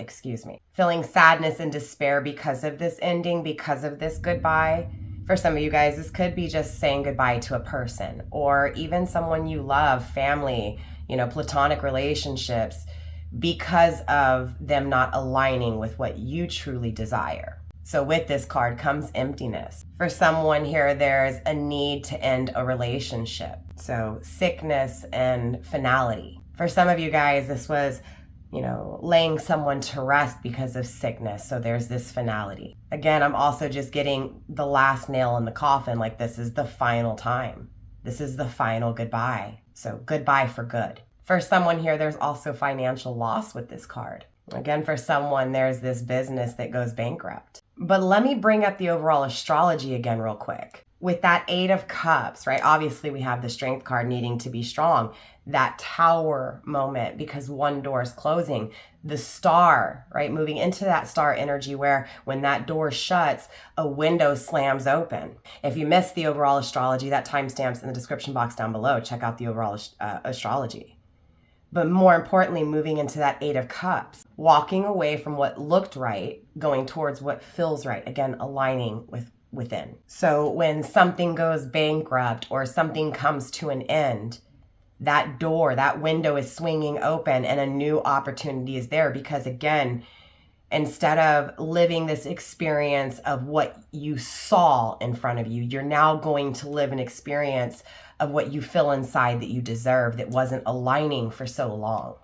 Feeling sadness and despair because of this ending, because of this goodbye. For some of you guys, this could be just saying goodbye to a person or even someone you love, family, platonic relationships, because of them not aligning with what you truly desire. So with this card comes emptiness. For someone here, there's a need to end a relationship. So sickness and finality. For some of you guys, this was, laying someone to rest because of sickness. So there's this finality. Again, I'm also just getting the last nail in the coffin, like this is the final time. This is the final goodbye. So goodbye for good. For someone here, there's also financial loss with this card. Again, for someone, there's this business that goes bankrupt. But let me bring up the overall astrology again real quick. With that 8 of Cups, right? Obviously, we have the Strength card needing to be strong. That Tower moment, because one door is closing. The Star, right? Moving into that Star energy where when that door shuts, a window slams open. If you missed the overall astrology, that timestamp's in the description box down below. Check out the overall astrology. But more importantly, moving into that 8 of Cups, walking away from what looked right, going towards what feels right. Again, aligning within. So when something goes bankrupt or something comes to an end, that door, that window is swinging open and a new opportunity is there because, again, instead of living this experience of what you saw in front of you, you're now going to live an experience of what you feel inside that you deserve that wasn't aligning for so long.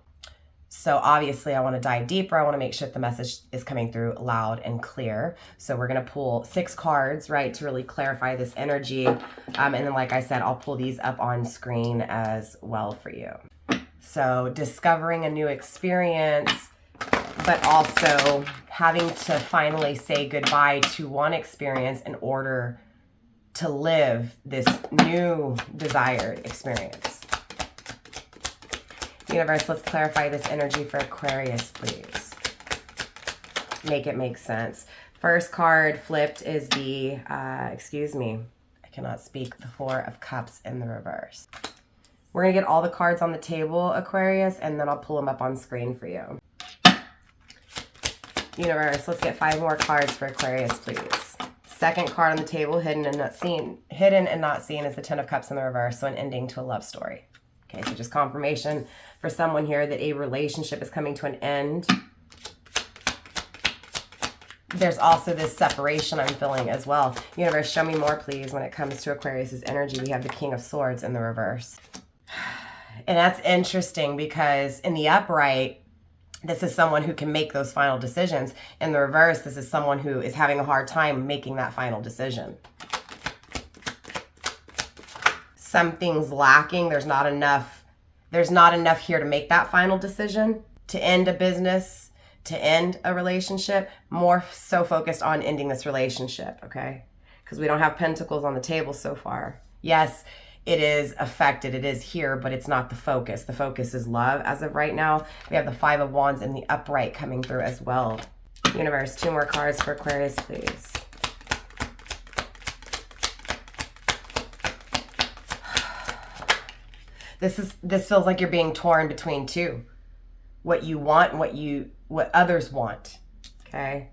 So obviously I want to dive deeper. I want to make sure that the message is coming through loud and clear. So we're going to pull 6 cards, right, to really clarify this energy. And then, like I said, I'll pull these up on screen as well for you. So discovering a new experience, but also having to finally say goodbye to one experience in order to live this new desired experience. Universe, let's clarify this energy for Aquarius, please. Make it make sense. First card flipped is the, I cannot speak, the 4 of Cups in the reverse. We're going to get all the cards on the table, Aquarius, and then I'll pull them up on screen for you. Universe, let's get 5 more cards for Aquarius, please. Second card on the table, hidden and not seen. Hidden and not seen is the 10 of Cups in the reverse, so an ending to a love story. Okay, so just confirmation for someone here that a relationship is coming to an end. There's also this separation I'm feeling as well. Universe, show me more, please, when it comes to Aquarius's energy. We have the King of Swords in the reverse. And that's interesting because in the upright, this is someone who can make those final decisions. In the reverse, this is someone who is having a hard time making that final decision. Something's lacking. There's not enough here to make that final decision, to end a business, to end a relationship. More so focused on ending this relationship, okay? Because we don't have pentacles on the table so far. Yes, it is affected, it is here, but it's not the focus. The focus is love as of right now. We have the 5 of Wands in the upright coming through as well. Universe, 2 more cards for Aquarius, please. This feels like you're being torn between 2. What you want and what others want. Okay?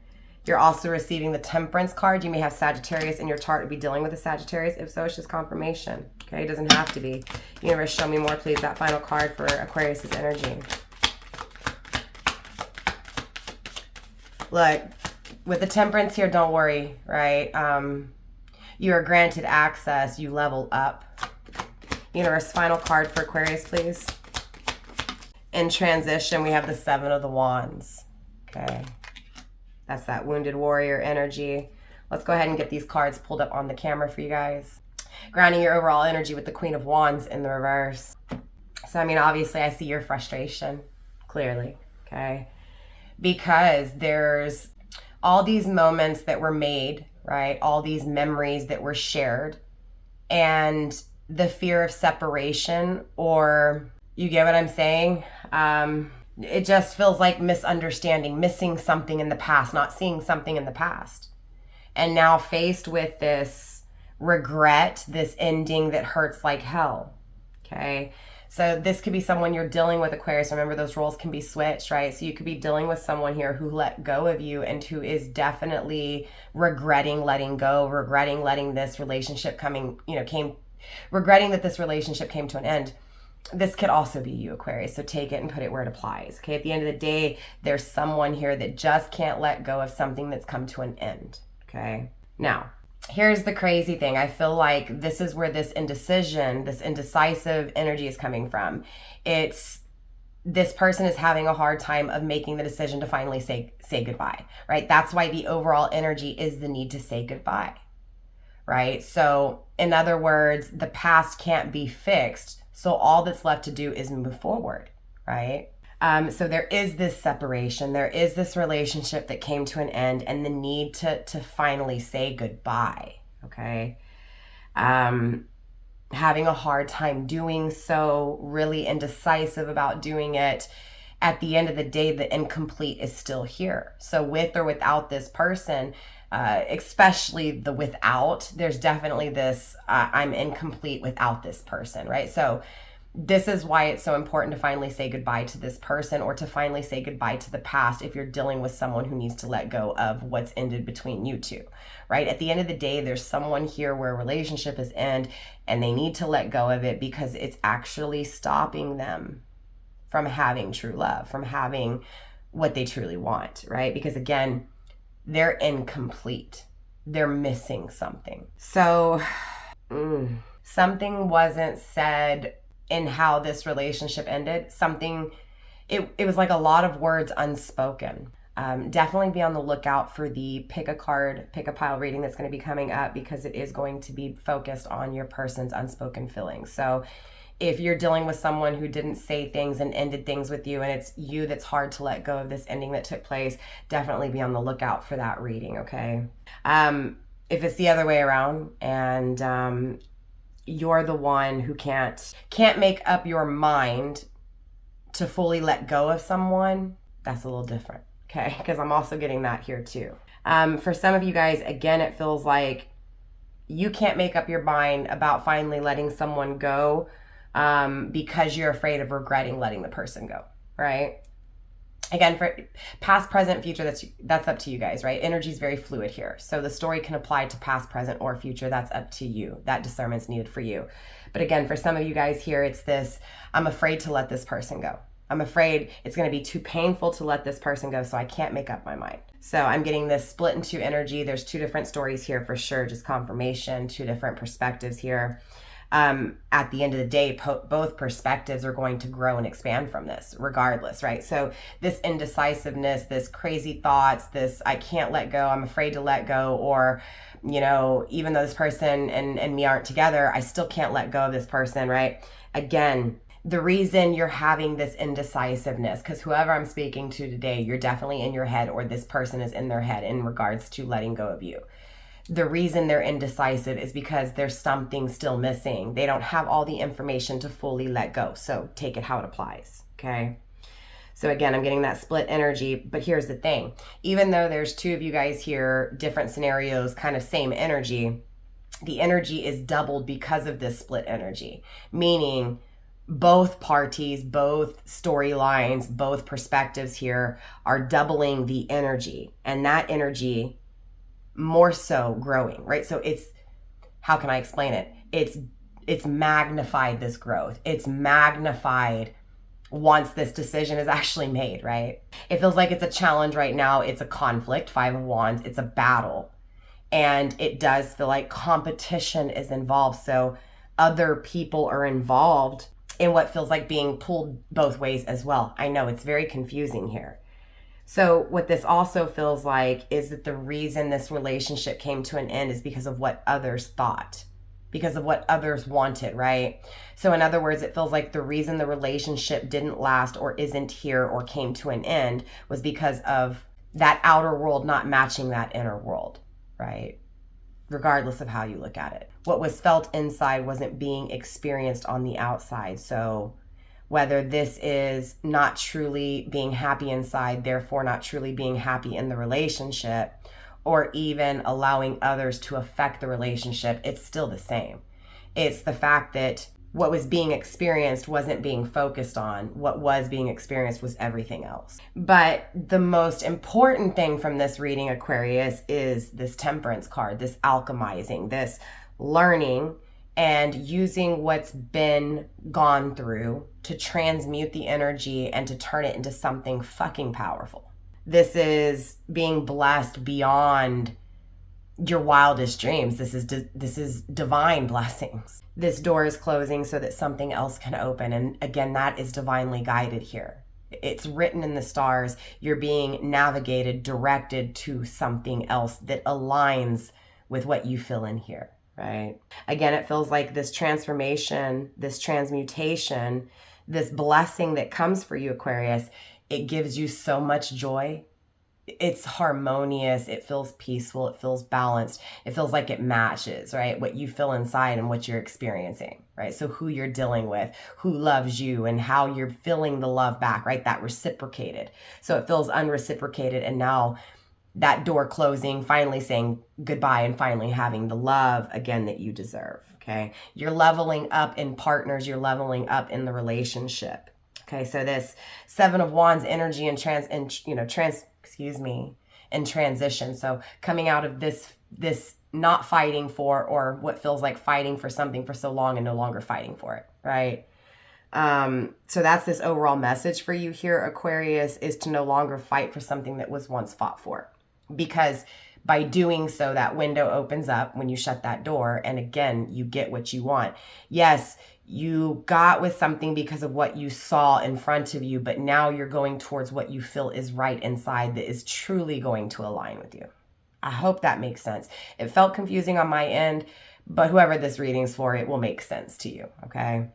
You're also receiving the Temperance card. You may have Sagittarius in your chart to be dealing with a Sagittarius. If so, it's just confirmation. Okay? It doesn't have to be. Universe, show me more, please. That final card for Aquarius's energy. Look, with the Temperance here, don't worry, right? You are granted access. You level up. Universe, final card for Aquarius, please. In transition, we have the 7 of the Wands. Okay. That's that wounded warrior energy. Let's go ahead and get these cards pulled up on the camera for you guys. Grounding your overall energy with the Queen of Wands in the reverse. So, I mean, obviously, I see your frustration, clearly, okay? because there's all these moments that were made, right? All these memories that were shared, and the fear of separation, or you get what I'm saying? It just feels like misunderstanding, missing something in the past, not seeing something in the past. And now faced with this regret, this ending that hurts like hell, okay? So this could be someone you're dealing with, Aquarius. Remember, those roles can be switched, right? So you could be dealing with someone here who let go of you and who is definitely regretting letting go, regretting letting this relationship regretting that this relationship came to an end. This could also be you, Aquarius. So take it and put it where it applies, okay? At the end of the day, there's someone here that just can't let go of something that's come to an end, okay? Now, here's the crazy thing. I feel like this is where this indecision, this indecisive energy is coming from. It's this person is having a hard time of making the decision to finally say goodbye, right? That's why the overall energy is the need to say goodbye, right? So in other words, the past can't be fixed. So all that's left to do is move forward, right? So there is this separation, there is this relationship that came to an end, and the need to finally say goodbye, okay? Having a hard time doing so, really indecisive about doing it. At the end of the day, the incomplete is still here. So with or without this person, especially the without, there's definitely this, I'm incomplete without this person, right? So this is why it's so important to finally say goodbye to this person, or to finally say goodbye to the past if you're dealing with someone who needs to let go of what's ended between you two, right? At the end of the day, there's someone here where a relationship is end and they need to let go of it because it's actually stopping them from having true love, from having what they truly want, right? Because again, they're incomplete. They're missing something. So something wasn't said in how this relationship ended. Something, it was like a lot of words unspoken. Definitely be on the lookout for the pick a card, pick a pile reading that's going to be coming up, because it is going to be focused on your person's unspoken feelings. So if you're dealing with someone who didn't say things and ended things with you, and it's you that's hard to let go of this ending that took place, definitely be on the lookout for that reading, okay? If it's the other way around, and you're the one who can't make up your mind to fully let go of someone, that's a little different, okay? Because I'm also getting that here too. For some of you guys, again, it feels like you can't make up your mind about finally letting someone go because you're afraid of regretting letting the person go, right? Again, for past, present, future, that's up to you guys, right? Energy is very fluid here. So the story can apply to past, present, or future. That's up to you. That discernment's needed for you. But again, for some of you guys here, it's this, I'm afraid to let this person go. I'm afraid it's going to be too painful to let this person go, so I can't make up my mind. So I'm getting this split into energy. There's two different stories here for sure, just confirmation, two different perspectives here. At the end of the day, both perspectives are going to grow and expand from this regardless, right? So this indecisiveness, this crazy thoughts, this I can't let go, I'm afraid to let go, or, you know, even though this person and me aren't together, I still can't let go of this person, right? Again, the reason you're having this indecisiveness, because whoever I'm speaking to today, you're definitely in your head, or this person is in their head in regards to letting go of you. The reason they're indecisive is because there's something still missing. They don't have all the information to fully let go. So take it how it applies, okay? So again, I'm getting that split energy, but here's the thing. Even though there's two of you guys here, different scenarios, kind of same energy, the energy is doubled because of this split energy, meaning both parties, both storylines, both perspectives here are doubling the energy, and that energy more so growing, right? So it's, how can I explain it? It's magnified this growth. It's magnified once this decision is actually made, right? It feels like it's a challenge right now. It's a conflict, Five of Wands. It's a battle. And it does feel like competition is involved. So other people are involved in what feels like being pulled both ways as well. I know it's very confusing here. So what this also feels like is that the reason this relationship came to an end is because of what others thought. because of what others wanted, right? So in other words, it feels like the reason the relationship didn't last or isn't here or came to an end was because of that outer world not matching that inner world, right? Regardless of how you look at it. What was felt inside wasn't being experienced on the outside. So whether this is not truly being happy inside, therefore not truly being happy in the relationship, or even allowing others to affect the relationship, it's still the same. It's the fact that what was being experienced wasn't being focused on. What was being experienced was everything else. But the most important thing from this reading, Aquarius, is this Temperance card, this alchemizing, this learning and using what's been gone through to transmute the energy and to turn it into something fucking powerful. This is being blessed beyond your wildest dreams. This is divine blessings. This door is closing so that something else can open. And again, that is divinely guided here. It's written in the stars. You're being navigated, directed to something else that aligns with what you feel in here, right? Again, it feels like this transformation, this transmutation, this blessing that comes for you, Aquarius, it gives you so much joy. It's harmonious. It feels peaceful. It feels balanced. It feels like it matches, right? What you feel inside and what you're experiencing, right? So who you're dealing with, who loves you, and how you're feeling the love back, right? That reciprocated. So it feels unreciprocated. And now that door closing, finally saying goodbye and finally having the love again that you deserve, okay? You're leveling up in partners. You're leveling up in the relationship. Okay, so this Seven of Wands energy and transition. So coming out of this not fighting for, or what feels like fighting for something for so long and no longer fighting for it, right? So that's this overall message for you here, Aquarius, is to no longer fight for something that was once fought for. Because by doing so, that window opens up when you shut that door. And again, you get what you want. Yes, you got with something because of what you saw in front of you, but now you're going towards what you feel is right inside that is truly going to align with you. I hope that makes sense. It felt confusing on my end, but whoever this reading's for, it will make sense to you, okay?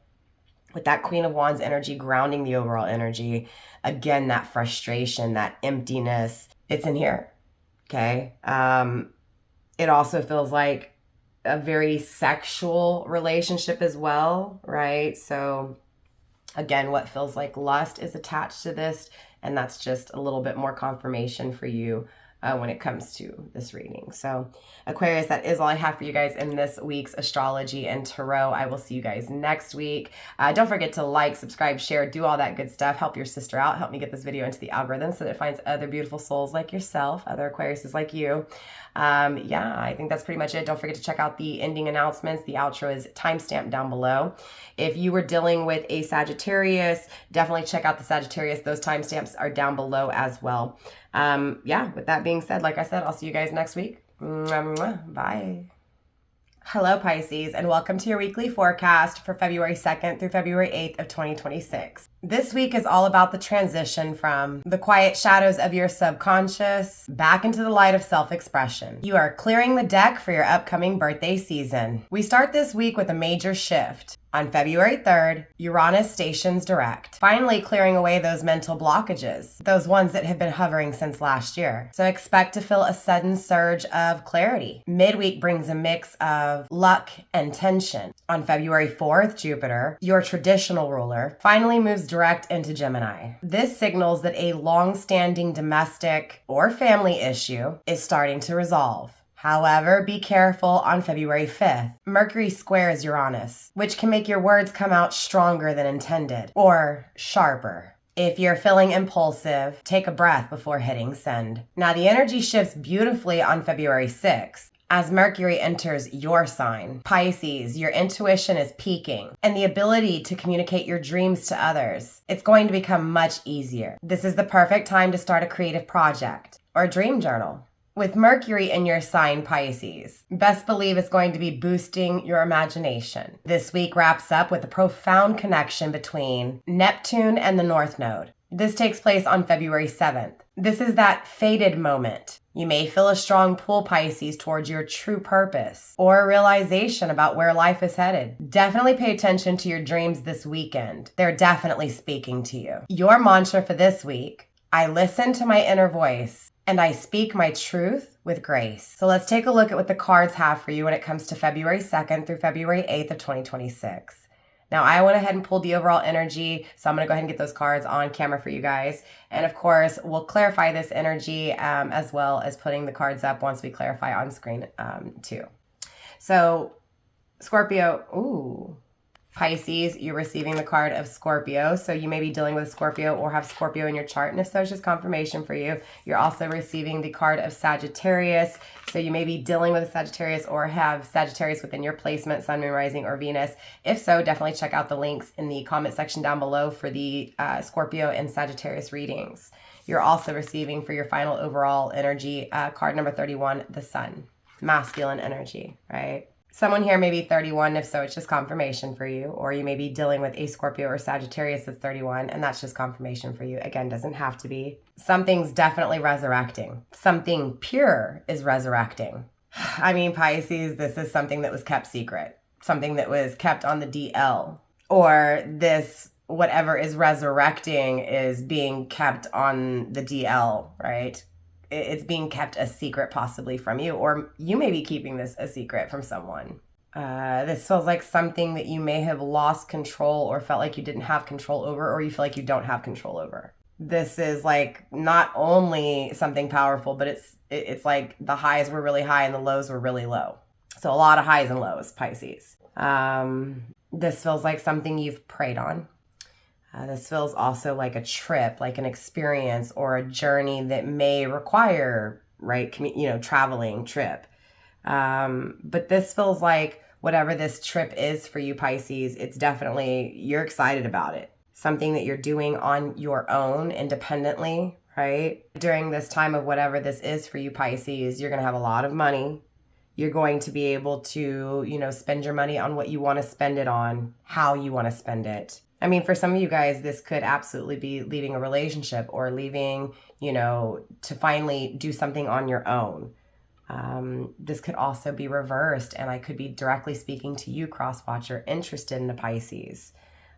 With that Queen of Wands energy grounding the overall energy, again, that frustration, that emptiness, it's in here, okay? It also feels like a very sexual relationship as well, right? So again, what feels like lust is attached to this, and that's just a little bit more confirmation for you when it comes to this reading. So Aquarius, that is all I have for you guys in this week's astrology and tarot. I will see you guys next week. Don't forget to like, subscribe, share, do all that good stuff. Help your sister out. Help me get this video into the algorithm so that it finds other beautiful souls like yourself, other Aquariuses like you. Yeah, I think that's pretty much it. Don't forget to check out the ending announcements. The outro is timestamped down below. If you were dealing with a Sagittarius, definitely check out the Sagittarius. Those timestamps are down below as well. Yeah, with that being said, like I said, I'll see you guys next week. Bye. Hello, Pisces, and welcome to your weekly forecast for February 2nd through February 8th of 2026. This week is all about the transition from the quiet shadows of your subconscious back into the light of self-expression. You are clearing the deck for your upcoming birthday season. We start this week with a major shift. On February 3rd, Uranus stations direct, finally clearing away those mental blockages, those ones that have been hovering since last year. So expect to feel a sudden surge of clarity. Midweek brings a mix of luck and tension. On February 4th, Jupiter, your traditional ruler, finally moves direct into Gemini. This signals that a long-standing domestic or family issue is starting to resolve. However, be careful on February 5th. Mercury squares Uranus, which can make your words come out stronger than intended, or sharper. If you're feeling impulsive, take a breath before hitting send. Now, the energy shifts beautifully on February 6th. As Mercury enters your sign, Pisces, your intuition is peaking, and the ability to communicate your dreams to others, it's going to become much easier. This is the perfect time to start a creative project or a dream journal. With Mercury in your sign, Pisces, best believe it's going to be boosting your imagination. This week wraps up with a profound connection between Neptune and the North Node. This takes place on February 7th. This is that fated moment You may feel a strong pull, Pisces, towards your true purpose or a realization about where life is headed. Definitely pay attention to your dreams this weekend. They're definitely speaking to you. Your mantra for this week: I listen to my inner voice and I speak my truth with grace. So let's take a look at what the cards have for you when it comes to February 2nd through February 8th of 2026. Now, I went ahead and pulled the overall energy, so I'm going to go ahead and get those cards on camera for you guys. And of course, we'll clarify this energy as well as putting the cards up once we clarify on screen too. So, Scorpio, Pisces, you're receiving the card of Scorpio. So you may be dealing with Scorpio or have Scorpio in your chart. And if so, it's just confirmation for you. You're also receiving the card of Sagittarius. So you may be dealing with a Sagittarius or have Sagittarius within your placement, Sun, Moon, Rising, or Venus. If so, definitely check out the links in the comment section down below for the Scorpio and Sagittarius readings. You're also receiving for your final overall energy, card number 31, the Sun, masculine energy, right? Someone here may be 31, if so, it's just confirmation for you. Or you may be dealing with a Scorpio or Sagittarius that's 31, and that's just confirmation for you. Again, doesn't have to be. Something's definitely resurrecting. Something pure is resurrecting. I mean, Pisces, this is something that was kept secret. Something that was kept on the DL. Or this, whatever is resurrecting, is being kept on the DL, right? It's being kept a secret possibly from you, or you may be keeping this a secret from someone. This feels like something that you may have lost control or felt like you didn't have control over, or you feel like you don't have control over. This is like not only something powerful, but it's like the highs were really high and the lows were really low. So a lot of highs and lows, Pisces. This feels like something you've preyed on. This feels also like a trip, like an experience or a journey that may require, right, traveling trip. But this feels like whatever this trip is for you, Pisces, it's definitely, you're excited about it. Something that you're doing on your own independently, right? During this time of whatever this is for you, Pisces, you're going to have a lot of money. You're going to be able to, spend your money on what you want to spend it on, how you want to spend it. I mean, for some of you guys, this could absolutely be leaving a relationship or leaving, to finally do something on your own. This could also be reversed, and I could be directly speaking to you, cross-watcher, interested in the Pisces.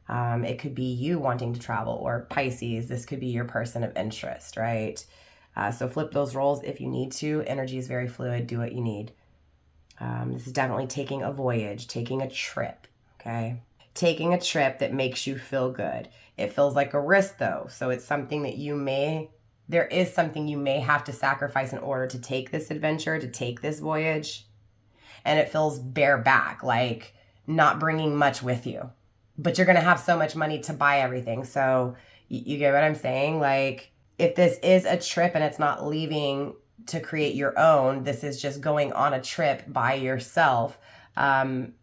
It could be you wanting to travel, or Pisces, this could be your person of interest, right? So flip those roles if you need to. Energy is very fluid. Do what you need. This is definitely taking a voyage, taking a trip, okay? Taking a trip that makes you feel good. It feels like a risk though. So it's something that there is something you may have to sacrifice in order to take this adventure, to take this voyage. And it feels bareback, like not bringing much with you. But you're going to have so much money to buy everything. So you get what I'm saying? Like if this is a trip and it's not leaving to create your own, this is just going on a trip by yourself.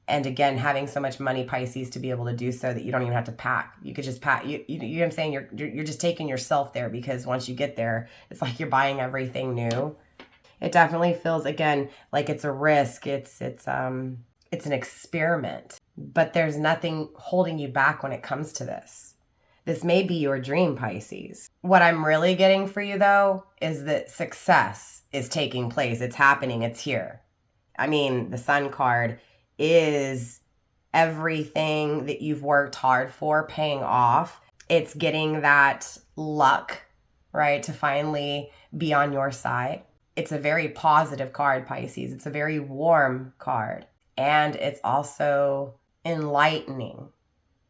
And again, having so much money, Pisces, to be able to do so that you don't even have to pack. You could just pack. You know what I'm saying? You're just taking yourself there, because once you get there, it's like you're buying everything new. It definitely feels, again, like it's a risk. It's an experiment, but there's nothing holding you back when it comes to this. This may be your dream, Pisces. What I'm really getting for you though is that success is taking place. It's happening. It's here. I mean, the Sun card is everything that you've worked hard for paying off. It's getting that luck, right, to finally be on your side. It's a very positive card, Pisces. It's a very warm card. And it's also enlightening,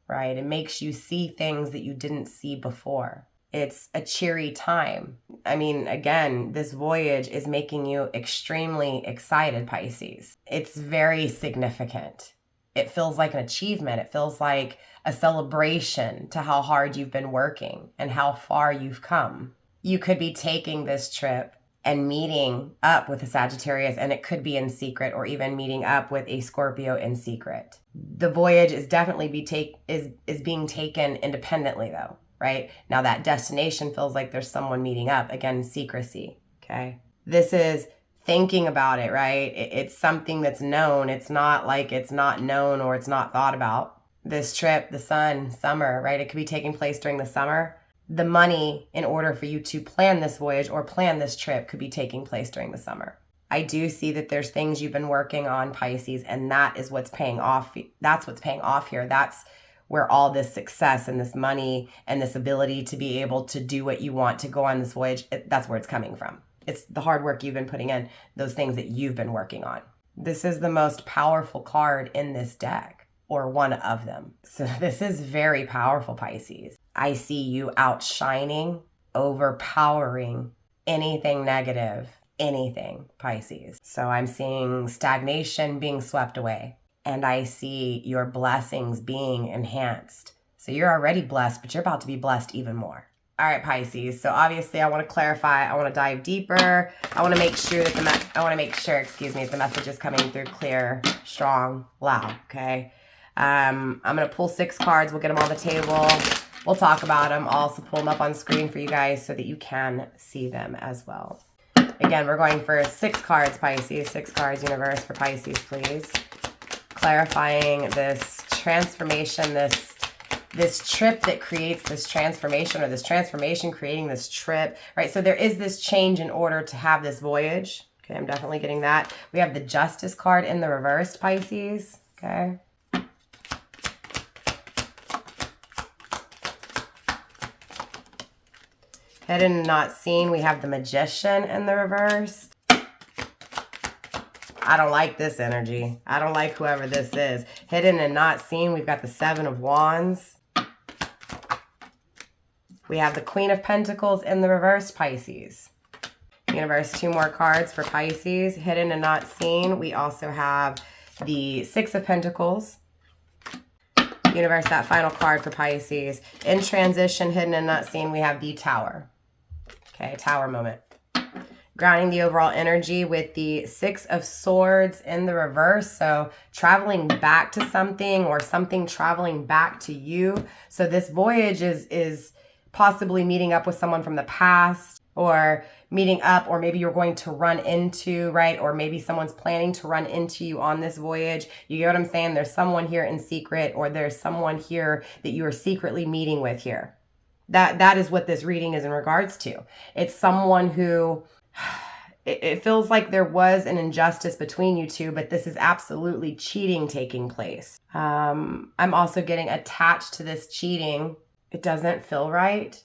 right? It makes you see things that you didn't see before. It's a cheery time. I mean, again, this voyage is making you extremely excited, Pisces. It's very significant. It feels like an achievement. It feels like a celebration to how hard you've been working and how far you've come. You could be taking this trip and meeting up with a Sagittarius, and it could be in secret, or even meeting up with a Scorpio in secret. The voyage is definitely being taken independently though. Right? Now that destination feels like there's someone meeting up. Again, secrecy, okay? This is thinking about it, right? It's something that's known. It's not like it's not known or it's not thought about. This trip, the sun, summer, right? It could be taking place during the summer. the money in order for you to plan this voyage or plan this trip could be taking place during the summer. I do see that there's things you've been working on, Pisces, and that is what's paying off. That's what's paying off here. That's where all this success and this money and this ability to be able to do what you want to go on this voyage, that's where it's coming from. It's the hard work you've been putting in, those things that you've been working on. This is the most powerful card in this deck, or one of them. So this is very powerful, Pisces. I see you outshining, overpowering anything negative, anything, Pisces. So I'm seeing stagnation being swept away, and I see your blessings being enhanced. So you're already blessed, but you're about to be blessed even more. All right, Pisces. So obviously I want to clarify, I want to dive deeper. I want to make sure that the message is coming through clear, strong, loud, okay? I'm going to pull 6 cards. We'll get them on the table. We'll talk about them. I'll also pull them up on screen for you guys so that you can see them as well. Again, we're going for 6 cards, Pisces. 6 cards, universe, for Pisces, please. Clarifying this transformation, this trip that creates this transformation, or this transformation creating this trip, right? So there is this change in order to have this voyage. Okay, I'm definitely getting that. We have the Justice card in the reversed, Pisces. Okay. Hidden and not seen, we have the Magician in the reverse. I don't like this energy. I don't like whoever this is. Hidden and not seen, we've got the 7 of Wands. We have the Queen of Pentacles in the reverse, Pisces. Universe, 2 more cards for Pisces. Hidden and not seen, we also have the 6 of Pentacles. Universe, that final card for Pisces. In transition, hidden and not seen, we have the Tower. Okay, Tower moment. Grounding the overall energy with the 6 of Swords in the reverse. So traveling back to something, or something traveling back to you. So this voyage is possibly meeting up with someone from the past, or meeting up, or maybe you're going to run into, right? Or maybe someone's planning to run into you on this voyage. You get what I'm saying? There's someone here in secret, or there's someone here that you are secretly meeting with here. That is what this reading is in regards to. It's someone who, it feels like there was an injustice between you two, but this is absolutely cheating taking place. I'm also getting attached to this cheating. It doesn't feel right,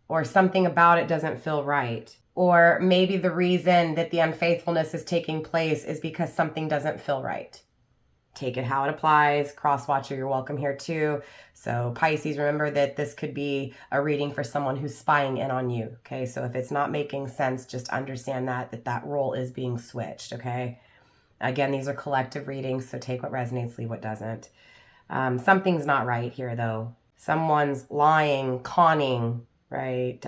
or something about it doesn't feel right. Or maybe the reason that the unfaithfulness is taking place is because something doesn't feel right. Take it how it applies. Cross watcher, you're welcome here too. So Pisces, remember that this could be a reading for someone who's spying in on you. Okay, so if it's not making sense, just understand that role is being switched. Okay, again, these are collective readings, so take what resonates, leave what doesn't. Something's not right here though. Someone's lying, conning, right?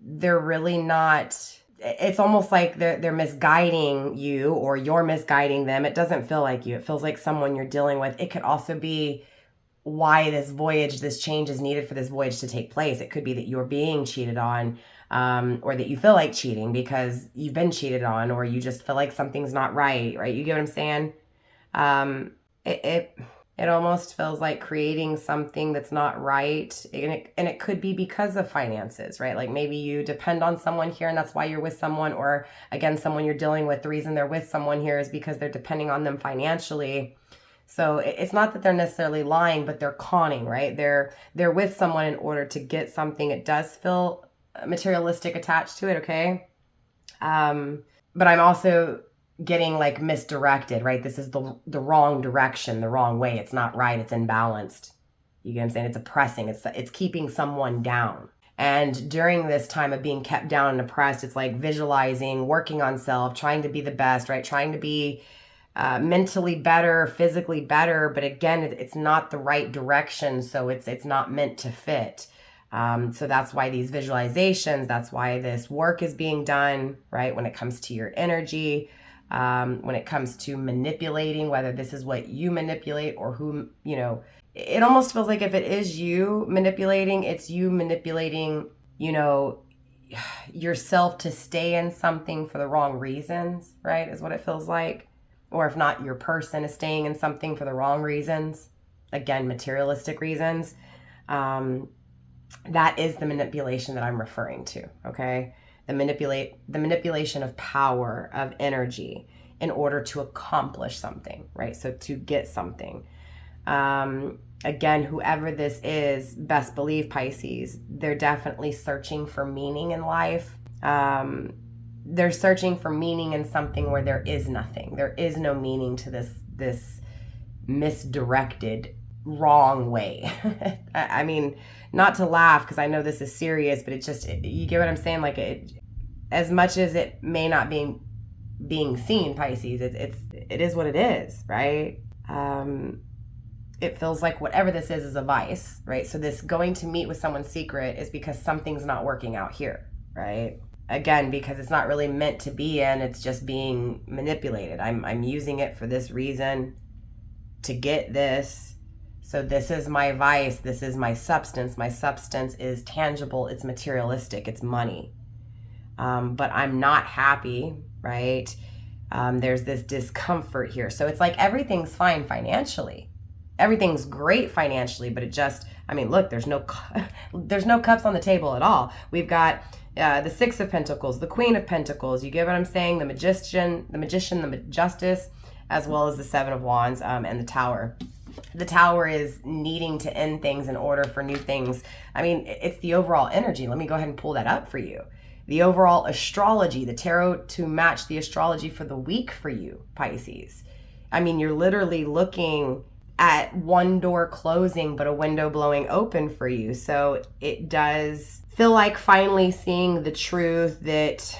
They're really not. It's almost like they're misguiding you, or you're misguiding them. It doesn't feel like you. It feels like someone you're dealing with. It could also be why this voyage, this change is needed for this voyage to take place. It could be that you're being cheated on, or that you feel like cheating because you've been cheated on, or you just feel like something's not right, right? You get what I'm saying? It almost feels like creating something that's not right. And it could be because of finances, right? Like maybe you depend on someone here and that's why you're with someone, or again, someone you're dealing with, the reason they're with someone here is because they're depending on them financially. So it's not that they're necessarily lying, but they're conning, right? They're with someone in order to get something. It does feel materialistic attached to it, okay? But I'm also getting like misdirected, right? This is the wrong direction, the wrong way. It's not right. It's imbalanced. You get what I'm saying? It's oppressing. It's keeping someone down. And during this time of being kept down and oppressed, it's like visualizing, working on self, trying to be the best, right? Trying to be mentally better, physically better. But again, it's not the right direction. So it's not meant to fit. So that's why these visualizations, that's why this work is being done, right? When it comes to your energy, when it comes to manipulating, whether this is what you manipulate or who, it almost feels like if it is you manipulating, it's you manipulating, yourself to stay in something for the wrong reasons, right? Is what it feels like. Or if not, your person is staying in something for the wrong reasons. Again, materialistic reasons. That is the manipulation that I'm referring to, okay? The manipulation of power, of energy in order to accomplish something, right? So to get something. Again, whoever this is, best believe, Pisces, they're definitely searching for meaning in life. They're searching for meaning in something where there is nothing. There is no meaning to this misdirected, wrong way. I mean, not to laugh because I know this is serious, but you get what I'm saying? Like, as much as it may not be being seen, Pisces, it is what it is, right? It feels like whatever this is a vice, right? So this going to meet with someone's secret is because something's not working out here, right? Again, because it's not really meant to be in, it's just being manipulated. I'm using it for this reason to get this. So this is my vice. This is my substance. My substance is tangible. It's materialistic. It's money. But I'm not happy, right? There's this discomfort here. So it's like everything's fine financially. Everything's great financially, but look, there's no cups on the table at all. We've got the Six of Pentacles, the Queen of Pentacles. You get what I'm saying? The Magician, the Justice, as well as the Seven of Wands, and the Tower. The Tower is needing to end things in order for new things. I mean, it's the overall energy. Let me go ahead and pull that up for you. The overall astrology, the tarot to match the astrology for the week for you, Pisces. I mean, you're literally looking at one door closing, but a window blowing open for you. So it does feel like finally seeing the truth that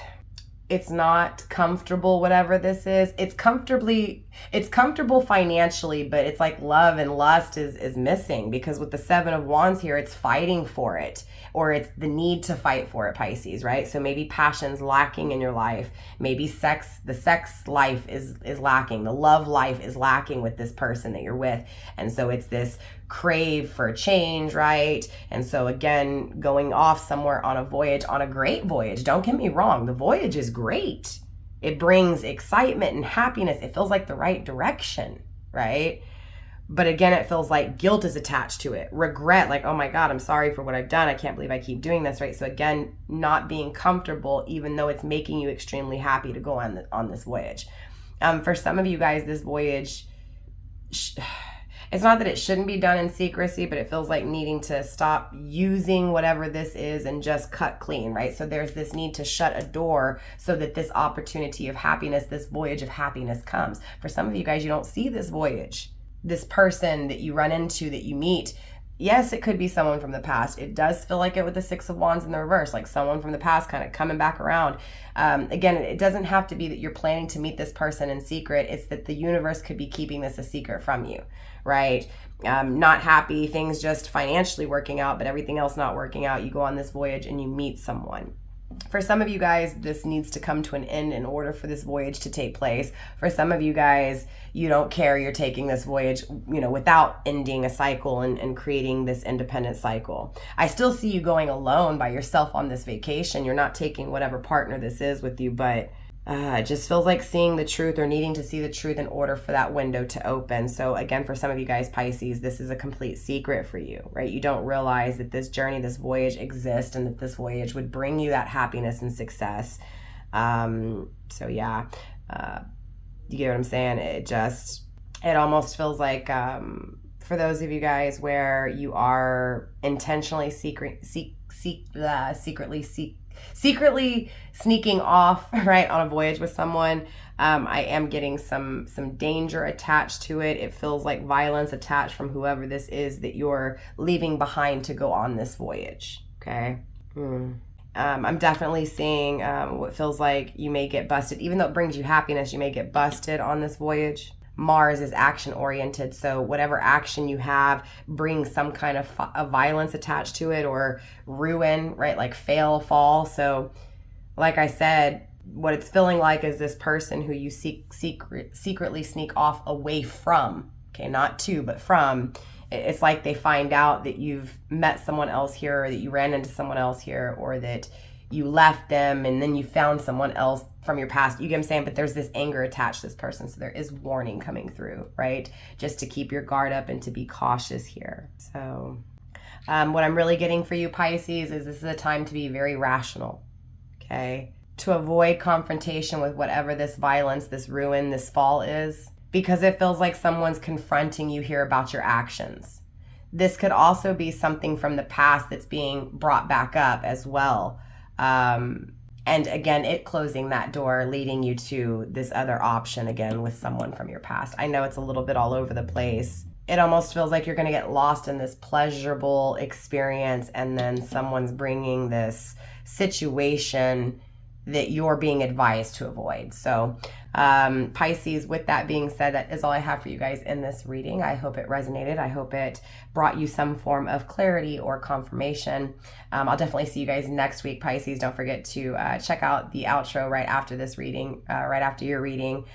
it's not comfortable, whatever this is. It's comfortable financially, but it's like love and lust is missing, because with the Seven of Wands here, it's fighting for it, or it's the need to fight for it, Pisces, right? So maybe passion's lacking in your life. Maybe the sex life is lacking. The love life is lacking with this person that you're with. And so it's this crave for a change, right? And so again, going off somewhere on a voyage, on a great voyage. Don't get me wrong, the voyage is great. It brings excitement and happiness. It feels like the right direction, right? But again, it feels like guilt is attached to it. Regret, like, oh my God, I'm sorry for what I've done. I can't believe I keep doing this, right? So again, not being comfortable, even though it's making you extremely happy to go on this voyage. For some of you guys, this voyage, it's not that it shouldn't be done in secrecy, but it feels like needing to stop using whatever this is and just cut clean, right? So there's this need to shut a door so that this opportunity of happiness, this voyage of happiness comes. For some of you guys, you don't see this voyage. This person that you run into, that you meet, yes, it could be someone from the past. It does feel like it with the Six of Wands in the reverse, like someone from the past kind of coming back around. Again, it doesn't have to be that you're planning to meet this person in secret. It's that the universe could be keeping this a secret from you, right? Not happy, things just financially working out, but everything else not working out. You go on this voyage and you meet someone. For some of you guys, this needs to come to an end in order for this voyage to take place. For some of you guys, you don't care. You're taking this voyage, without ending a cycle and creating this independent cycle. I still see you going alone by yourself on this vacation. You're not taking whatever partner this is with you, but it just feels like seeing the truth, or needing to see the truth in order for that window to open. So again, for some of you guys, Pisces, this is a complete secret for you, right? You don't realize that this journey, this voyage exists, and that this voyage would bring you that happiness and success. So yeah, you get what I'm saying? It almost feels like, for those of you guys where you are intentionally secretly sneaking off, right, on a voyage with someone, I am getting some danger attached to it. It feels like violence attached from whoever this is that you're leaving behind to go on this voyage, okay? I'm definitely seeing what feels like you may get busted. Even though it brings you happiness, you may get busted on this voyage. Mars is action oriented, so whatever action you have brings some kind of violence attached to it, or ruin, right? Like fall. So like I said, what it's feeling like is this person who you secretly sneak off away from, okay, not to, but from. It's like they find out that you've met someone else here, or that you ran into someone else here, or that you left them and then you found someone else from your past. You get what I'm saying? But there's this anger attached to this person. So there is warning coming through, right? Just to keep your guard up and to be cautious here. So What I'm really getting for you, Pisces, is this is a time to be very rational, okay? To avoid confrontation with whatever this violence, this ruin, this fall is, because it feels like someone's confronting you here about your actions. This could also be something from the past that's being brought back up as well. And again, it closing that door, leading you to this other option again with someone from your past. I know it's a little bit all over the place. It almost feels like you're going to get lost in this pleasurable experience, and then someone's bringing this situation that you're being advised to avoid. So Pisces, with that being said, that is all I have for you guys in this reading. I hope it resonated. I hope it brought you some form of clarity or confirmation. I'll definitely see you guys next week, Pisces. Don't forget to check out the outro right after this reading, right after your reading,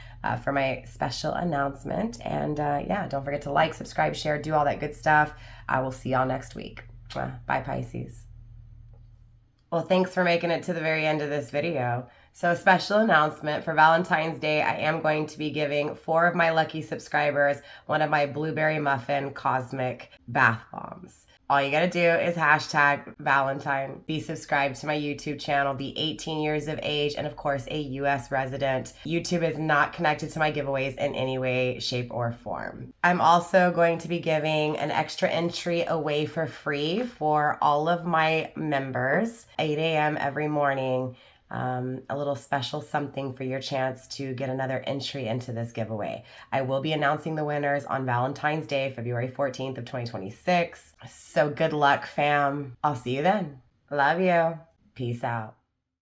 for my special announcement. And yeah, don't forget to like, subscribe, share, do all that good stuff. I will see y'all next week. Bye, Pisces. Well, thanks for making it to the very end of this video. So a special announcement for Valentine's Day, I am going to be giving 4 of my lucky subscribers one of my Blueberry Muffin Cosmic Bath Bombs. All you gotta do is hashtag Valentine, be subscribed to my YouTube channel, be 18 years of age, and of course a US resident. YouTube is not connected to my giveaways in any way, shape, or form. I'm also going to be giving an extra entry away for free for all of my members, 8 a.m. every morning. A little special something for your chance to get another entry into this giveaway. I will be announcing the winners on Valentine's Day, February 14th of 2026. So good luck, fam. I'll see you then. Love you. Peace out.